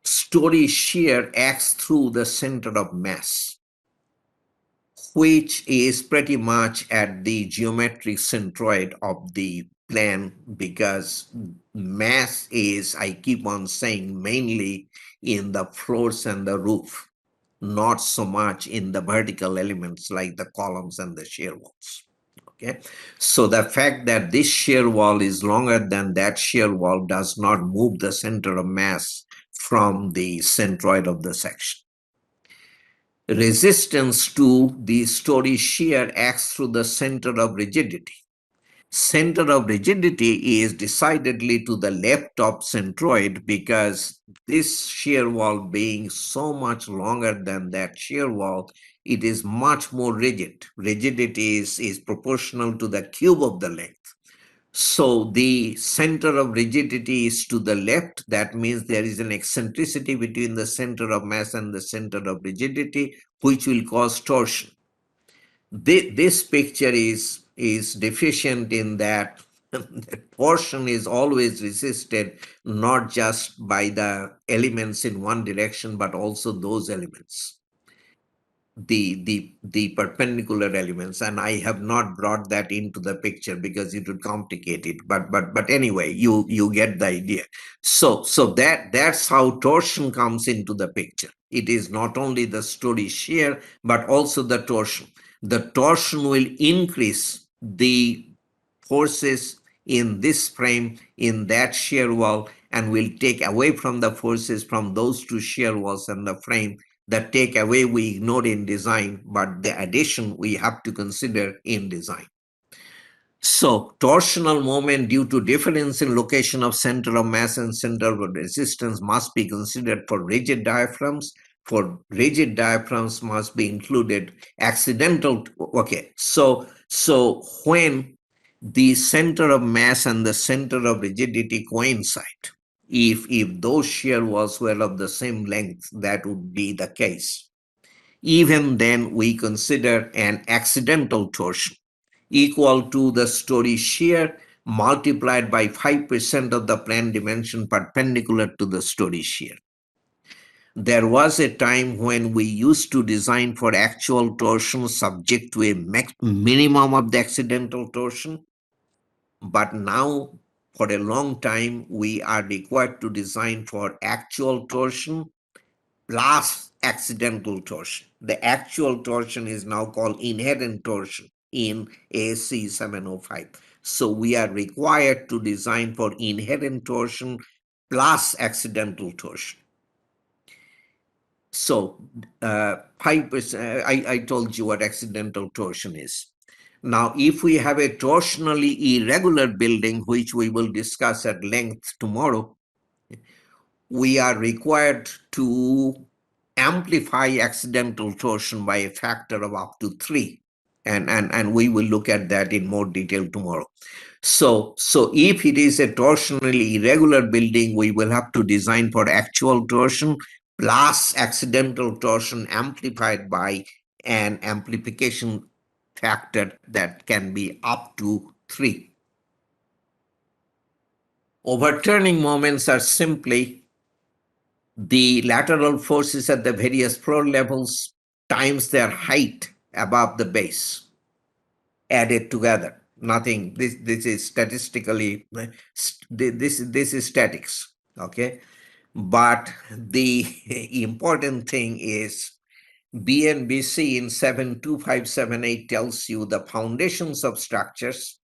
story shear acts through the center of mass, which is pretty much at the geometric centroid of the plan, because mass is, I keep on saying, mainly in the floors and the roof, not so much in the vertical elements like the columns and the shear walls. Okay, so the fact that this shear wall is longer than that shear wall does not move the center of mass from the centroid of the section. Resistance to the story shear acts through the center of rigidity. Center of rigidity is decidedly to the left of centroid, because this shear wall being so much longer than that shear wall, it is much more rigid. Rigidity is proportional to the cube of the length. So the center of rigidity is to the left. That means there is an eccentricity between the center of mass and the center of rigidity, which will cause torsion. This picture is deficient in that torsion is always resisted not just by the elements in one direction, but also those elements, the perpendicular elements. And I have not brought that into the picture because it would complicate it, but anyway, you get the idea. So that's how torsion comes into the picture. It is not only the story shear but also the torsion. The torsion will increase the forces in this frame in that shear wall, and will take away from the forces from those 2 shear walls and the frame. The take away we ignored in design, but the addition we have to consider in design. So torsional moment due to difference in location of center of mass and center of resistance must be considered for rigid diaphragms. For rigid diaphragms must be included accidental. Okay, so when the center of mass and the center of rigidity coincide, if those shear walls were of the same length, that would be the case. Even then, we consider an accidental torsion equal to the story shear multiplied by 5% of the plan dimension perpendicular to the story shear. There was a time when we used to design for actual torsion subject to a minimum of the accidental torsion, but now for a long time, we are required to design for actual torsion plus accidental torsion. The actual torsion is now called inherent torsion in ASC 705. So we are required to design for inherent torsion plus accidental torsion. So 5%, I told you what accidental torsion is. Now, if we have a torsionally irregular building, which we will discuss at length tomorrow, we are required to amplify accidental torsion by a factor of up to 3. And we will look at that in more detail tomorrow. So if it is a torsionally irregular building, we will have to design for actual torsion plus accidental torsion amplified by an amplification factor that can be up to 3. Overturning moments are simply the lateral forces at the various floor levels times their height above the base added together. Nothing. This is statistically this is statics. Okay, but the important thing is BNBC in 72578 tells you the foundations of structures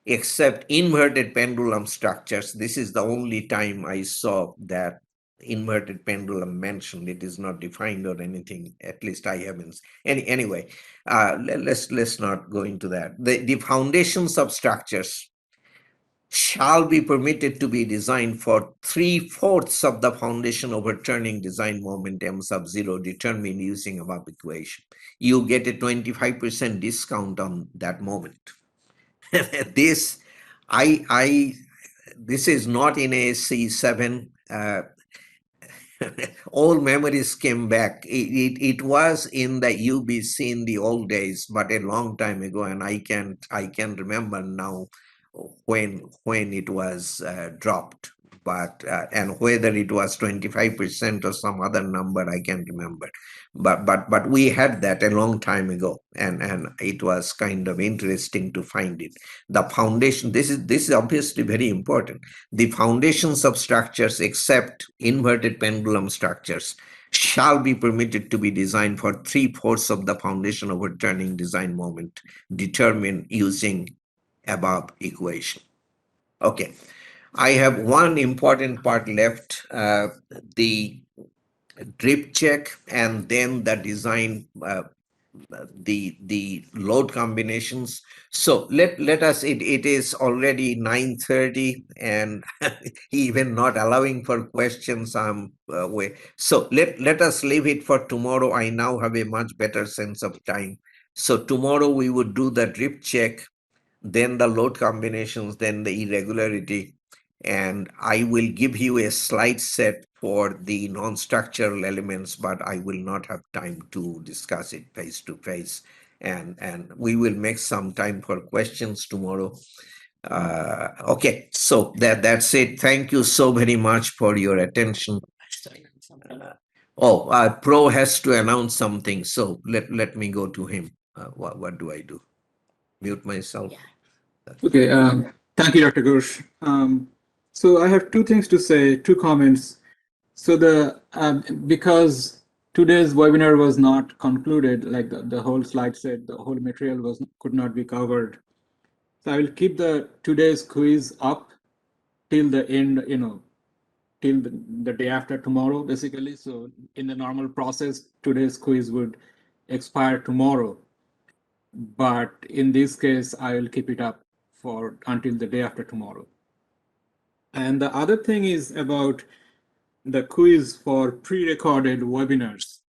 except inverted pendulum structures. This is the only time I saw that inverted pendulum mentioned. It is not defined or anything. At least I haven't. Anyway, let's not go into that. The foundations of structures shall be permitted to be designed for 3/4 of the foundation overturning design moment M sub 0 determined using above equation. You get a 25% discount on that moment. This this is not in a C7. All memories came back. It was in the UBC in the old days, but a long time ago, and I can remember now when it was dropped. But and whether it was 25% or some other number, I can't remember. But we had that a long time ago, and it was kind of interesting to find it. The foundation. This is obviously very important. The foundations of structures, except inverted pendulum structures, shall be permitted to be designed for 3/4 of the foundation overturning design moment determined using above equation. Okay, I have one important part left, the drip check, and then the design, the load combinations. So let us, it is already 9:30 and even not allowing for questions. So let us leave it for tomorrow. I now have a much better sense of time. So tomorrow we would do the drip check, then the load combinations, then the irregularity, and I will give you a slide set for the non-structural elements, but I will not have time to discuss it face to face. And we will make some time for questions tomorrow. Okay, so that's it. Thank you so very much for your attention. Pro has to announce something, so let me go to him. What do I do? Mute myself. Okay, thank you, Dr. Ghosh. So I have two things to say, two comments. So because today's webinar was not concluded, like the whole slide said, the whole material could not be covered. So I will keep today's quiz up till the end, till the day after tomorrow, basically. So in the normal process, today's quiz would expire tomorrow. But in this case, I will keep it up until the day after tomorrow. And the other thing is about the quiz for pre-recorded webinars.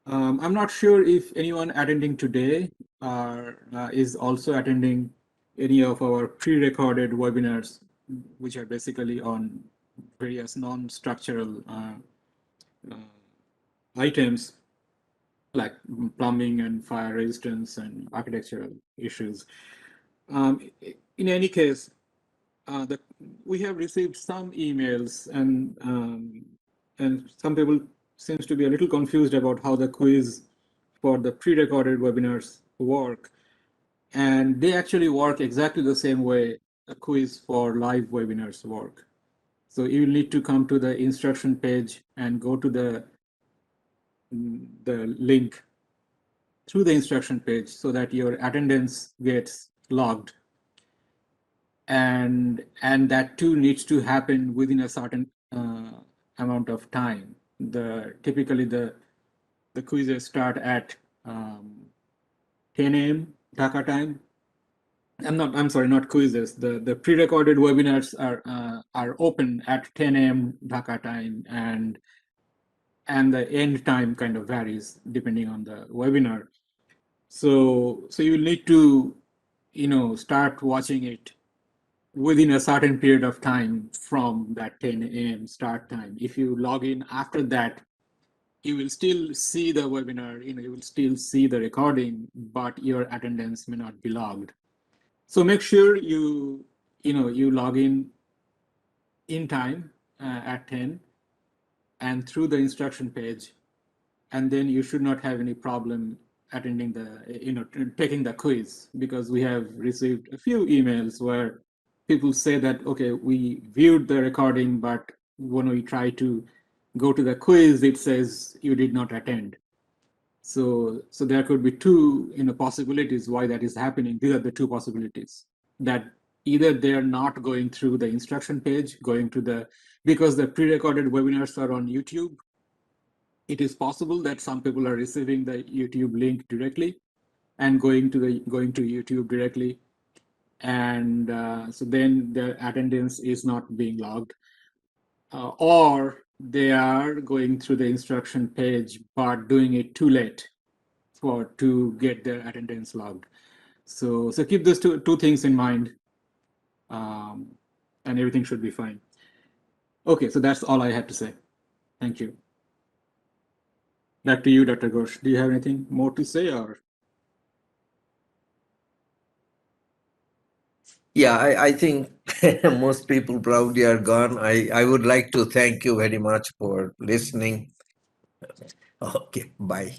I'm not sure if anyone attending today is also attending any of our pre-recorded webinars, which are basically on various non-structural items like plumbing and fire resistance and architectural issues. In any case, we have received some emails, and some people seems to be a little confused about how the quiz for the pre-recorded webinars work. And they actually work exactly the same way a quiz for live webinars work. So you will need to come to the instruction page and go to the link through the instruction page so that your attendance gets logged. And that too needs to happen within a certain amount of time. Typically the quizzes start at 10 a.m. Dhaka time. I'm sorry, not quizzes. The pre-recorded webinars are open at 10 a.m. Dhaka time, and the end time kind of varies depending on the webinar. So you will need to, start watching it within a certain period of time from that 10 a.m. start time. If you log in after that, you will still see the webinar, you will still see the recording, but your attendance may not be logged. So make sure you log in time at 10 and through the instruction page, and then you should not have any problem attending taking the quiz, because we have received a few emails where people say that, okay, we viewed the recording, but when we try to go to the quiz, it says you did not attend. So there could be two possibilities why that is happening. These are the two possibilities, that either they are not going through the instruction page, because the pre-recorded webinars are on YouTube. It is possible that some people are receiving the YouTube link directly and going to YouTube directly, and so then their attendance is not being logged, or they are going through the instruction page but doing it too late to get their attendance logged. So keep those two things in mind, and everything should be fine. Okay, so that's all I had to say. Thank you. Back to you, Dr. Ghosh. Do you have anything more to say, or? Yeah, I think most people probably are gone. I would like to thank you very much for listening. Okay, bye.